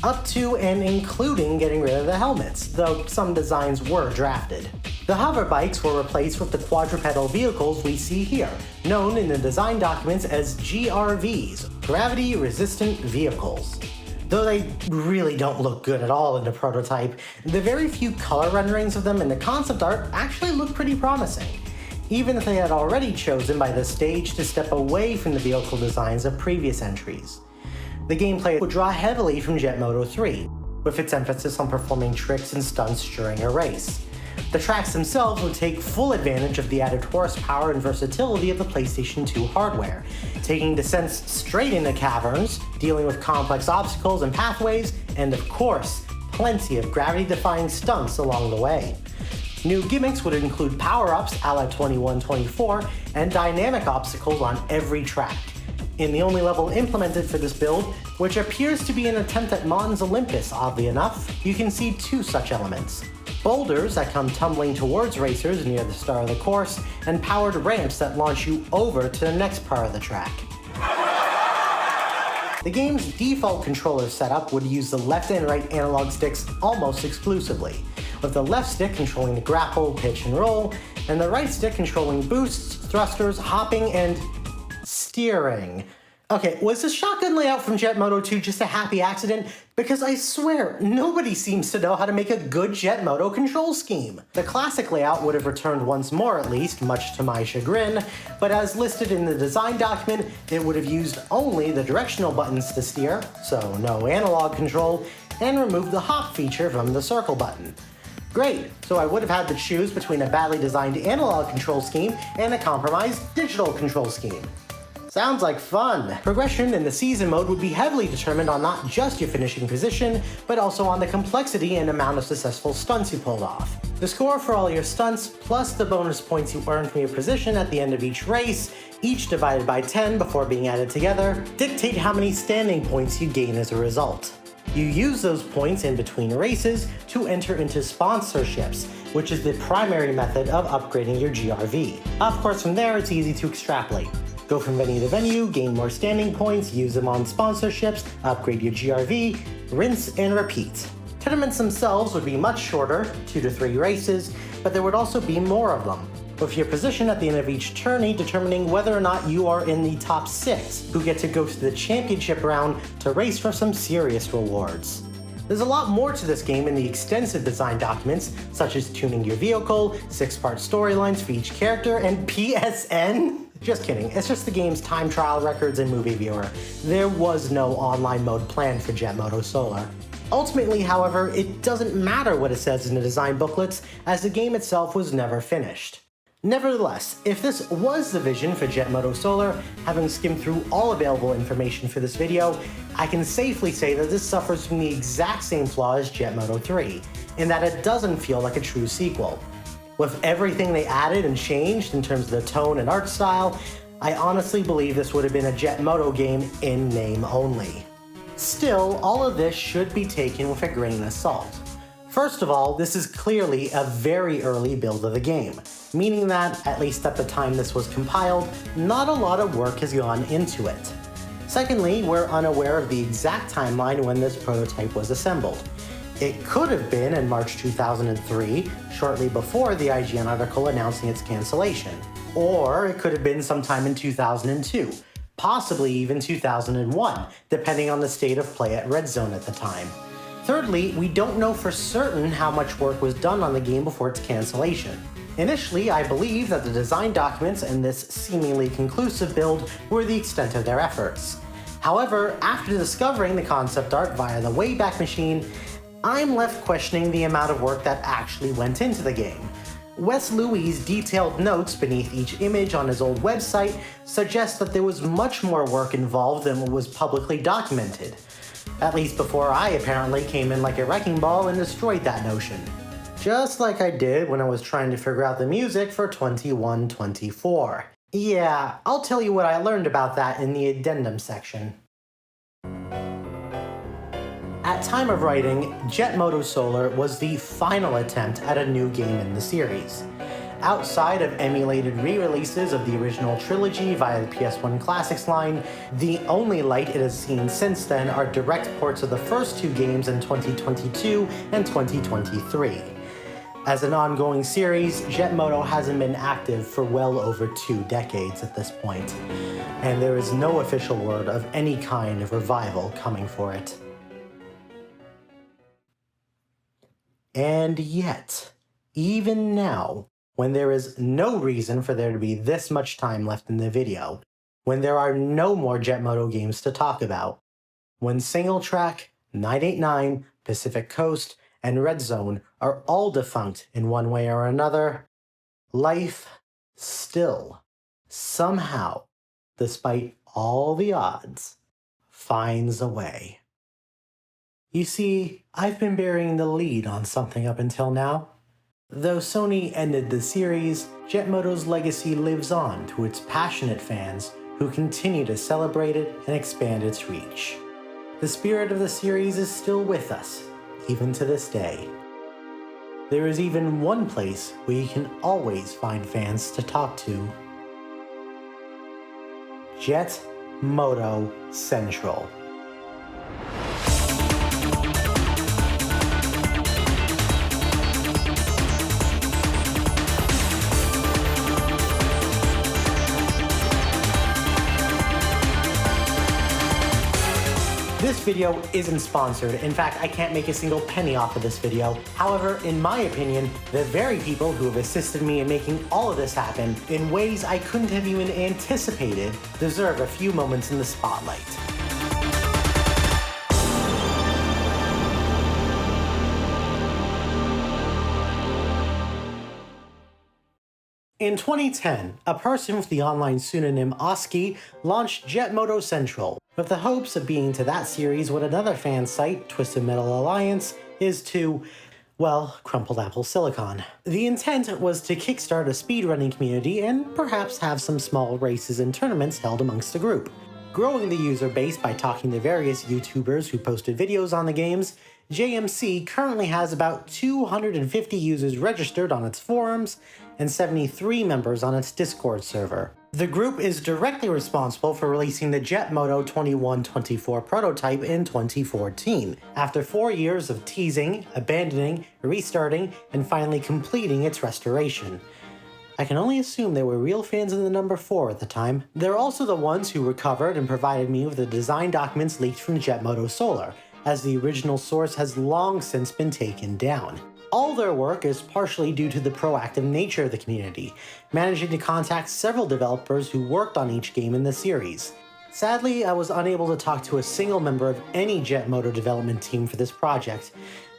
S1: up to and including getting rid of the helmets, though some designs were drafted. The hover bikes were replaced with the quadrupedal vehicles we see here, known in the design documents as GRVs, Gravity Resistant Vehicles. Though they really don't look good at all in the prototype, the very few color renderings of them in the concept art actually look pretty promising, even if they had already chosen by this stage to step away from the vehicle designs of previous entries. The gameplay would draw heavily from Jet Moto 3, with its emphasis on performing tricks and stunts during a race. The tracks themselves would take full advantage of the added horsepower and versatility of the PlayStation 2 hardware, taking descents straight into caverns, dealing with complex obstacles and pathways, and of course, plenty of gravity-defying stunts along the way. New gimmicks would include power-ups a la 2124 and dynamic obstacles on every track. In the only level implemented for this build, which appears to be an attempt at Mon's Olympus oddly enough, you can see two such elements. Boulders that come tumbling towards racers near the start of the course, and powered ramps that launch you over to the next part of the track. The game's default controller setup would use the left and right analog sticks almost exclusively, with the left stick controlling the grapple, pitch, and roll, and the right stick controlling boosts, thrusters, hopping, and steering. Okay, was the shotgun layout from Jet Moto 2 just a happy accident? Because I swear, nobody seems to know how to make a good Jet Moto control scheme. The classic layout would have returned once more at least, much to my chagrin, but as listed in the design document, it would have used only the directional buttons to steer, so no analog control, and removed the hop feature from the circle button. Great, so I would have had to choose between a badly designed analog control scheme and a compromised digital control scheme. Sounds like fun! Progression in the season mode would be heavily determined on not just your finishing position, but also on the complexity and amount of successful stunts you pulled off. The score for all your stunts, plus the bonus points you earn from your position at the end of each race, each divided by 10 before being added together, dictate how many standing points you gain as a result. You use those points in between races to enter into sponsorships, which is the primary method of upgrading your GRV. Of course, from there it's easy to extrapolate. Go from venue to venue, gain more standing points, use them on sponsorships, upgrade your GRV, rinse and repeat. Tournaments themselves would be much shorter, 2 to 3 races, but there would also be more of them, with your position at the end of each tourney determining whether or not you are in the top 6, who get to go to the championship round to race for some serious rewards. There's a lot more to this game in the extensive design documents, such as tuning your vehicle, 6-part storylines for each character, and PSN? Just kidding, it's just the game's time trial records and movie viewer. There was no online mode planned for Jet Moto Solar. Ultimately, however, it doesn't matter what it says in the design booklets, as the game itself was never finished. Nevertheless, if this was the vision for Jet Moto Solar, having skimmed through all available information for this video, I can safely say that this suffers from the exact same flaw as Jet Moto 3, in that it doesn't feel like a true sequel. With everything they added and changed in terms of the tone and art style, I honestly believe this would have been a Jet Moto game in name only. Still, all of this should be taken with a grain of salt. First of all, this is clearly a very early build of the game, meaning that, at least at the time this was compiled, not a lot of work has gone into it. Secondly, we're unaware of the exact timeline when this prototype was assembled. It could have been in March 2003, shortly before the IGN article announcing its cancellation. Or it could have been sometime in 2002, possibly even 2001, depending on the state of play at Red Zone at the time. Thirdly, we don't know for certain how much work was done on the game before its cancellation. Initially, I believe that the design documents and this seemingly conclusive build were the extent of their efforts. However, after discovering the concept art via the Wayback Machine, I'm left questioning the amount of work that actually went into the game. Wes Louis' detailed notes beneath each image on his old website suggest that there was much more work involved than what was publicly documented. At least before I apparently came in like a wrecking ball and destroyed that notion. Just like I did when I was trying to figure out the music for 2124. Yeah, I'll tell you what I learned about that in the addendum section. At time of writing, Jet Moto Solar was the final attempt at a new game in the series. Outside of emulated re-releases of the original trilogy via the PS1 Classics line, the only light it has seen since then are direct ports of the first two games in 2022 and 2023. As an ongoing series, Jet Moto hasn't been active for well over 2 decades at this point, and there is no official word of any kind of revival coming for it. And yet, even now, when there is no reason for there to be this much time left in the video, when there are no more Jet Moto games to talk about, when Single Track, 989, Pacific Coast, and Red Zone are all defunct in one way or another, life still, somehow, despite all the odds, finds a way. You see, I've been bearing the lead on something up until now. Though Sony ended the series, Jet Moto's legacy lives on to its passionate fans who continue to celebrate it and expand its reach. The spirit of the series is still with us, even to this day. There is even one place where you can always find fans to talk to. Jet Moto Central. This video isn't sponsored. In fact, I can't make a single penny off of this video. However, in my opinion, the very people who have assisted me in making all of this happen in ways I couldn't have even anticipated deserve a few moments in the spotlight. In 2010, a person with the online pseudonym Oski launched Jet Moto Central, with the hopes of being to that series what another fan site, Twisted Metal Alliance, is to, well, crumpled apple silicon. The intent was to kickstart a speedrunning community and perhaps have some small races and tournaments held amongst the group. Growing the user base by talking to various YouTubers who posted videos on the games, JMC currently has about 250 users registered on its forums and 73 members on its Discord server. The group is directly responsible for releasing the Jet Moto 2124 prototype in 2014, after 4 years of teasing, abandoning, restarting, and finally completing its restoration. I can only assume they were real fans of the number 4 at the time. They're also the ones who recovered and provided me with the design documents leaked from Jet Moto Solar, as the original source has long since been taken down. All their work is partially due to the proactive nature of the community, managing to contact several developers who worked on each game in the series. Sadly, I was unable to talk to a single member of any Jet Moto development team for this project.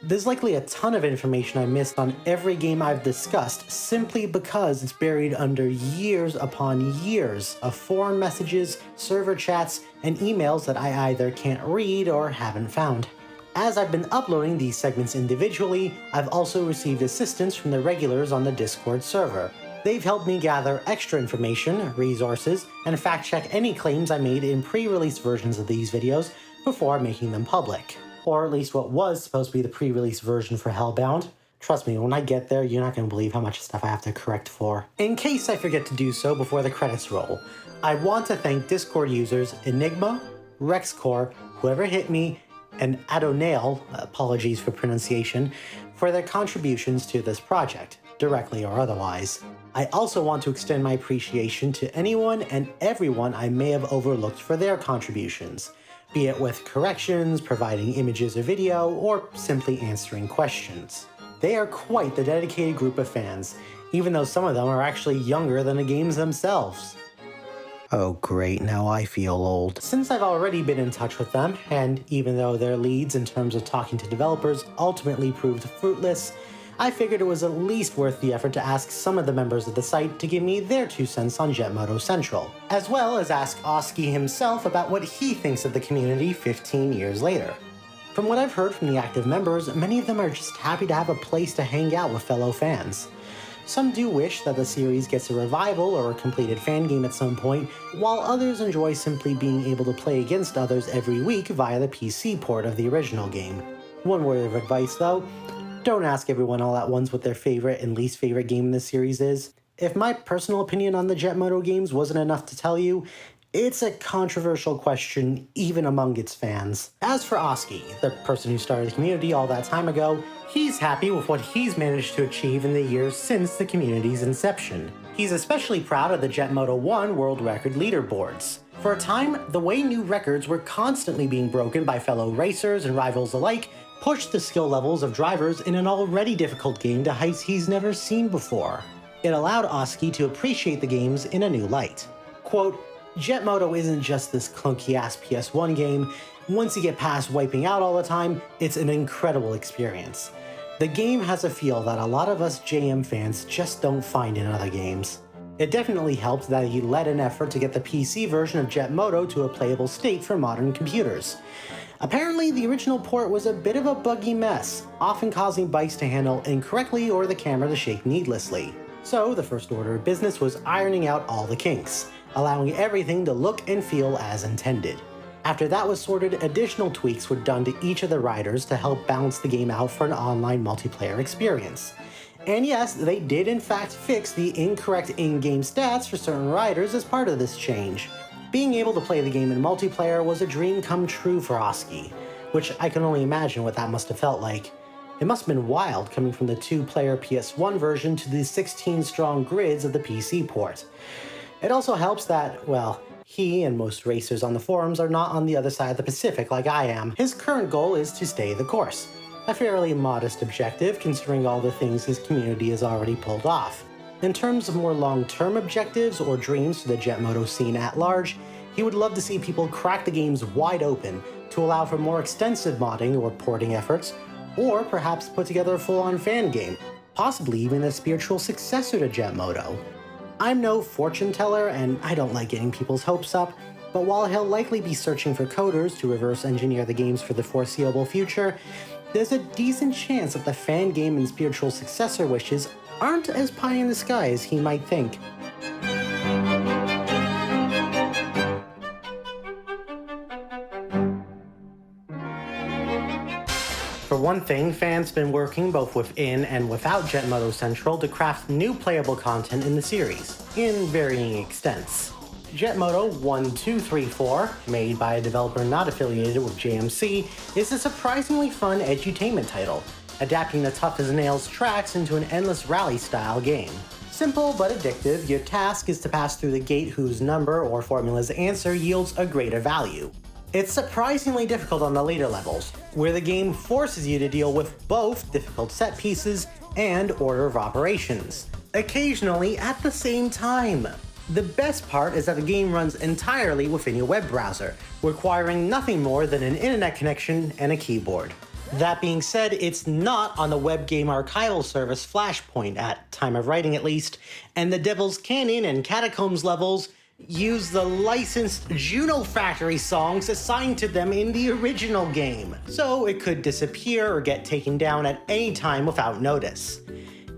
S1: There's likely a ton of information I missed on every game I've discussed simply because it's buried under years upon years of forum messages, server chats, and emails that I either can't read or haven't found. As I've been uploading these segments individually, I've also received assistance from the regulars on the Discord server. They've helped me gather extra information, resources, and fact-check any claims I made in pre-release versions of these videos before making them public. Or at least what was supposed to be the pre-release version for Hellbound. Trust me, when I get there, you're not going to believe how much stuff I have to correct for. In case I forget to do so before the credits roll, I want to thank Discord users Enigma, Rexcore, whoever hit me, and Adonale, apologies for pronunciation, for their contributions to this project, directly or otherwise. I also want to extend my appreciation to anyone and everyone I may have overlooked for their contributions, be it with corrections, providing images or video, or simply answering questions. They are quite the dedicated group of fans, even though some of them are actually younger than the games themselves. Oh great, now I feel old. Since I've already been in touch with them, and even though their leads in terms of talking to developers ultimately proved fruitless, I figured it was at least worth the effort to ask some of the members of the site to give me their 2 cents on Jet Moto Central, as well as ask Oski himself about what he thinks of the community 15 years later. From what I've heard from the active members, many of them are just happy to have a place to hang out with fellow fans. Some do wish that the series gets a revival or a completed fan game at some point, while others enjoy simply being able to play against others every week via the PC port of the original game. One word of advice though, don't ask everyone all at once what their favorite and least favorite game in the series is. If my personal opinion on the Jet Moto games wasn't enough to tell you, it's a controversial question even among its fans. As for Oski, the person who started the community all that time ago, he's happy with what he's managed to achieve in the years since the community's inception. He's especially proud of the Jet Moto 1 world record leaderboards. For a time, the way new records were constantly being broken by fellow racers and rivals alike pushed the skill levels of drivers in an already difficult game to heights he's never seen before. It allowed Oski to appreciate the games in a new light. Quote, Jet Moto isn't just this clunky-ass PS1 game. Once you get past wiping out all the time, it's an incredible experience. The game has a feel that a lot of us JM fans just don't find in other games. It definitely helped that he led an effort to get the PC version of Jet Moto to a playable state for modern computers. Apparently, the original port was a bit of a buggy mess, often causing bikes to handle incorrectly or the camera to shake needlessly. So the first order of business was ironing out all the kinks, allowing everything to look and feel as intended. After that was sorted, additional tweaks were done to each of the riders to help balance the game out for an online multiplayer experience. And yes, they did in fact fix the incorrect in-game stats for certain riders as part of this change. Being able to play the game in multiplayer was a dream come true for Oski, which I can only imagine what that must have felt like. It must have been wild coming from the 2-player PS1 version to the 16-strong grids of the PC port. It also helps that, well, he and most racers on the forums are not on the other side of the Pacific like I am. His current goal is to stay the course. A fairly modest objective considering all the things his community has already pulled off. In terms of more long-term objectives or dreams for the Jet Moto scene at large, he would love to see people crack the games wide open to allow for more extensive modding or porting efforts, or perhaps put together a full-on fan game, possibly even a spiritual successor to Jet Moto. I'm no fortune teller and I don't like getting people's hopes up, but while he'll likely be searching for coders to reverse engineer the games for the foreseeable future, there's a decent chance that the fan game and spiritual successor wishes aren't as pie in the sky as he might think. For one thing, fans have been working both within and without Jet Moto Central to craft new playable content in the series, in varying extents. Jet Moto 1234, made by a developer not affiliated with JMC, is a surprisingly fun edutainment title, adapting the tough-as-nails tracks into an endless rally-style game. Simple but addictive, your task is to pass through the gate whose number or formula's answer yields a greater value. It's surprisingly difficult on the later levels, where the game forces you to deal with both difficult set pieces and order of operations, occasionally at the same time. The best part is that the game runs entirely within your web browser, requiring nothing more than an internet connection and a keyboard. That being said, it's not on the web game archival service Flashpoint, at time of writing at least, and the Devil's Canyon and Catacombs levels use the licensed Juno Factory songs assigned to them in the original game, so it could disappear or get taken down at any time without notice.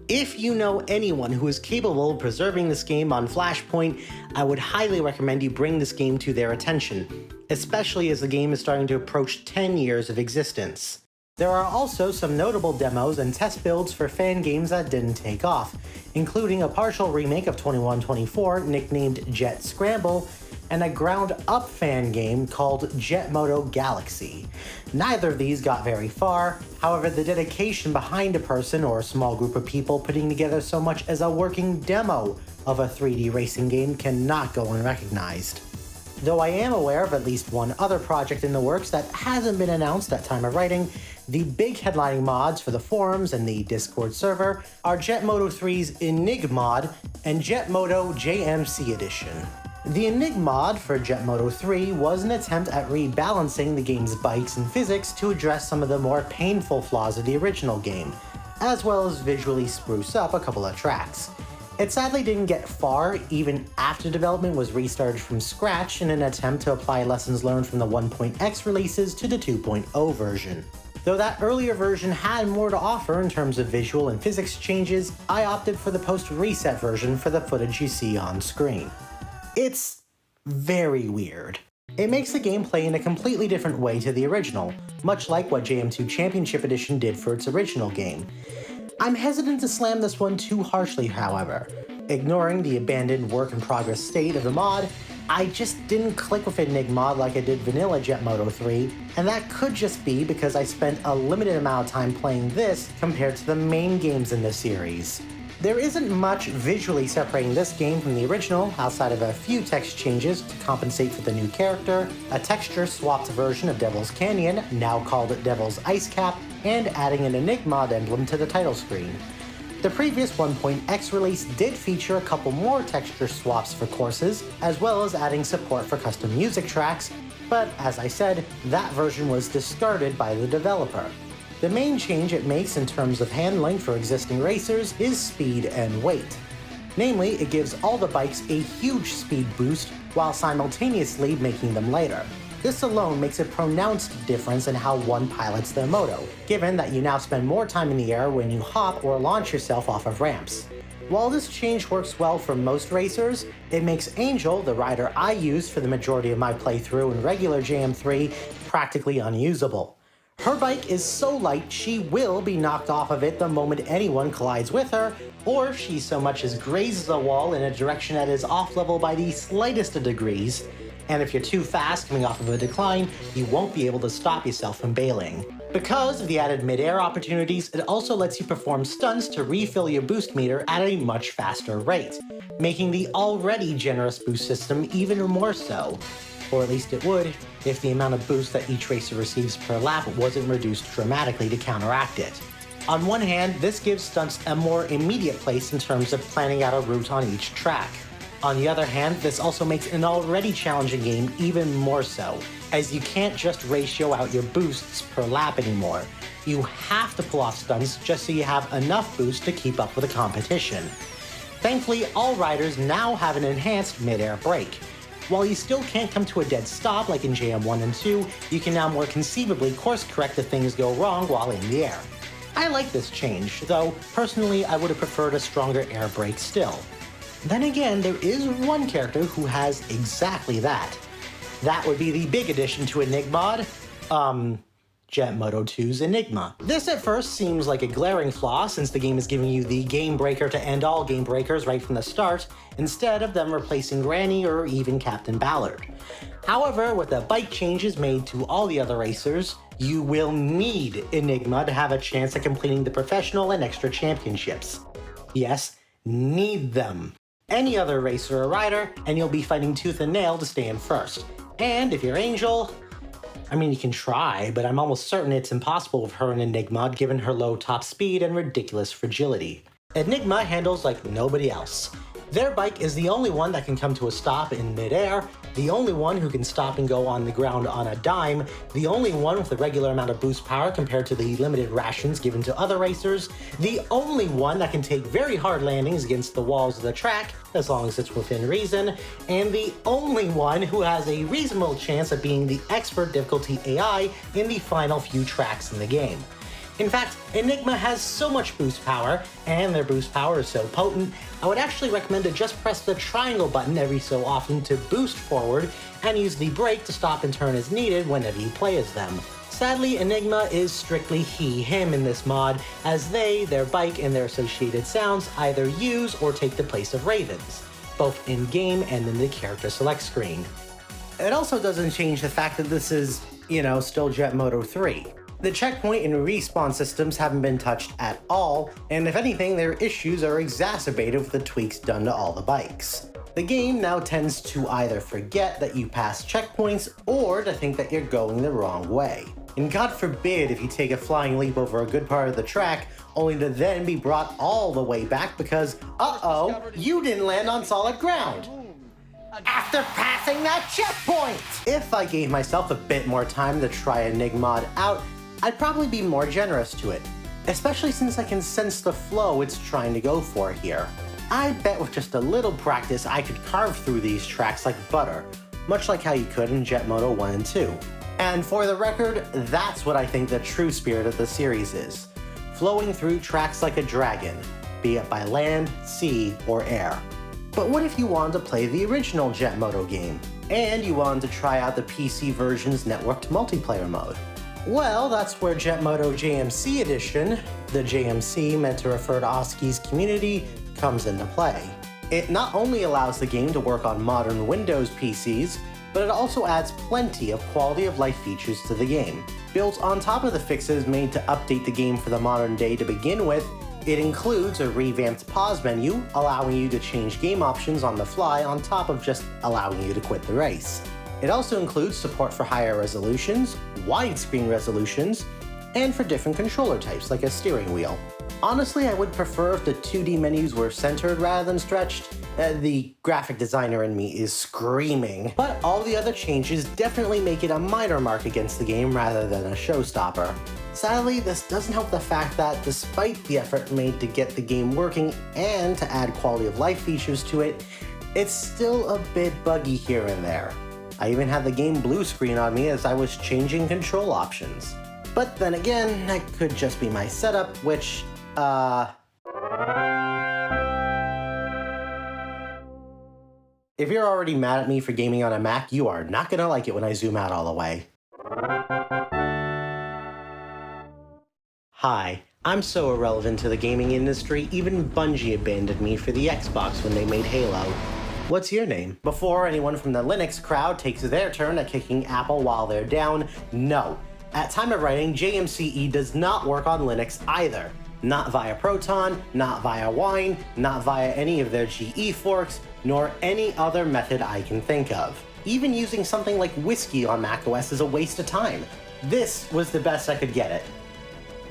S1: If you know anyone who is capable of preserving this game on Flashpoint, I would highly recommend you bring this game to their attention, especially as the game is starting to approach 10 years of existence. There are also some notable demos and test builds for fan games that didn't take off, including a partial remake of 2124 nicknamed Jet Scramble, and a ground-up fan game called Jet Moto Galaxy. Neither of these got very far, however the dedication behind a person or a small group of people putting together so much as a working demo of a 3D racing game cannot go unrecognized. Though I am aware of at least one other project in the works that hasn't been announced at time of writing, the big headlining mods for the forums and the Discord server are Jet Moto 3's Enig mod and Jet Moto JMC Edition. The Enig mod for Jet Moto 3 was an attempt at rebalancing the game's bikes and physics to address some of the more painful flaws of the original game, as well as visually spruce up a couple of tracks. It sadly didn't get far even after development was restarted from scratch in an attempt to apply lessons learned from the 1.x releases to the 2.0 version. Though that earlier version had more to offer in terms of visual and physics changes, I opted for the post-reset version for the footage you see on screen. It's very weird. It makes the game play in a completely different way to the original, much like what JM2 Championship Edition did for its original game. I'm hesitant to slam this one too harshly, however. Ignoring the abandoned work-in-progress state of the mod, I just didn't click with Enigma like I did vanilla Jet Moto 3, and that could just be because I spent a limited amount of time playing this compared to the main games in the series. There isn't much visually separating this game from the original, outside of a few text changes to compensate for the new character, a texture-swapped version of Devil's Canyon, now called Devil's Ice Cap, and adding an Enigma emblem to the title screen. The previous 1.x release did feature a couple more texture swaps for courses, as well as adding support for custom music tracks, but as I said, that version was discarded by the developer. The main change it makes in terms of handling for existing racers is speed and weight. Namely, it gives all the bikes a huge speed boost while simultaneously making them lighter. This alone makes a pronounced difference in how one pilots their moto, given that you now spend more time in the air when you hop or launch yourself off of ramps. While this change works well for most racers, it makes Angel, the rider I used for the majority of my playthrough in regular JM3, practically unusable. Her bike is so light she will be knocked off of it the moment anyone collides with her, or she so much as grazes a wall in a direction that is off level by the slightest of degrees. And if you're too fast coming off of a decline, you won't be able to stop yourself from bailing. Because of the added mid-air opportunities, it also lets you perform stunts to refill your boost meter at a much faster rate, making the already generous boost system even more so. Or at least it would, if the amount of boost that each racer receives per lap wasn't reduced dramatically to counteract it. On one hand, this gives stunts a more immediate place in terms of planning out a route on each track. On the other hand, this also makes an already challenging game even more so, as you can't just ratio out your boosts per lap anymore. You have to pull off stunts just so you have enough boost to keep up with the competition. Thankfully, all riders now have an enhanced mid-air brake. While you still can't come to a dead stop like in JM1 and 2, you can now more conceivably course correct if things go wrong while in the air. I like this change, though personally I would have preferred a stronger air brake still. Then again, there is one character who has exactly that. That would be the big addition to Enigma, Jet Moto 2's Enigma. This at first seems like a glaring flaw since the game is giving you the game breaker to end all game breakers right from the start, instead of them replacing Granny or even Captain Ballard. However, with the bike changes made to all the other racers, you will need Enigma to have a chance at completing the professional and extra championships. Yes, need them. Any other racer or rider, and you'll be fighting tooth and nail to stay in first. And if you're Angel, I mean, you can try, but I'm almost certain it's impossible with her and Enigma given her low top speed and ridiculous fragility. Enigma handles like nobody else. Their bike is the only one that can come to a stop in mid-air, the only one who can stop and go on the ground on a dime, the only one with a regular amount of boost power compared to the limited rations given to other racers, the only one that can take very hard landings against the walls of the track, as long as it's within reason, and the only one who has a reasonable chance of being the expert difficulty AI in the final few tracks in the game. In fact, Enigma has so much boost power, and their boost power is so potent, I would actually recommend to just press the triangle button every so often to boost forward, and use the brake to stop and turn as needed whenever you play as them. Sadly, Enigma is strictly he/him in this mod, as they, their bike, and their associated sounds either use or take the place of Ravens, both in-game and in the character select screen. It also doesn't change the fact that this is, still Jet Moto 3. The checkpoint and respawn systems haven't been touched at all, and if anything, their issues are exacerbated with the tweaks done to all the bikes. The game now tends to either forget that you passed checkpoints, or to think that you're going the wrong way. And God forbid if you take a flying leap over a good part of the track, only to then be brought all the way back because, uh-oh, you didn't land on solid ground after passing that checkpoint! If I gave myself a bit more time to try Enigma out, I'd probably be more generous to it, especially since I can sense the flow it's trying to go for here. I bet with just a little practice I could carve through these tracks like butter, much like how you could in Jet Moto 1 and 2. And for the record, that's what I think the true spirit of the series is. Flowing through tracks like a dragon, be it by land, sea, or air. But what if you wanted to play the original Jet Moto game, and you wanted to try out the PC version's networked multiplayer mode? Well, that's where Jet Moto JMC Edition, the JMC meant to refer to Oski's community, comes into play. It not only allows the game to work on modern Windows PCs, but it also adds plenty of quality of life features to the game. Built on top of the fixes made to update the game for the modern day to begin with, it includes a revamped pause menu, allowing you to change game options on the fly on top of just allowing you to quit the race. It also includes support for higher resolutions, widescreen resolutions, and for different controller types like a steering wheel. Honestly, I would prefer if the 2D menus were centered rather than stretched. The graphic designer in me is screaming. But all the other changes definitely make it a minor mark against the game rather than a showstopper. Sadly, this doesn't help the fact that despite the effort made to get the game working and to add quality of life features to it, it's still a bit buggy here and there. I even had the game blue screen on me as I was changing control options. But then again, that could just be my setup, which, if you're already mad at me for gaming on a Mac, you are not gonna like it when I zoom out all the way. Hi, I'm so irrelevant to the gaming industry, even Bungie abandoned me for the Xbox when they made Halo. What's your name? Before anyone from the Linux crowd takes their turn at kicking Apple while they're down, no. At time of writing, JMCE does not work on Linux either. Not via Proton, not via Wine, not via any of their GE forks, nor any other method I can think of. Even using something like Whiskey on macOS is a waste of time. This was the best I could get it.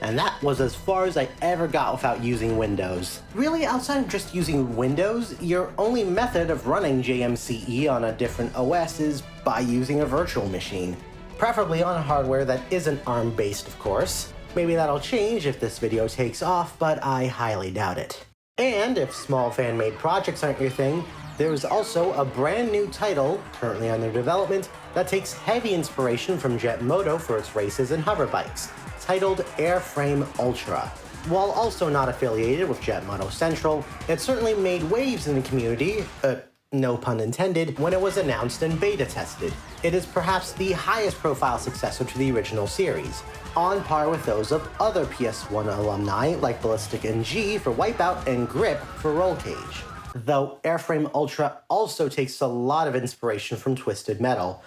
S1: And that was as far as I ever got without using Windows. Really, outside of just using Windows, your only method of running JMCE on a different OS is by using a virtual machine. Preferably on hardware that isn't ARM-based, of course. Maybe that'll change if this video takes off, but I highly doubt it. And if small fan-made projects aren't your thing, there is also a brand new title, currently under development, that takes heavy inspiration from Jet Moto for its races and hover bikes, titled Airframe Ultra. While also not affiliated with Jet Moto Central, it certainly made waves in the community, no pun intended, when it was announced and beta tested. It is perhaps the highest profile successor to the original series, on par with those of other PS1 alumni like Ballistic NG for Wipeout and Grip for Roll Cage. Though Airframe Ultra also takes a lot of inspiration from Twisted Metal.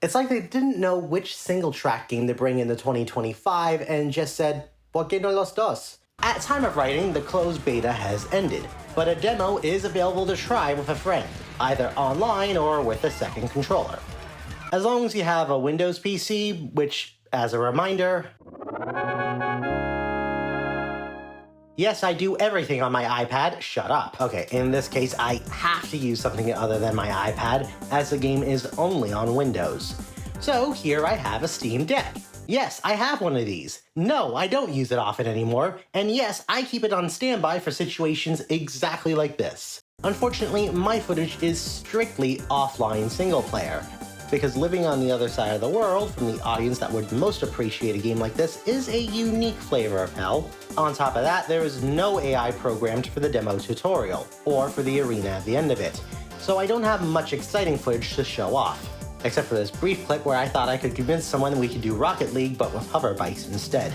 S1: It's like they didn't know which single-track game to bring into 2025 and just said, ¿Por qué no los dos? At time of writing, the closed beta has ended, but a demo is available to try with a friend, either online or with a second controller. As long as you have a Windows PC, which, as a reminder, yes, I do everything on my iPad. Shut up. Okay, in this case, I have to use something other than my iPad, as the game is only on Windows. So here I have a Steam Deck. Yes, I have one of these. No, I don't use it often anymore. And yes, I keep it on standby for situations exactly like this. Unfortunately, my footage is strictly offline single player, because living on the other side of the world from the audience that would most appreciate a game like this is a unique flavor of hell. On top of that, there is no AI programmed for the demo tutorial, or for the arena at the end of it, so I don't have much exciting footage to show off, except for this brief clip where I thought I could convince someone we could do Rocket League but with hover bikes instead.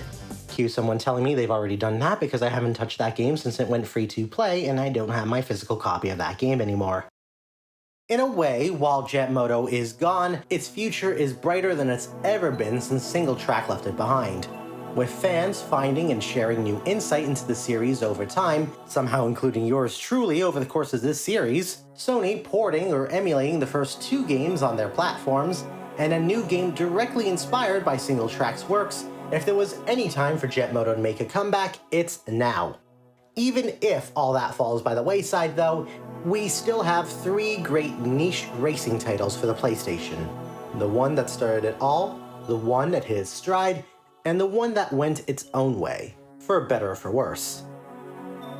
S1: Cue someone telling me they've already done that because I haven't touched that game since it went free to play and I don't have my physical copy of that game anymore. In a way, while Jet Moto is gone, its future is brighter than it's ever been since Single Track left it behind. With fans finding and sharing new insight into the series over time, somehow including yours truly over the course of this series, Sony porting or emulating the first two games on their platforms, and a new game directly inspired by Single Track's works, if there was any time for Jet Moto to make a comeback, it's now. Even if all that falls by the wayside though, we still have three great niche racing titles for the PlayStation. The one that started it all, the one that hit its stride, and the one that went its own way, for better or for worse.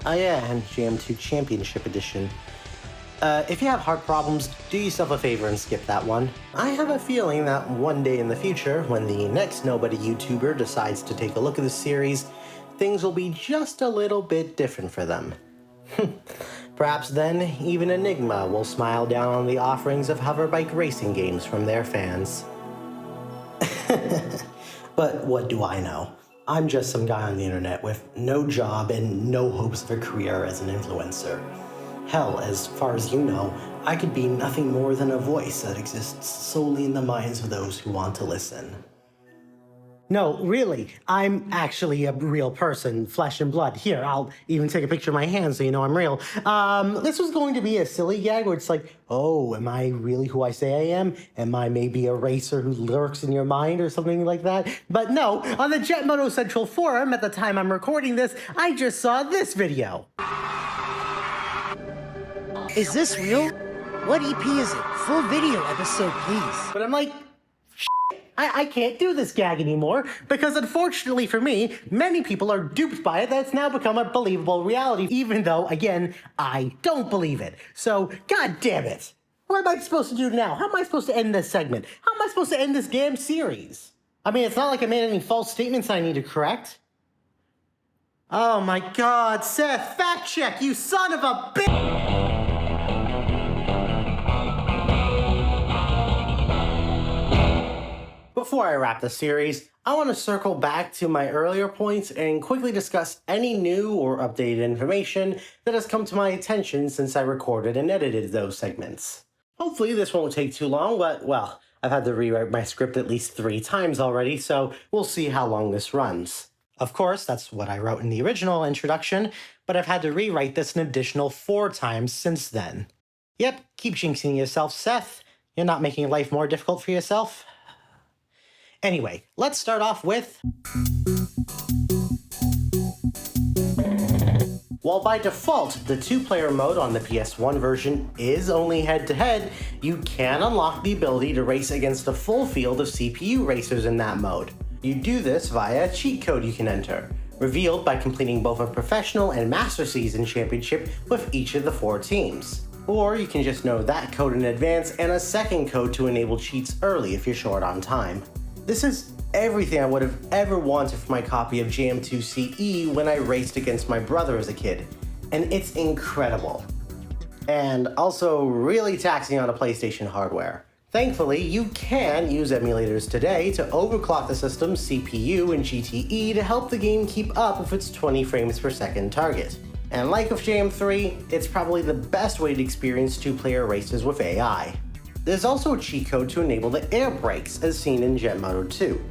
S1: Oh yeah, and JM2 Championship Edition. If you have heart problems, do yourself a favor and skip that one. I have a feeling that one day in the future, when the next Nobody YouTuber decides to take a look at the series, things will be just a little bit different for them. Perhaps then, even Enigma will smile down on the offerings of hoverbike racing games from their fans. But what do I know? I'm just some guy on the internet with no job and no hopes of a career as an influencer. Hell, as far as you know, I could be nothing more than a voice that exists solely in the minds of those who want to listen. No, really, I'm actually a real person, flesh and blood. Here, I'll even take a picture of my hand so you know I'm real. This was going to be a silly gag where it's like, oh, am I really who I say I am? Am I maybe a racer who lurks in your mind or something like that? But no, on the Jet Moto Central Forum, at the time I'm recording this, I just saw this video.
S4: Is this real? What EP is it? Full video episode, please.
S1: But I'm like, I can't do this gag anymore, because unfortunately for me, many people are duped by it. That's now become a believable reality, even though, again, I don't believe it. So, god damn it. What am I supposed to do now? How am I supposed to end this segment? How am I supposed to end this damn series? I mean, it's not like I made any false statements I need to correct. Oh my god, Seth, fact check, you son of a bitch! Before I wrap the series, I want to circle back to my earlier points and quickly discuss any new or updated information that has come to my attention since I recorded and edited those segments. Hopefully this won't take too long, but, well, I've had to rewrite my script at least 3 times already, so we'll see how long this runs. Of course, that's what I wrote in the original introduction, but I've had to rewrite this an additional 4 times since then. Yep, keep jinxing yourself, Seth. You're not making life more difficult for yourself. Anyway, let's start off with... While by default, the 2-player mode on the PS1 version is only head-to-head, you can unlock the ability to race against a full field of CPU racers in that mode. You do this via a cheat code you can enter, revealed by completing both a Professional and Master Season Championship with each of the 4 teams. Or you can just know that code in advance and a second code to enable cheats early if you're short on time. This is everything I would have ever wanted for my copy of JM2CE when I raced against my brother as a kid, and it's incredible. And also really taxing on a PlayStation hardware. Thankfully, you can use emulators today to overclock the system's CPU and GTE to help the game keep up with its 20 frames per second target. And like with JM3, it's probably the best way to experience 2-player races with AI. There's also a cheat code to enable the air brakes as seen in Jet Moto 2.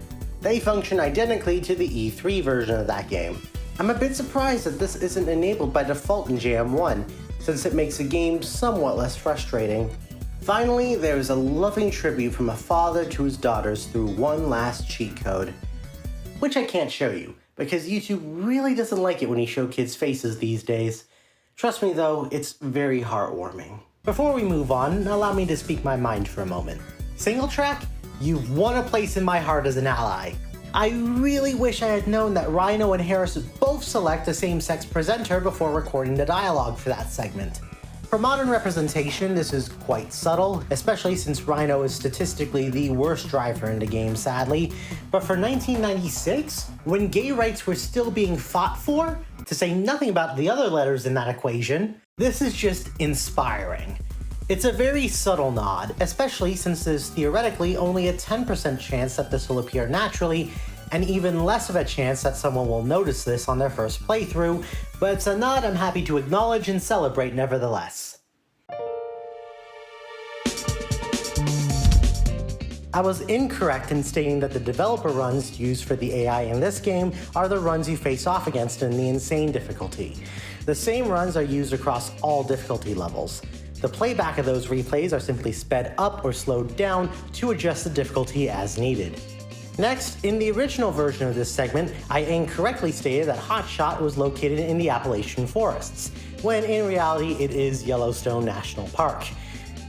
S1: They function identically to the E3 version of that game. I'm a bit surprised that this isn't enabled by default in JM1, since it makes the game somewhat less frustrating. Finally, there is a loving tribute from a father to his daughters through one last cheat code, which I can't show you, because YouTube really doesn't like it when you show kids' faces these days. Trust me though, it's very heartwarming. Before we move on, allow me to speak my mind for a moment. Single track? You've won a place in my heart as an ally. I really wish I had known that Rhino and Harris would both select a same-sex presenter before recording the dialogue for that segment. For modern representation, this is quite subtle, especially since Rhino is statistically the worst driver in the game, sadly. But for 1996, when gay rights were still being fought for, to say nothing about the other letters in that equation, this is just inspiring. It's a very subtle nod, especially since there's theoretically only a 10% chance that this will appear naturally, and even less of a chance that someone will notice this on their first playthrough, but it's a nod I'm happy to acknowledge and celebrate nevertheless. I was incorrect in stating that the developer runs used for the AI in this game are the runs you face off against in the insane difficulty. The same runs are used across all difficulty levels. The playback of those replays are simply sped up or slowed down to adjust the difficulty as needed. Next, in the original version of this segment, I incorrectly stated that Hotshot was located in the Appalachian forests, when in reality it is Yellowstone National Park.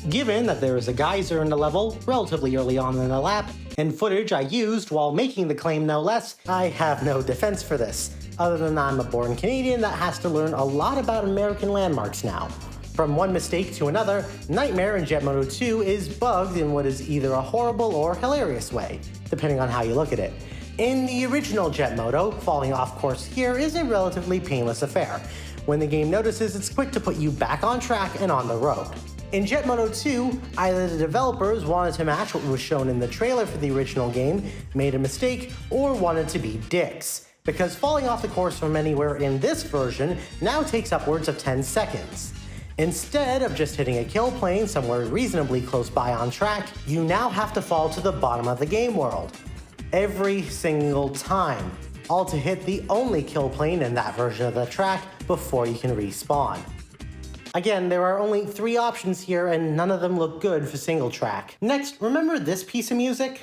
S1: Given that there is a geyser in the level relatively early on in the lap, and footage I used while making the claim no less, I have no defense for this, other than I'm a born Canadian that has to learn a lot about American landmarks now. From one mistake to another, Nightmare in Jet Moto 2 is bugged in what is either a horrible or hilarious way, depending on how you look at it. In the original Jet Moto, falling off course here is a relatively painless affair. When the game notices, it's quick to put you back on track and on the road. In Jet Moto 2, either the developers wanted to match what was shown in the trailer for the original game, made a mistake, or wanted to be dicks, because falling off the course from anywhere in this version now takes upwards of 10 seconds. Instead of just hitting a kill plane somewhere reasonably close by on track, you now have to fall to the bottom of the game world. Every single time, all to hit the only kill plane in that version of the track before you can respawn. Again, there are only 3 options here and none of them look good for single track. Next, remember this piece of music?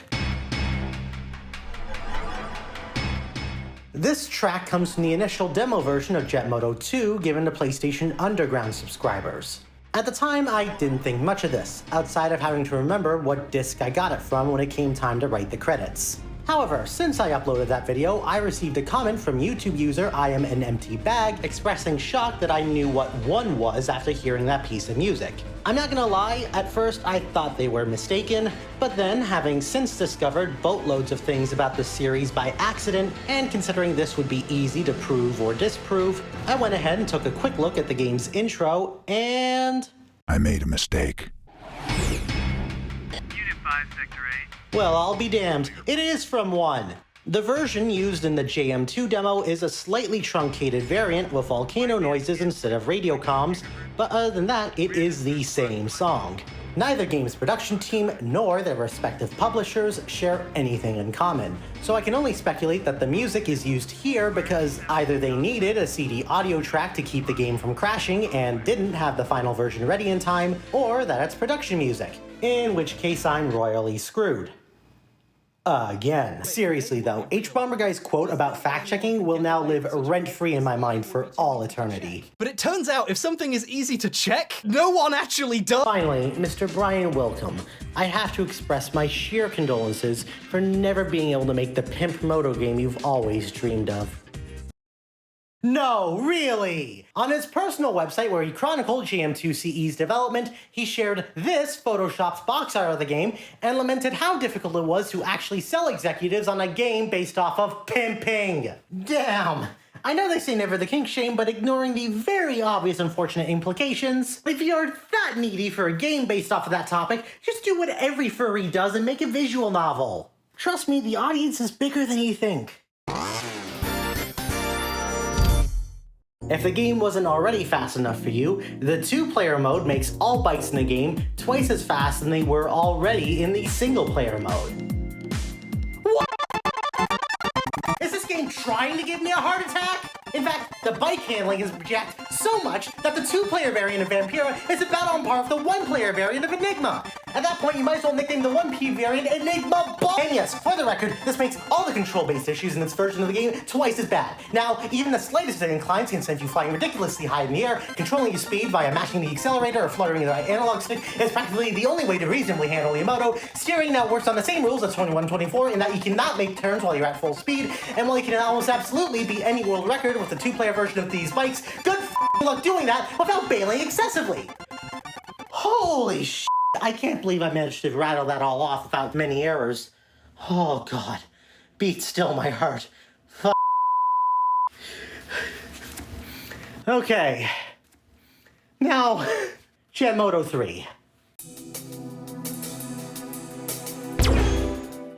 S1: This track comes from the initial demo version of Jet Moto 2 given to PlayStation Underground subscribers. At the time, I didn't think much of this, outside of having to remember what disc I got it from when it came time to write the credits. However, since I uploaded that video, I received a comment from YouTube user I am an empty bag expressing shock that I knew what 1 was after hearing that piece of music. I'm not gonna lie, at first I thought they were mistaken, but then having since discovered boatloads of things about the series by accident, and considering this would be easy to prove or disprove, I went ahead and took a quick look at the game's intro, and
S5: I made a mistake.
S6: Unit 5, Sector 8.
S1: well, I'll be damned, it is from 1. The version used in the JM2 demo is a slightly truncated variant with volcano noises instead of radio comms, but other than that, it is the same song. Neither game's production team nor their respective publishers share anything in common, so I can only speculate that the music is used here because either they needed a CD audio track to keep the game from crashing and didn't have the final version ready in time, or that it's production music, in which case I'm royally screwed. Again. Seriously though, H-Bomber Guy's quote about fact-checking will now live rent-free in my mind for all eternity.
S7: But it turns out if something is easy to check, no one actually does.
S1: Finally, Mr. Brian Wilcombe, I have to express my sheer condolences for never being able to make the pimp moto game you've always dreamed of. No, really! On his personal website where he chronicled JM2CE's development, he shared this photoshopped box art of the game and lamented how difficult it was to actually sell executives on a game based off of pimping. Damn! I know they say never the kink shame, but ignoring the very obvious unfortunate implications, if you're that needy for a game based off of that topic, just do what every furry does and make a visual novel. Trust me, the audience is bigger than you think. If the game wasn't already fast enough for you, the 2-player mode makes all bikes in the game twice as fast than they were already in the single-player mode. What? Is this game trying to give me a heart attack? In fact, the bike handling is jacked so much that the 2-player variant of Vampira is about on par with the 1-player variant of Enigma. At that point, you might as well nickname the 1P variant Enigma Ball. And yes, for the record, this makes all the control-based issues in this version of the game twice as bad. Now, even the slightest inclines can send you flying ridiculously high in the air. Controlling your speed via mashing the accelerator or fluttering the right analog stick is practically the only way to reasonably handle the moto. Steering now works on the same rules as 2124 in that you cannot make turns while you're at full speed, and while you can almost absolutely beat any world record with the 2-player version of these bikes, good luck doing that without bailing excessively. Holy shit. I can't believe I managed to rattle that all off without many errors. Oh god. Beat still my heart. Okay. Now, Jet Moto 3.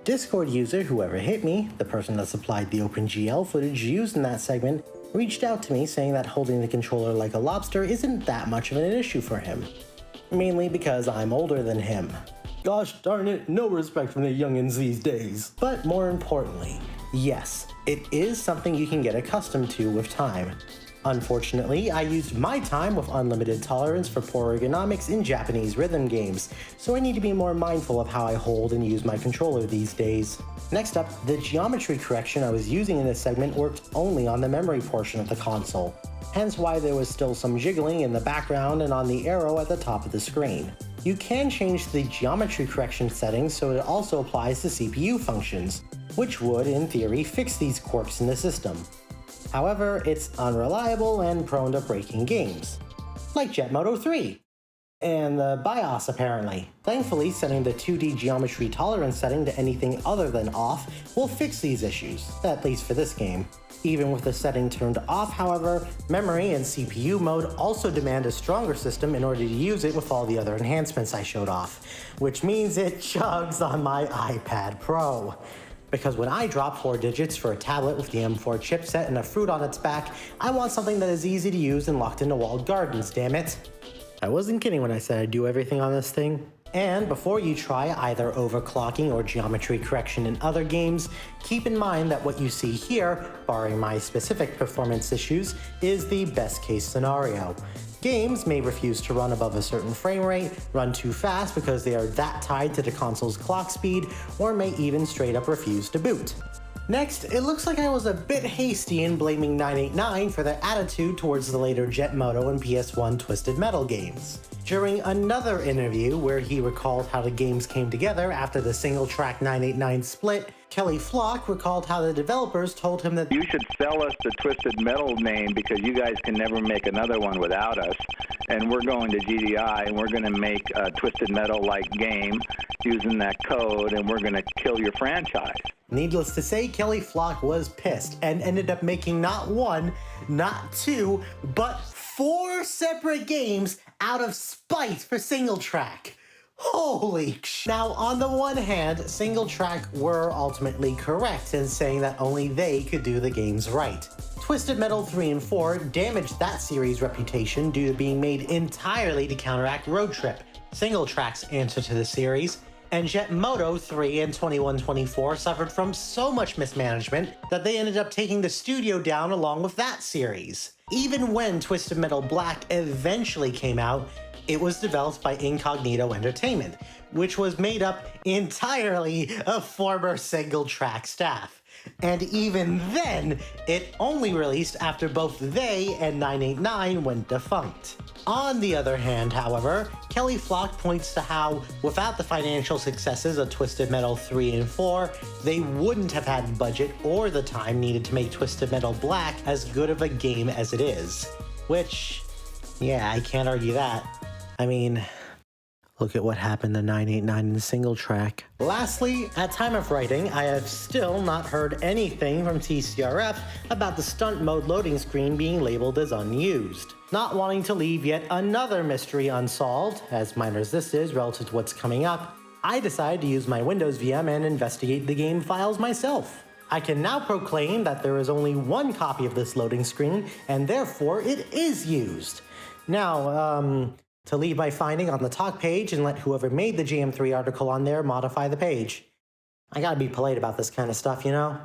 S1: Discord user whoever hit me, the person that supplied the OpenGL footage used in that segment, reached out to me saying that holding the controller like a lobster isn't that much of an issue for him. Mainly because I'm older than him. Gosh darn it, no respect from the youngins these days. But more importantly, yes, it is something you can get accustomed to with time. Unfortunately, I used my time with unlimited tolerance for poor ergonomics in Japanese rhythm games, so I need to be more mindful of how I hold and use my controller these days. Next up, the geometry correction I was using in this segment worked only on the memory portion of the console, hence why there was still some jiggling in the background and on the arrow at the top of the screen. You can change the geometry correction settings so it also applies to CPU functions, which would, in theory, fix these quirks in the system. However, it's unreliable and prone to breaking games. like Jet Moto 3. And the BIOS apparently. Thankfully, setting the 2D geometry tolerance setting to anything other than off will fix these issues, at least for this game. Even with the setting turned off, however, memory and CPU mode also demand a stronger system in order to use it with all the other enhancements I showed off, which means it chugs on my iPad Pro. Because when I drop 4 digits for a tablet with the M4 chipset and a fruit on its back, I want something that is easy to use and locked into walled gardens, damn it. I wasn't kidding when I said I'd do everything on this thing. And before you try either overclocking or geometry correction in other games, keep in mind that what you see here, barring my specific performance issues, is the best case scenario. Games may refuse to run above a certain frame rate, run too fast because they are that tied to the console's clock speed, or may even straight up refuse to boot. Next, it looks like I was a bit hasty in blaming 989 for their attitude towards the later Jet Moto and PS1 Twisted Metal games. During another interview where he recalled how the games came together after the single-track 989 split, Kelly Flock recalled how the developers told him that
S5: you should sell us the Twisted Metal name because you guys can never make another one without us, and we're going to GDI and we're going to make a Twisted Metal-like game using that code, and we're going to kill your franchise.
S1: Needless to say, Kelly Flock was pissed and ended up making not 1, not 2, but 4 separate games out of spite for single track. Holy sh! Now, on the one hand, single track were ultimately correct in saying that only they could do the games right. Twisted Metal 3 and 4 damaged that series' reputation due to being made entirely to counteract Road Trip, single track's answer to the series, and Jet Moto 3 and 2124 suffered from so much mismanagement that they ended up taking the studio down along with that series. Even when Twisted Metal Black eventually came out, it was developed by Incognito Entertainment, which was made up entirely of former single-track staff. And even then, it only released after both they and 989 went defunct. On the other hand, however, Kelly Flock points to how, without the financial successes of Twisted Metal 3 and 4, they wouldn't have had the budget or the time needed to make Twisted Metal Black as good of a game as it is. Which, yeah, I can't argue that. I mean, look at what happened to 989 in the single track. Lastly, at time of writing, I have still not heard anything from TCRF about the stunt mode loading screen being labeled as unused. Not wanting to leave yet another mystery unsolved, as minor as this is relative to what's coming up, I decided to use my Windows VM and investigate the game files myself. I can now proclaim that there is only 1 copy of this loading screen, and therefore it is used. Now, to leave my finding on the talk page and let whoever made the GM3 article on there modify the page. I gotta be polite about this kind of stuff, you know?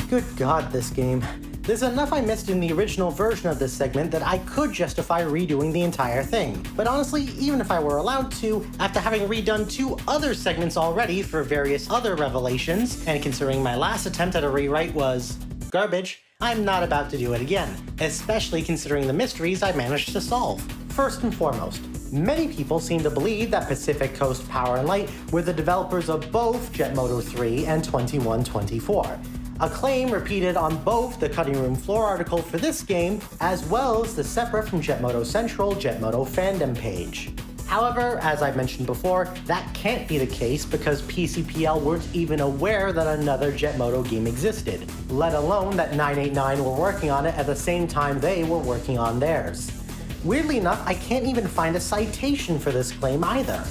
S1: Good God, this game. There's enough I missed in the original version of this segment that I could justify redoing the entire thing. But honestly, even if I were allowed to, after having redone 2 other segments already for various other revelations, and considering my last attempt at a rewrite was garbage, I'm not about to do it again, especially considering the mysteries I managed to solve. First and foremost, many people seem to believe that Pacific Coast Power and Light were the developers of both Jet Moto 3 and 2124. A claim repeated on both the Cutting Room Floor article for this game, as well as the separate from Jet Moto Central Jet Moto fandom page. However, as I mentioned before, that can't be the case because PCPL weren't even aware that another Jet Moto game existed, let alone that 989 were working on it at the same time they were working on theirs. Weirdly enough, I can't even find a citation for this claim either.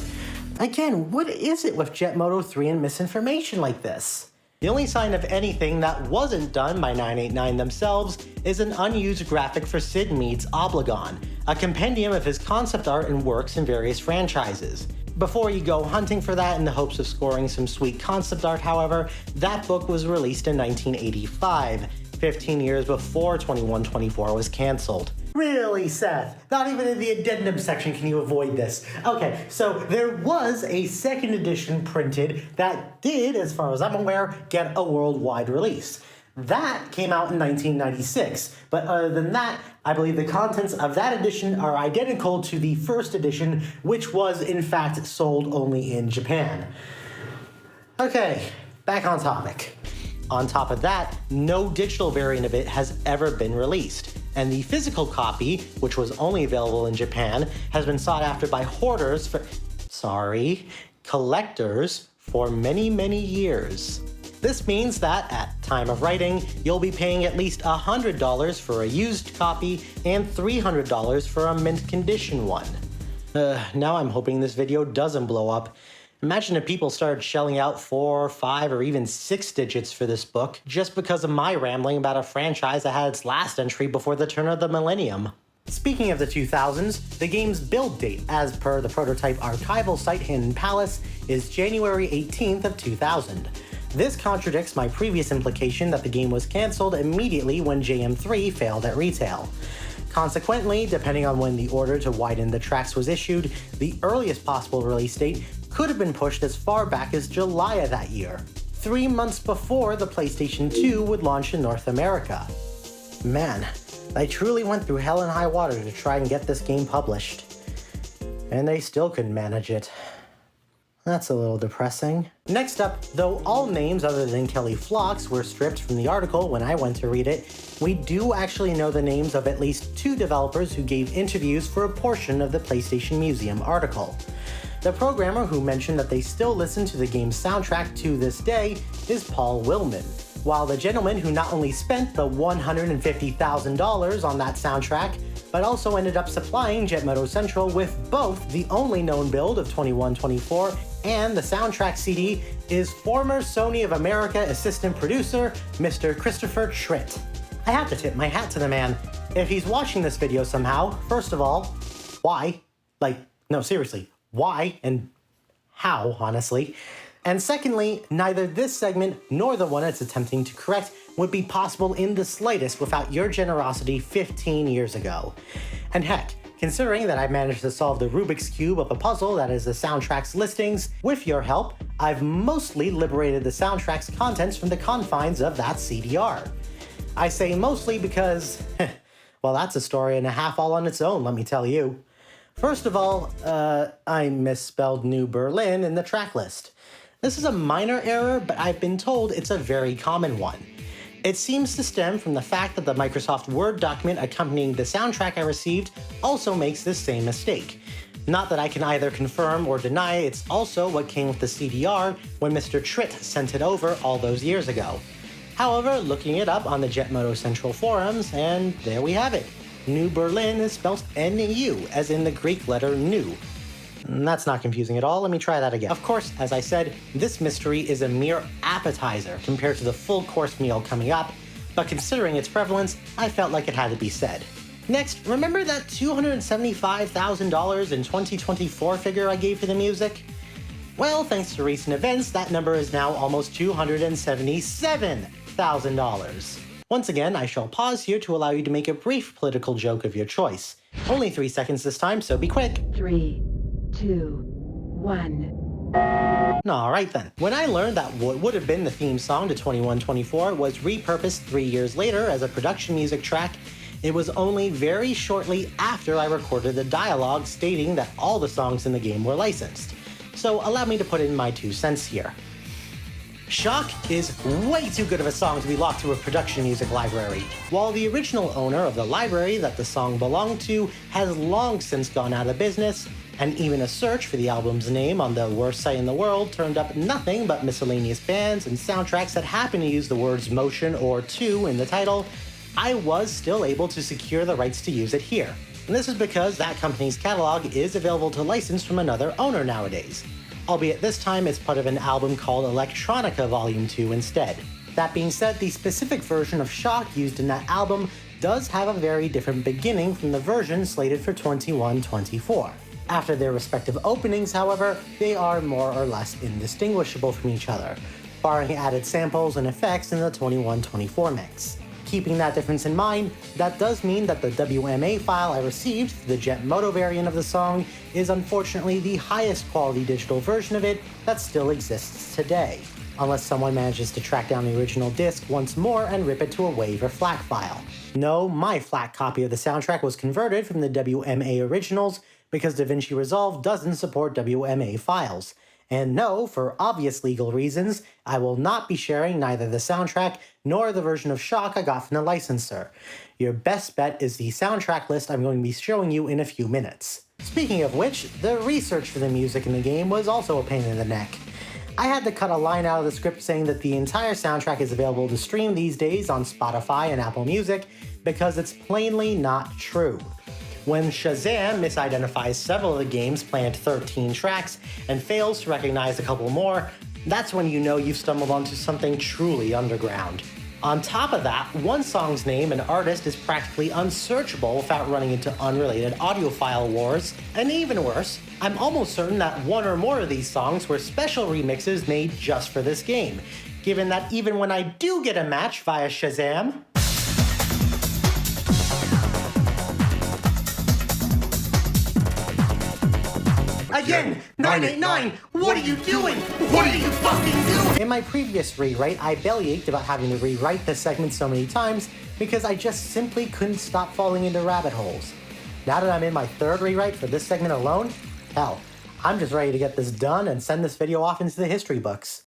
S1: Again, what is it with Jet Moto 3 and misinformation like this? The only sign of anything that wasn't done by 989 themselves is an unused graphic for Sid Mead's Obligon, a compendium of his concept art and works in various franchises. Before you go hunting for that in the hopes of scoring some sweet concept art, however, that book was released in 1985, 15 years before 2124 was cancelled. Really, Seth? Not even in the addendum section can you avoid this. Okay, so there was a second edition printed that did, as far as I'm aware, get a worldwide release. That came out in 1996, but other than that, I believe the contents of that edition are identical to the first edition, which was in fact sold only in Japan. Okay, back on topic. On top of that, no digital variant of it has ever been released, and the physical copy, which was only available in Japan, has been sought after by collectors for many, many years. This means that, at time of writing, you'll be paying at least $100 for a used copy and $300 for a mint condition one. Now I'm hoping this video doesn't blow up. Imagine if people started shelling out 4, 5, or even 6 digits for this book just because of my rambling about a franchise that had its last entry before the turn of the millennium. Speaking of the 2000s, the game's build date, as per the prototype archival site Hidden Palace, is January 18th of 2000. This contradicts my previous implication that the game was cancelled immediately when JM3 failed at retail. Consequently, depending on when the order to widen the tracks was issued, the earliest possible release date could have been pushed as far back as July of that year, 3 months before the PlayStation 2 would launch in North America. Man, I truly went through hell and high water to try and get this game published. And they still couldn't manage it. That's a little depressing. Next up, though all names other than Kelly Flox were stripped from the article when I went to read it, we do actually know the names of at least 2 developers who gave interviews for a portion of the PlayStation Museum article. The programmer who mentioned that they still listen to the game's soundtrack to this day is Paul Willman, while the gentleman who not only spent the $150,000 on that soundtrack, but also ended up supplying Jet Moto Central with both the only known build of 2124 and the soundtrack CD is former Sony of America assistant producer, Mr. Christopher Tritt. I have to tip my hat to the man. If he's watching this video somehow, first of all, why? No, seriously, why and how, honestly? And secondly, neither this segment nor the one it's attempting to correct would be possible in the slightest without your generosity 15 years ago. And heck, considering that I managed to solve the Rubik's Cube of a puzzle that is the soundtrack's listings, with your help, I've mostly liberated the soundtrack's contents from the confines of that CDR. I say mostly because, well, that's a story and a half all on its own, let me tell you. First of all, I misspelled New Berlin in the track list. This is a minor error, but I've been told it's a very common one. It seems to stem from the fact that the Microsoft Word document accompanying the soundtrack I received also makes this same mistake. Not that I can either confirm or deny it's also what came with the CDR when Mr. Tritt sent it over all those years ago. However, looking it up on the Jet Moto Central forums, and there we have it. New Berlin is spelled N-U, as in the Greek letter nu. That's not confusing at all, let me try that again. Of course, as I said, this mystery is a mere appetizer compared to the full course meal coming up, but considering its prevalence, I felt like it had to be said. Next, remember that $275,000 in 2024 figure I gave for the music? Well, thanks to recent events, that number is now almost $277,000. Once again, I shall pause here to allow you to make a brief political joke of your choice. Only 3 seconds this time, so be quick.
S8: 3, 2, 1.
S1: Alright then. When I learned that what would have been the theme song to 2124 was repurposed 3 years later as a production music track, it was only very shortly after I recorded the dialogue stating that all the songs in the game were licensed. So allow me to put in my 2 cents here. Shock is way too good of a song to be locked to a production music library. While the original owner of the library that the song belonged to has long since gone out of business, and even a search for the album's name on the worst site in the world turned up nothing but miscellaneous bands and soundtracks that happen to use the words motion or 2 in the title, I was still able to secure the rights to use it here. And this is because that company's catalog is available to license from another owner nowadays. Albeit this time it's part of an album called Electronica Volume 2 instead. That being said, the specific version of Shock used in that album does have a very different beginning from the version slated for 2124. After their respective openings, however, they are more or less indistinguishable from each other, barring added samples and effects in the 2124 mix. Keeping that difference in mind, that does mean that the WMA file I received for the Jet Moto variant of the song is unfortunately the highest quality digital version of it that still exists today, unless someone manages to track down the original disc once more and rip it to a WAV or FLAC file. No, my FLAC copy of the soundtrack was converted from the WMA originals because DaVinci Resolve doesn't support WMA files, And no, for obvious legal reasons, I will not be sharing neither the soundtrack nor the version of Shock I got from the licensor. Your best bet is the soundtrack list I'm going to be showing you in a few minutes. Speaking of which, the research for the music in the game was also a pain in the neck. I had to cut a line out of the script saying that the entire soundtrack is available to stream these days on Spotify and Apple Music because it's plainly not true. When Shazam misidentifies several of the game's planned 13 tracks and fails to recognize a couple more, that's when you know you've stumbled onto something truly underground. On top of that, one song's name and artist is practically unsearchable without running into unrelated audiophile wars, and even worse, I'm almost certain that one or more of these songs were special remixes made just for this game, given that even when I do get a match via Shazam, again, 989, what are you doing? What are you fucking doing? In my previous rewrite, I bellyached about having to rewrite this segment so many times because I just simply couldn't stop falling into rabbit holes. Now that I'm in my third rewrite for this segment alone, hell, I'm just ready to get this done and send this video off into the history books.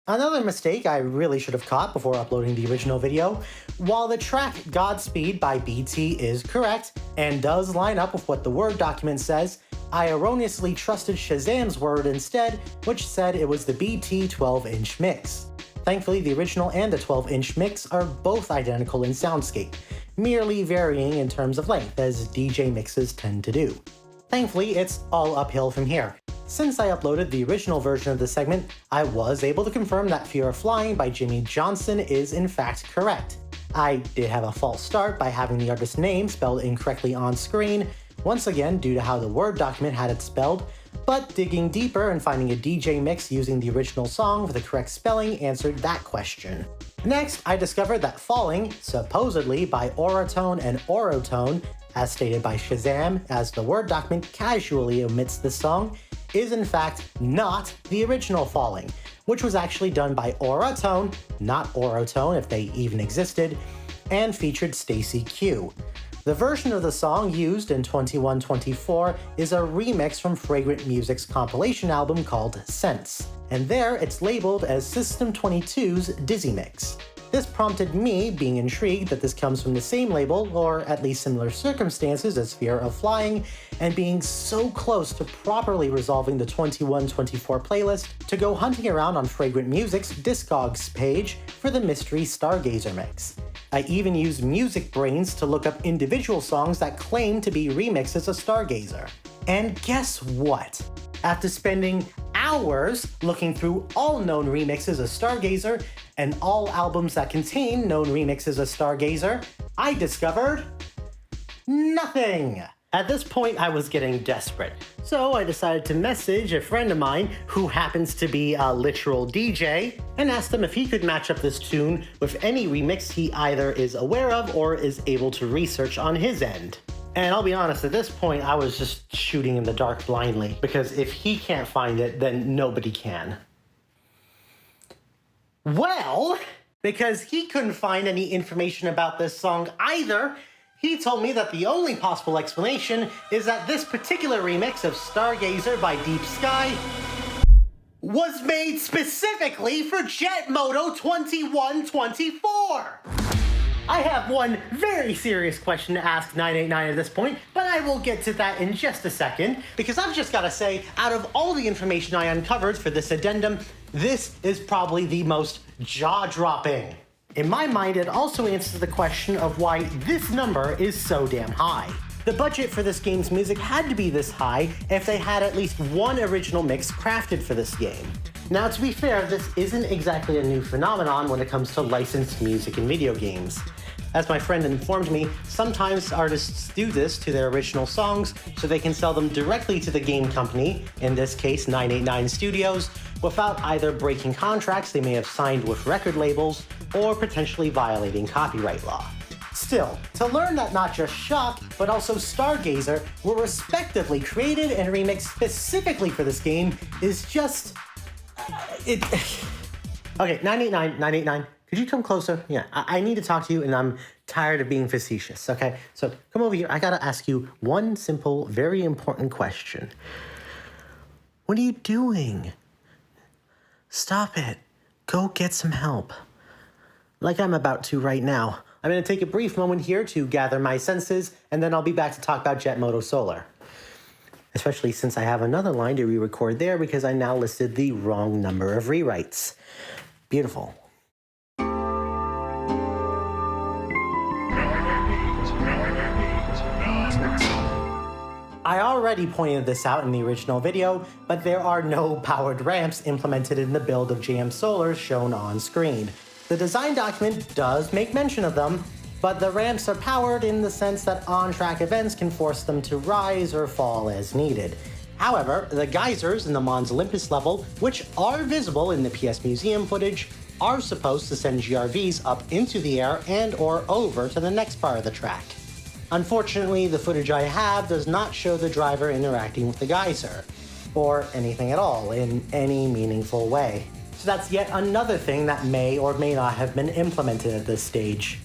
S1: Another mistake I really should have caught before uploading the original video, while the track Godspeed by BT is correct and does line up with what the Word document says, I erroneously trusted Shazam's word instead, which said it was the BT 12-inch mix. Thankfully, the original and the 12-inch mix are both identical in soundscape, merely varying in terms of length, as DJ mixes tend to do. Thankfully, it's all uphill from here. Since I uploaded the original version of the segment, I was able to confirm that Fear of Flying by Jimmy Johnson is in fact correct. I did have a false start by having the artist's name spelled incorrectly on screen, once again due to how the Word document had it spelled, but digging deeper and finding a DJ mix using the original song for the correct spelling answered that question. Next, I discovered that Falling, supposedly by Auratone and Orotone, as stated by Shazam, as the Word document casually omits this song, is in fact not the original Falling, which was actually done by Auratone, not Orotone if they even existed, and featured Stacy Q. The version of the song used in 2124 is a remix from Fragrant Music's compilation album called Sense, and there it's labeled as System 22's Dizzy Mix. This prompted me being intrigued that this comes from the same label, or at least similar circumstances as Fear of Flying, and being so close to properly resolving the 2124 playlist to go hunting around on Fragrant Music's Discogs page for the mystery Stargazer mix. I even used Music Brains to look up individual songs that claim to be remixes of Stargazer. And guess what? After spending hours looking through all known remixes of Stargazer and all albums that contain known remixes of Stargazer, I discovered nothing. At this point, I was getting desperate, so I decided to message a friend of mine who happens to be a literal DJ and asked him if he could match up this tune with any remix he either is aware of or is able to research on his end. And I'll be honest, at this point, I was just shooting in the dark blindly, because if he can't find it, then nobody can. Well, because he couldn't find any information about this song either, he told me that the only possible explanation is that this particular remix of Stargazer by Deep Sky was made specifically for Jet Moto 2124. I have one very serious question to ask 989 at this point, but I will get to that in just a second, because I've just got to say, out of all the information I uncovered for this addendum, this is probably the most jaw-dropping. In my mind, it also answers the question of why this number is so damn high. The budget for this game's music had to be this high if they had at least one original mix crafted for this game. Now, to be fair, this isn't exactly a new phenomenon when it comes to licensed music in video games. As my friend informed me, sometimes artists do this to their original songs so they can sell them directly to the game company, in this case 989 Studios, without either breaking contracts they may have signed with record labels or potentially violating copyright law. Still, to learn that not just Shock, but also Stargazer were respectively created and remixed specifically for this game is just... Okay, 989, could you come closer? Yeah, I need to talk to you, and I'm tired of being facetious, okay? So come over here. I gotta ask you one simple, very important question. What are you doing? Stop it. Go get some help. Like I'm about to right now. I'm going to take a brief moment here to gather my senses, and then I'll be back to talk about Jet Moto Solar. Especially since I have another line to re-record there because I now listed the wrong number of rewrites. Beautiful. I already pointed this out in the original video, but there are no powered ramps implemented in the build of JM Solar shown on screen. The design document does make mention of them, but the ramps are powered in the sense that on-track events can force them to rise or fall as needed. However, the geysers in the Mons Olympus level, which are visible in the PS Museum footage, are supposed to send GRVs up into the air and or over to the next part of the track. Unfortunately, the footage I have does not show the driver interacting with the geyser, or anything at all in any meaningful way. So that's yet another thing that may or may not have been implemented at this stage.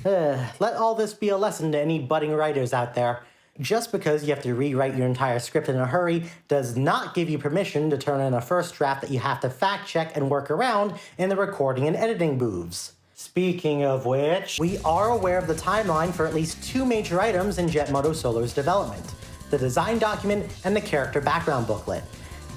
S1: Let all this be a lesson to any budding writers out there. Just because you have to rewrite your entire script in a hurry does not give you permission to turn in a first draft that you have to fact check and work around in the recording and editing booths. Speaking of which, we are aware of the timeline for at least two major items in Jet Moto Solar's development: the design document and the character background booklet.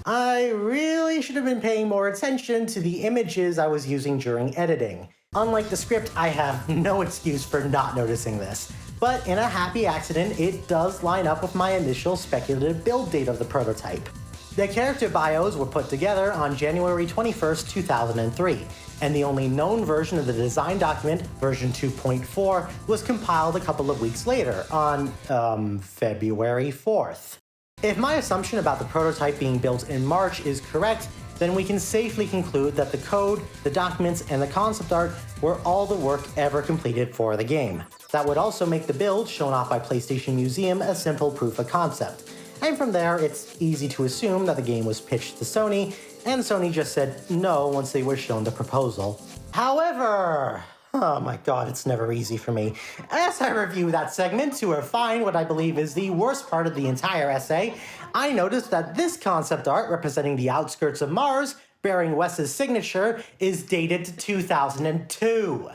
S1: I really should have been paying more attention to the images I was using during editing. Unlike the script, I have no excuse for not noticing this. But in a happy accident, it does line up with my initial speculative build date of the prototype. The character bios were put together on January 21st, 2003, and the only known version of the design document, version 2.4, was compiled a couple of weeks later, on, February 4th. If my assumption about the prototype being built in March is correct, then we can safely conclude that the code, the documents, and the concept art were all the work ever completed for the game. That would also make the build shown off by PlayStation Museum a simple proof of concept. And from there, it's easy to assume that the game was pitched to Sony, and Sony just said no once they were shown the proposal. However, oh my god, it's never easy for me. As I review that segment to refine what I believe is the worst part of the entire essay, I noticed that this concept art representing the outskirts of Mars, bearing Wes's signature, is dated to 2002.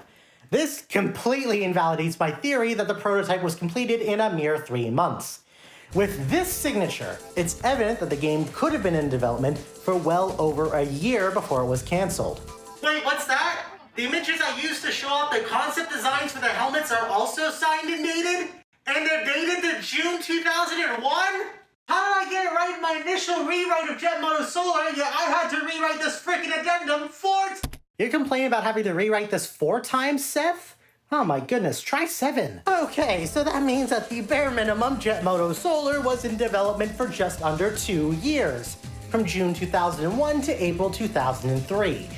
S1: This completely invalidates my theory that the prototype was completed in a mere 3 months. With this signature, it's evident that the game could have been in development for well over a year before it was cancelled. Wait, what's that? The images I used to show off the concept designs for the helmets are also signed and dated? And they're dated to June 2001? How did I get it right in my initial rewrite of Jet Moto Solar, yet I had to rewrite this freaking addendum 4 times? You're complaining about having to rewrite this 4 times, Seth? Oh my goodness, try 7. Okay, so that means that the bare minimum Jet Moto Solar was in development for just under 2 years, from June 2001 to April 2003.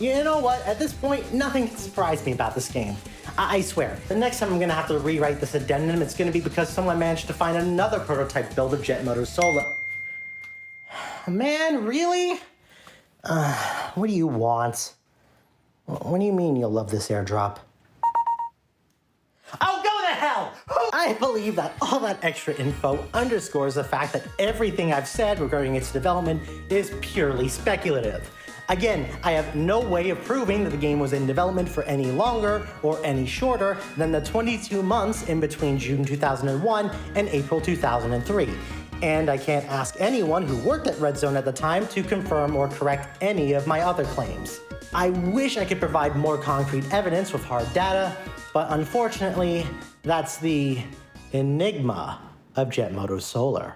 S1: You know what, at this point, nothing can surprise me about this game. I swear, the next time I'm gonna have to rewrite this addendum, it's gonna be because someone managed to find another prototype build of Jet Moto Solar. Man, really? What do you want? What do you mean you'll love this airdrop? Oh, go to hell! I believe that all that extra info underscores the fact that everything I've said regarding its development is purely speculative. Again, I have no way of proving that the game was in development for any longer or any shorter than the 22 months in between June 2001 and April 2003. And I can't ask anyone who worked at Red Zone at the time to confirm or correct any of my other claims. I wish I could provide more concrete evidence with hard data, but unfortunately, that's the enigma of Jet Moto Solar.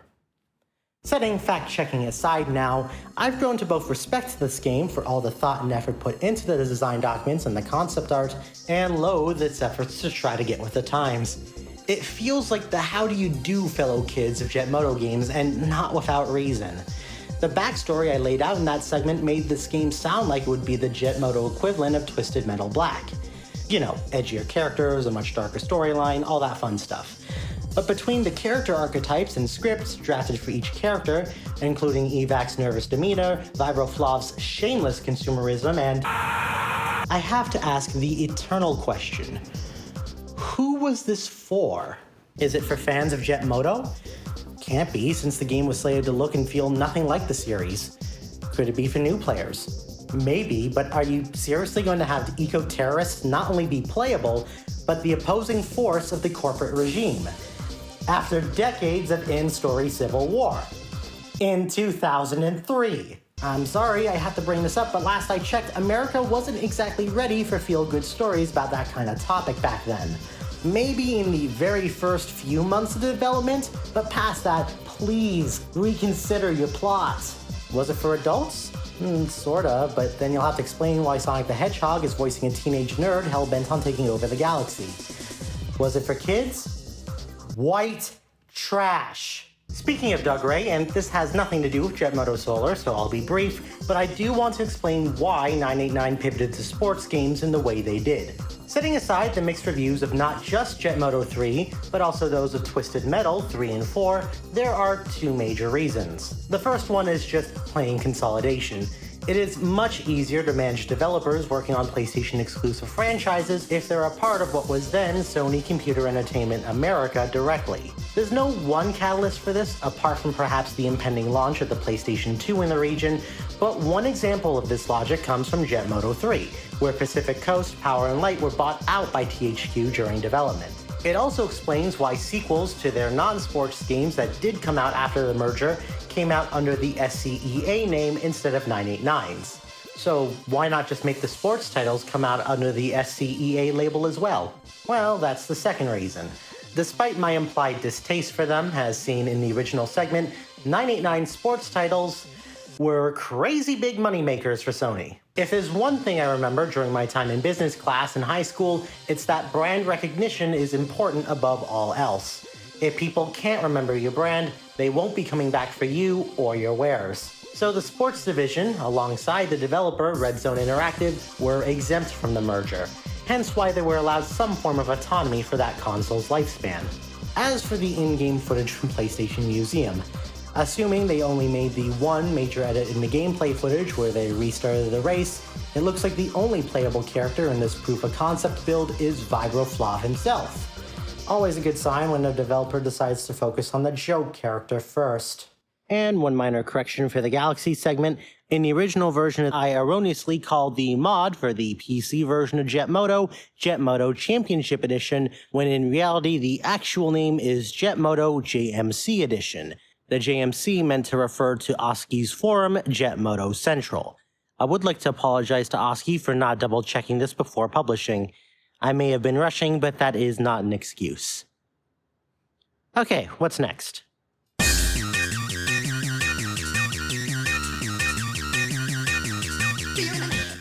S1: Setting fact-checking aside now, I've grown to both respect this game for all the thought and effort put into the design documents and the concept art, and loathe its efforts to try to get with the times. It feels like the how do you do fellow kids of Jet Moto games, and not without reason. The backstory I laid out in that segment made this game sound like it would be the Jet Moto equivalent of Twisted Metal Black. You know, edgier characters, a much darker storyline, all that fun stuff. But between the character archetypes and scripts drafted for each character, including Evac's nervous demeanor, Vibroflov's shameless consumerism, and I have to ask the eternal question. Who was this for? Is it for fans of Jet Moto? Can't be, since the game was slated to look and feel nothing like the series. Could it be for new players? Maybe, but are you seriously going to have eco-terrorists not only be playable, but the opposing force of the corporate regime? After decades of in-story civil war. In 2003. I'm sorry I have to bring this up, but last I checked, America wasn't exactly ready for feel-good stories about that kind of topic back then. Maybe in the very first few months of development, but past that, please reconsider your plot. Was it for adults? Sorta, but then you'll have to explain why Sonic the Hedgehog is voicing a teenage nerd hell-bent on taking over the galaxy. Was it for kids? White trash. Speaking of Doug Ray, and this has nothing to do with Jet Moto Solar, so I'll be brief, but I do want to explain why 989 pivoted to sports games in the way they did. Setting aside the mixed reviews of not just Jet Moto 3, but also those of Twisted Metal 3 and 4, there are two major reasons. The first one is just plain consolidation. It is much easier to manage developers working on PlayStation exclusive franchises if they're a part of what was then Sony Computer Entertainment America directly. There's no one catalyst for this, apart from perhaps the impending launch of the PlayStation 2 in the region, but one example of this logic comes from Jet Moto 3, where Pacific Coast, Power and Light were bought out by THQ during development. It also explains why sequels to their non-sports games that did come out after the merger came out under the SCEA name instead of 989's. So why not just make the sports titles come out under the SCEA label as well? Well, that's the second reason. Despite my implied distaste for them, as seen in the original segment, 989 sports titles were crazy big moneymakers for Sony. If there's one thing I remember during my time in business class in high school, it's that brand recognition is important above all else. If people can't remember your brand, they won't be coming back for you or your wares. So the sports division, alongside the developer Red Zone Interactive, were exempt from the merger, hence why they were allowed some form of autonomy for that console's lifespan. As for the in-game footage from PlayStation Museum, assuming they only made the one major edit in the gameplay footage where they restarted the race, it looks like the only playable character in this proof-of-concept build is Vibroflaw himself. Always a good sign when a developer decides to focus on the joke character first. And one minor correction for the Galaxy segment. In the original version, I erroneously called the mod for the PC version of Jet Moto Championship Edition, when in reality the actual name is Jet Moto JMC Edition. The JMC meant to refer to Oski's forum, Jet Moto Central. I would like to apologize to Oski for not double-checking this before publishing. I may have been rushing, but that is not an excuse. Okay, what's next?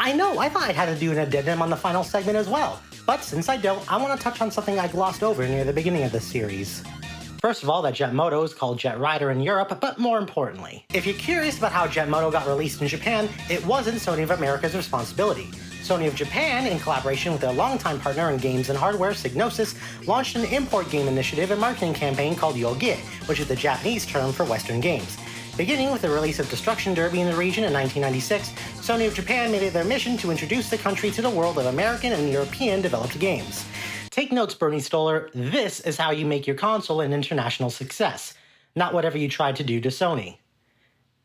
S1: I know, I thought I'd had to do an addendum on the final segment as well. But since I don't, I want to touch on something I glossed over near the beginning of this series. First of all, that Jet Moto is called Jet Rider in Europe, but more importantly, if you're curious about how Jet Moto got released in Japan, it wasn't Sony of America's responsibility. Sony of Japan, in collaboration with their longtime partner in games and hardware, Psygnosis, launched an import game initiative and marketing campaign called Yoge, which is the Japanese term for Western games. Beginning with the release of Destruction Derby in the region in 1996, Sony of Japan made it their mission to introduce the country to the world of American and European developed games. Take notes, Bernie Stoller, this is how you make your console an international success, not whatever you tried to do to Sony.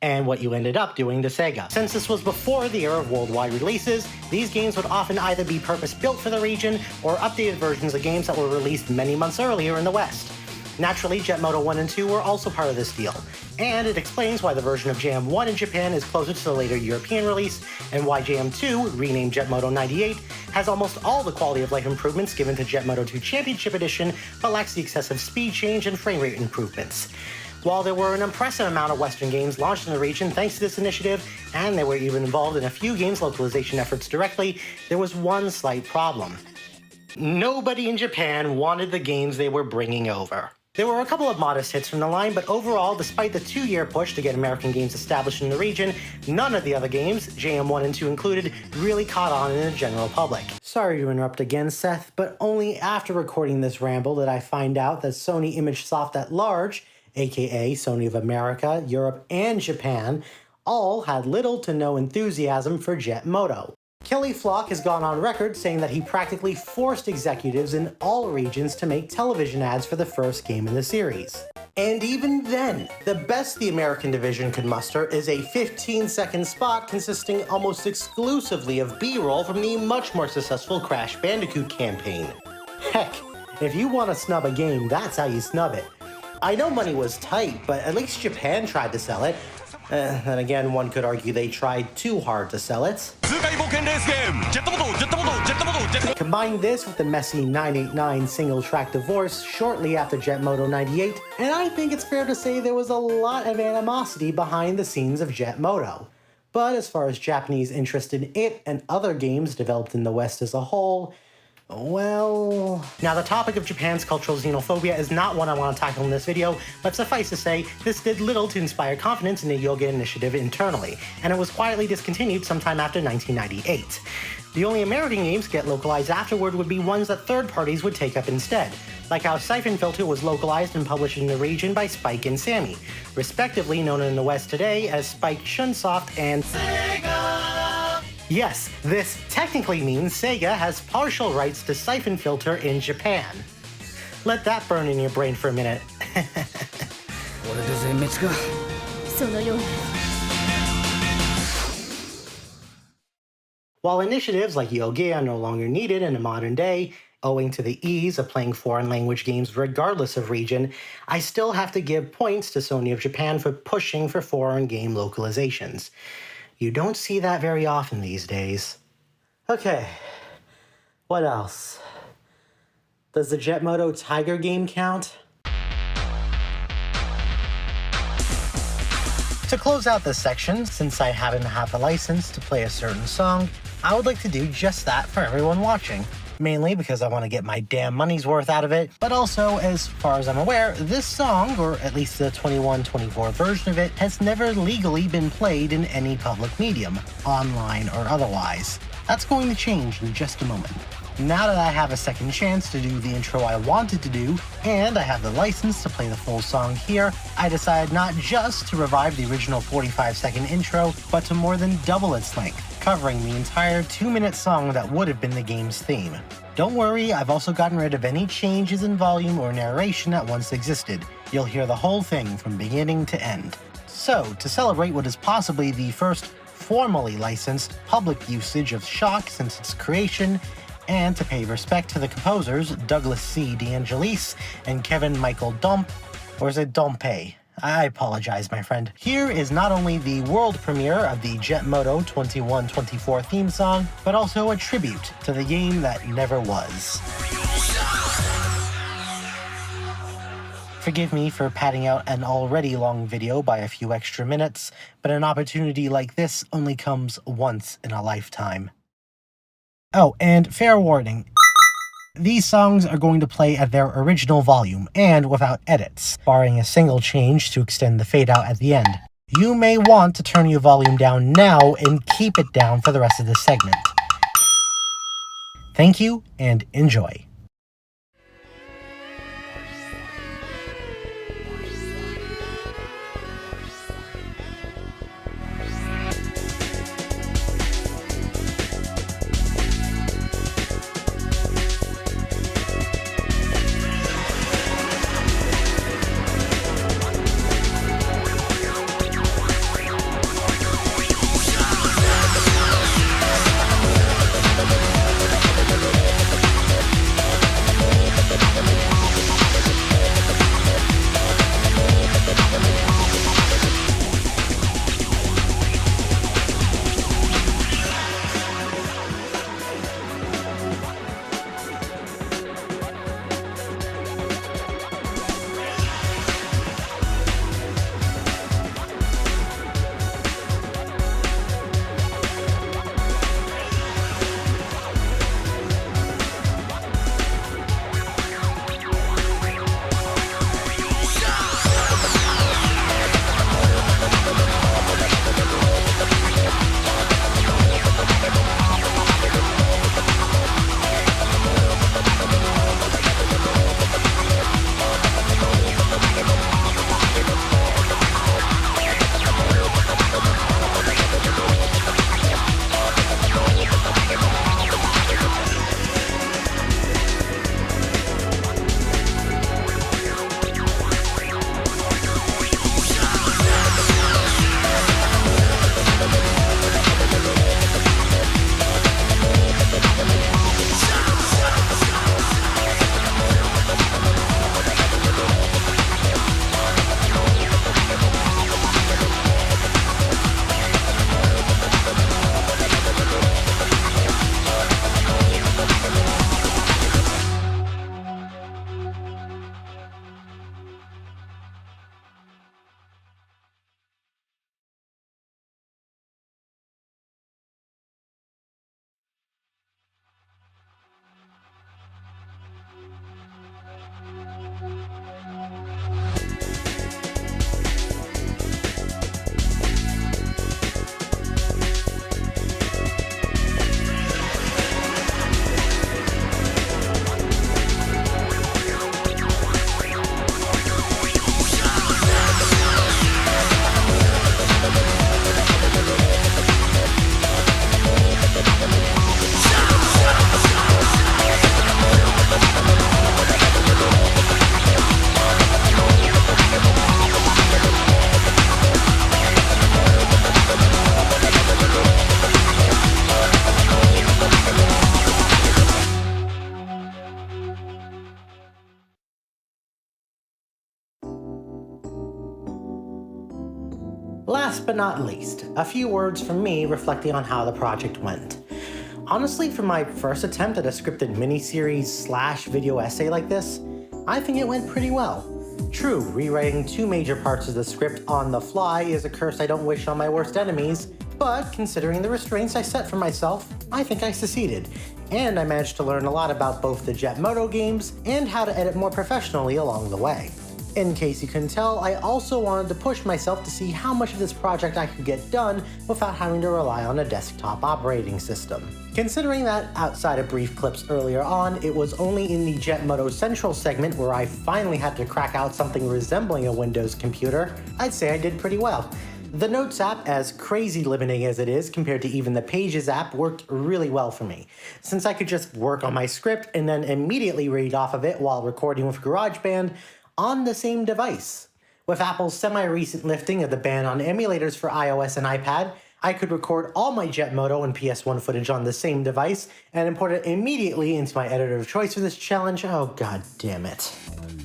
S1: And what you ended up doing to Sega. Since this was before the era of worldwide releases, these games would often either be purpose-built for the region or updated versions of games that were released many months earlier in the West. Naturally, Jet Moto 1 and 2 were also part of this deal, and it explains why the version of JM1 in Japan is closer to the later European release, and why JM2, renamed Jet Moto 98, has almost all the quality of life improvements given to Jet Moto 2 Championship Edition, but lacks the excessive speed change and frame rate improvements. While there were an impressive amount of Western games launched in the region thanks to this initiative, and they were even involved in a few games localization efforts directly, there was one slight problem. Nobody in Japan wanted the games they were bringing over. There were a couple of modest hits from the line, but overall, despite the 2-year push to get American games established in the region, none of the other games, JM1 and 2 included, really caught on in the general public. Sorry to interrupt again, Seth, but only after recording this ramble did I find out that Sony ImageSoft at large, aka Sony of America, Europe, and Japan, all had little to no enthusiasm for Jet Moto. Kelly Flock has gone on record saying that he practically forced executives in all regions to make television ads for the first game in the series. And even then, the best the American division could muster is a 15-second spot consisting almost exclusively of B-roll from the much more successful Crash Bandicoot campaign. Heck, if you want to snub a game, that's how you snub it. I know money was tight, but at least Japan tried to sell it. Then again, one could argue they tried too hard to sell it. Combine this with the messy 989 single-track divorce shortly after Jet Moto 98, and I think it's fair to say there was a lot of animosity behind the scenes of Jet Moto. But as far as Japanese interest in it and other games developed in the West as a whole, well... Now, the topic of Japan's cultural xenophobia is not one I want to tackle in this video, but suffice to say, this did little to inspire confidence in the Yoga initiative internally, and it was quietly discontinued sometime after 1998. The only American games to get localized afterward would be ones that third parties would take up instead, like how Siphon Filter was localized and published in the region by Spike and Sammy, respectively known in the West today as Spike Chunsoft and Sega. Yes, this technically means Sega has partial rights to Siphon Filter in Japan. Let that burn in your brain for a minute. While initiatives like Yogi are no longer needed in the modern day, owing to the ease of playing foreign language games regardless of region, I still have to give points to Sony of Japan for pushing for foreign game localizations. You don't see that very often these days. Okay, what else? Does the Jet Moto Tiger game count? To close out this section, since I happen to have the license to play a certain song, I would like to do just that for everyone watching. Mainly because I want to get my damn money's worth out of it, but also, as far as I'm aware, this song, or at least the 21-24 version of it, has never legally been played in any public medium, online or otherwise. That's going to change in just a moment. Now that I have a second chance to do the intro I wanted to do, and I have the license to play the full song here, I decided not just to revive the original 45-second intro, but to more than double its length, covering the entire 2-minute song that would have been the game's theme. Don't worry, I've also gotten rid of any changes in volume or narration that once existed. You'll hear the whole thing from beginning to end. So, to celebrate what is possibly the first formally licensed public usage of Shock since its creation, and to pay respect to the composers Douglas C. DeAngelis and Kevin Michael Dompe, or is it Dompe? I apologize, my friend. Here is not only the world premiere of the Jet Moto 21-24 theme song, but also a tribute to the game that never was. Forgive me for padding out an already long video by a few extra minutes, but an opportunity like this only comes once in a lifetime. Oh, and fair warning. These songs are going to play at their original volume, and without edits, barring a single change to extend the fade out at the end. You may want to turn your volume down now and keep it down for the rest of this segment. Thank you, and enjoy. Last but not least, a few words from me reflecting on how the project went. Honestly, for my first attempt at a scripted miniseries / video essay like this, I think it went pretty well. True, rewriting 2 major parts of the script on the fly is a curse I don't wish on my worst enemies, but considering the restraints I set for myself, I think I succeeded, and I managed to learn a lot about both the Jet Moto games and how to edit more professionally along the way. In case you couldn't tell, I also wanted to push myself to see how much of this project I could get done without having to rely on a desktop operating system. Considering that, outside of brief clips earlier on, it was only in the Jet Moto Central segment where I finally had to crack out something resembling a Windows computer, I'd say I did pretty well. The Notes app, as crazy limiting as it is compared to even the Pages app, worked really well for me, since I could just work on my script and then immediately read off of it while recording with GarageBand on the same device. With Apple's semi-recent lifting of the ban on emulators for iOS and iPad, I could record all my Jet Moto and PS1 footage on the same device and import it immediately into my editor of choice for this challenge. Oh, god damn it.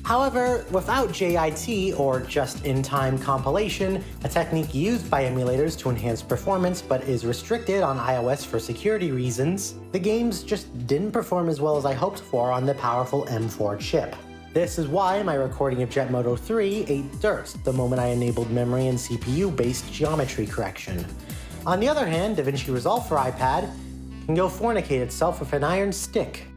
S1: However, without JIT, or just-in-time compilation, a technique used by emulators to enhance performance but is restricted on iOS for security reasons, the games just didn't perform as well as I hoped for on the powerful M4 chip. This is why my recording of Jet Moto 3 ate dirt the moment I enabled memory and CPU-based geometry correction. On the other hand, DaVinci Resolve for iPad can go fornicate itself with an iron stick.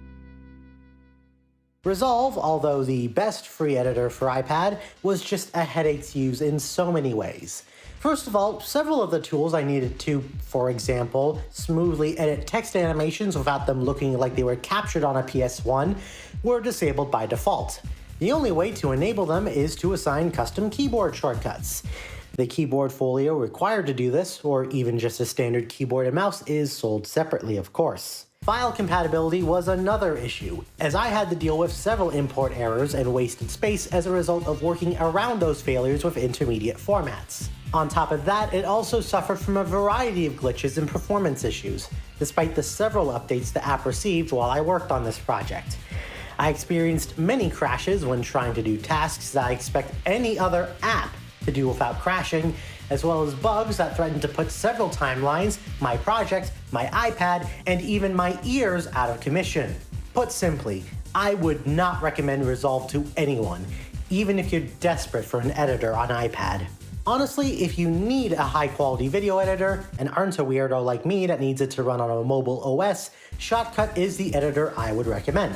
S1: Resolve, although the best free editor for iPad, was just a headache to use in so many ways. First of all, several of the tools I needed to, for example, smoothly edit text animations without them looking like they were captured on a PS1, were disabled by default. The only way to enable them is to assign custom keyboard shortcuts. The keyboard folio required to do this, or even just a standard keyboard and mouse, is sold separately, of course. File compatibility was another issue, as I had to deal with several import errors and wasted space as a result of working around those failures with intermediate formats. On top of that, it also suffered from a variety of glitches and performance issues, despite the several updates the app received while I worked on this project. I experienced many crashes when trying to do tasks that I expect any other app to do without crashing, as well as bugs that threatened to put several timelines, my project, my iPad, and even my ears out of commission. Put simply, I would not recommend Resolve to anyone, even if you're desperate for an editor on iPad. Honestly, if you need a high-quality video editor and aren't a weirdo like me that needs it to run on a mobile OS, Shotcut is the editor I would recommend.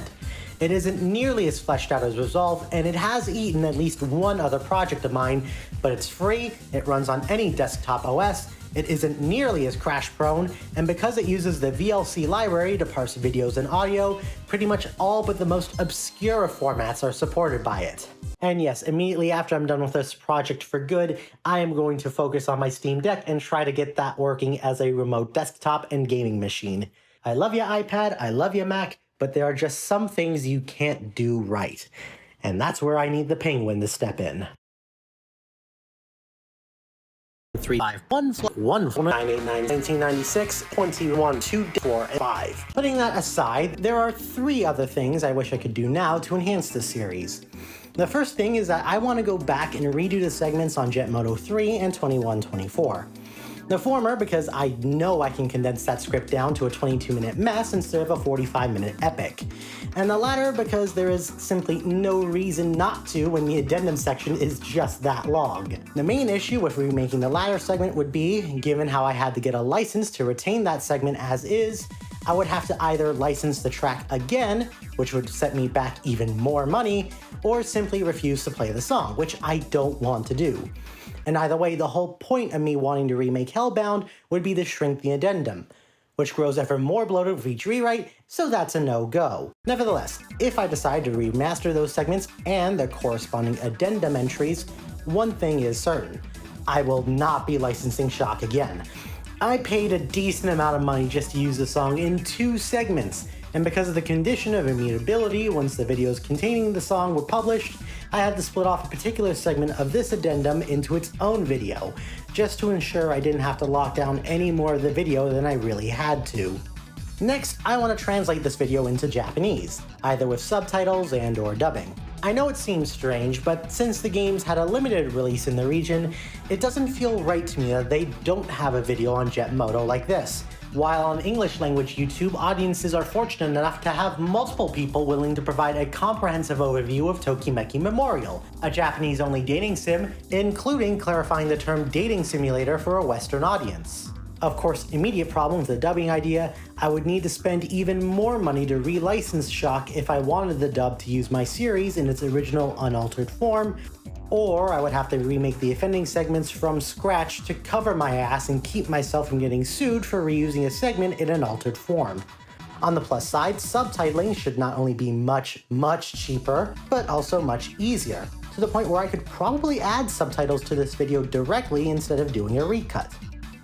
S1: It isn't nearly as fleshed out as Resolve, and it has eaten at least one other project of mine, but it's free, it runs on any desktop OS, it isn't nearly as crash-prone, and because it uses the VLC library to parse videos and audio, pretty much all but the most obscure formats are supported by it. And yes, immediately after I'm done with this project for good, I am going to focus on my Steam Deck and try to get that working as a remote desktop and gaming machine. I love you, iPad, I love you, Mac, but there are just some things you can't do right. And that's where I need the Penguin to step in. 351-1996-21-2-4-5. Putting that aside, there are 3 other things I wish I could do now to enhance this series. The first thing is that I want to go back and redo the segments on Jet Moto 3 and 2124. The former because I know I can condense that script down to a 22-minute mess instead of a 45-minute epic. And the latter because there is simply no reason not to when the addendum section is just that long. The main issue with remaking the latter segment would be, given how I had to get a license to retain that segment as is, I would have to either license the track again, which would set me back even more money, or simply refuse to play the song, which I don't want to do. And either way, the whole point of me wanting to remake Hellbound would be to shrink the addendum, which grows ever more bloated with each rewrite, so that's a no-go. Nevertheless, if I decide to remaster those segments and the corresponding addendum entries, one thing is certain. I will not be licensing Shock again. I paid a decent amount of money just to use the song in 2 segments, and because of the condition of immutability once the videos containing the song were published, I had to split off a particular segment of this addendum into its own video, just to ensure I didn't have to lock down any more of the video than I really had to. Next, I want to translate this video into Japanese, either with subtitles and/or dubbing. I know it seems strange, but since the games had a limited release in the region, it doesn't feel right to me that they don't have a video on Jet Moto like this. While on English language YouTube, audiences are fortunate enough to have multiple people willing to provide a comprehensive overview of Tokimeki Memorial, a Japanese-only dating sim, including clarifying the term dating simulator for a Western audience. Of course, immediate problem with the dubbing idea, I would need to spend even more money to relicense Shock if I wanted the dub to use my series in its original unaltered form, or I would have to remake the offending segments from scratch to cover my ass and keep myself from getting sued for reusing a segment in an altered form. On the plus side, subtitling should not only be much cheaper, but also much easier, to the point where I could probably add subtitles to this video directly instead of doing a recut.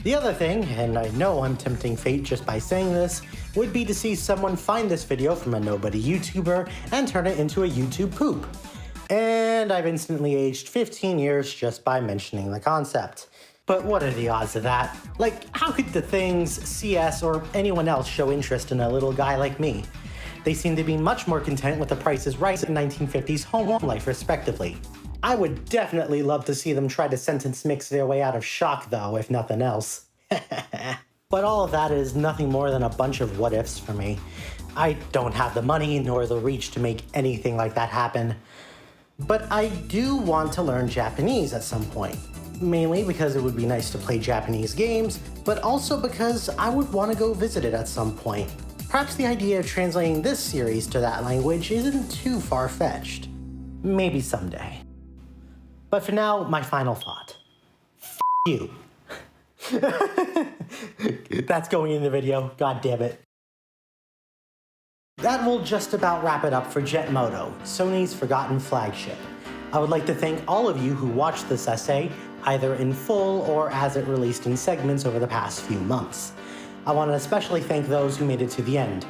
S1: The other thing, and I know I'm tempting fate just by saying this, would be to see someone find this video from a nobody YouTuber and turn it into a YouTube poop. And I've instantly aged 15 years just by mentioning the concept. But what are the odds of that? Like, how could the Things, CS, or anyone else show interest in a little guy like me? They seem to be much more content with The Price is Right and 1950s home life respectively. I would definitely love to see them try to sentence mix their way out of Shock though, if nothing else. But all of that is nothing more than a bunch of what ifs for me. I don't have the money nor the reach to make anything like that happen. But I do want to learn Japanese at some point. Mainly because it would be nice to play Japanese games, but also because I would want to go visit it at some point. Perhaps the idea of translating this series to that language isn't too far-fetched. Maybe someday. But for now, my final thought. F*** you. That's going in the video, god damn it. That will just about wrap it up for Jet Moto, Sony's forgotten flagship. I would like to thank all of you who watched this essay, either in full or as it released in segments over the past few months. I want to especially thank those who made it to the end.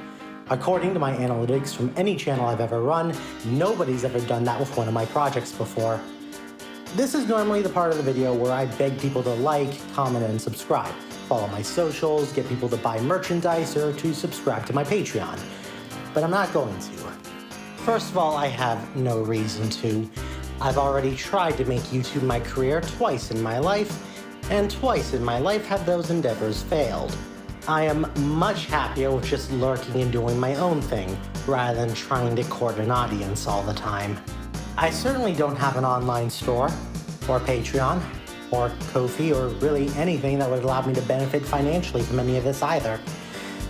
S1: According to my analytics from any channel I've ever run, nobody's ever done that with one of my projects before. This is normally the part of the video where I beg people to like, comment, and subscribe, follow my socials, get people to buy merchandise, or to subscribe to my Patreon. But I'm not going to. First of all, I have no reason to. I've already tried to make YouTube my career twice in my life, and twice in my life have those endeavors failed. I am much happier with just lurking and doing my own thing, rather than trying to court an audience all the time. I certainly don't have an online store, or Patreon, or Ko-fi, or really anything that would allow me to benefit financially from any of this either.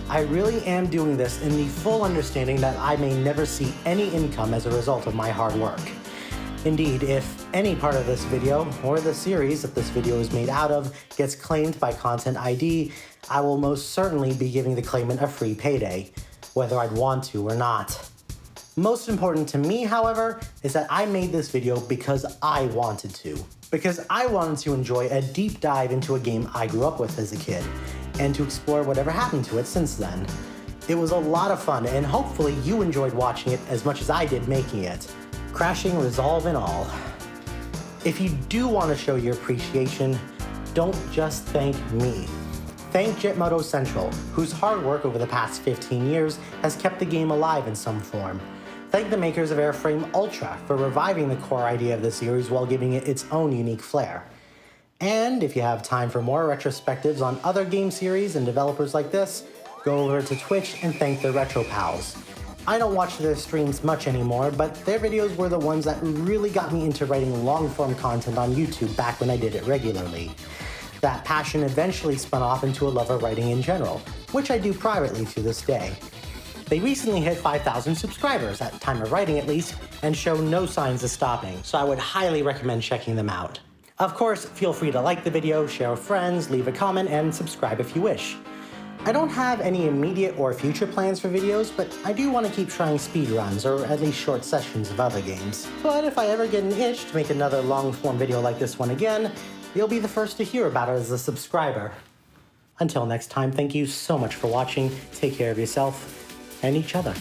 S1: I really am doing this in the full understanding that I may never see any income as a result of my hard work. Indeed, if any part of this video, or the series that this video is made out of, gets claimed by Content ID, I will most certainly be giving the claimant a free payday, whether I'd want to or not. Most important to me, however, is that I made this video because I wanted to. Because I wanted to enjoy a deep dive into a game I grew up with as a kid, and to explore whatever happened to it since then. It was a lot of fun, and hopefully you enjoyed watching it as much as I did making it. Crashing, resolve, and all. If you do want to show your appreciation, don't just thank me. Thank Jet Moto Central, whose hard work over the past 15 years has kept the game alive in some form. Thank the makers of Airframe Ultra for reviving the core idea of the series while giving it its own unique flair. And if you have time for more retrospectives on other game series and developers like this, go over to Twitch and thank the Retro Pals. I don't watch their streams much anymore, but their videos were the ones that really got me into writing long-form content on YouTube back when I did it regularly. That passion eventually spun off into a love of writing in general, which I do privately to this day. They recently hit 5,000 subscribers, at time of writing at least, and show no signs of stopping, so I would highly recommend checking them out. Of course, feel free to like the video, share with friends, leave a comment, and subscribe if you wish. I don't have any immediate or future plans for videos, but I do want to keep trying speedruns, or at least short sessions of other games. But if I ever get an itch to make another long-form video like this one again, you'll be the first to hear about it as a subscriber. Until next time, thank you so much for watching, take care of yourself, and each other.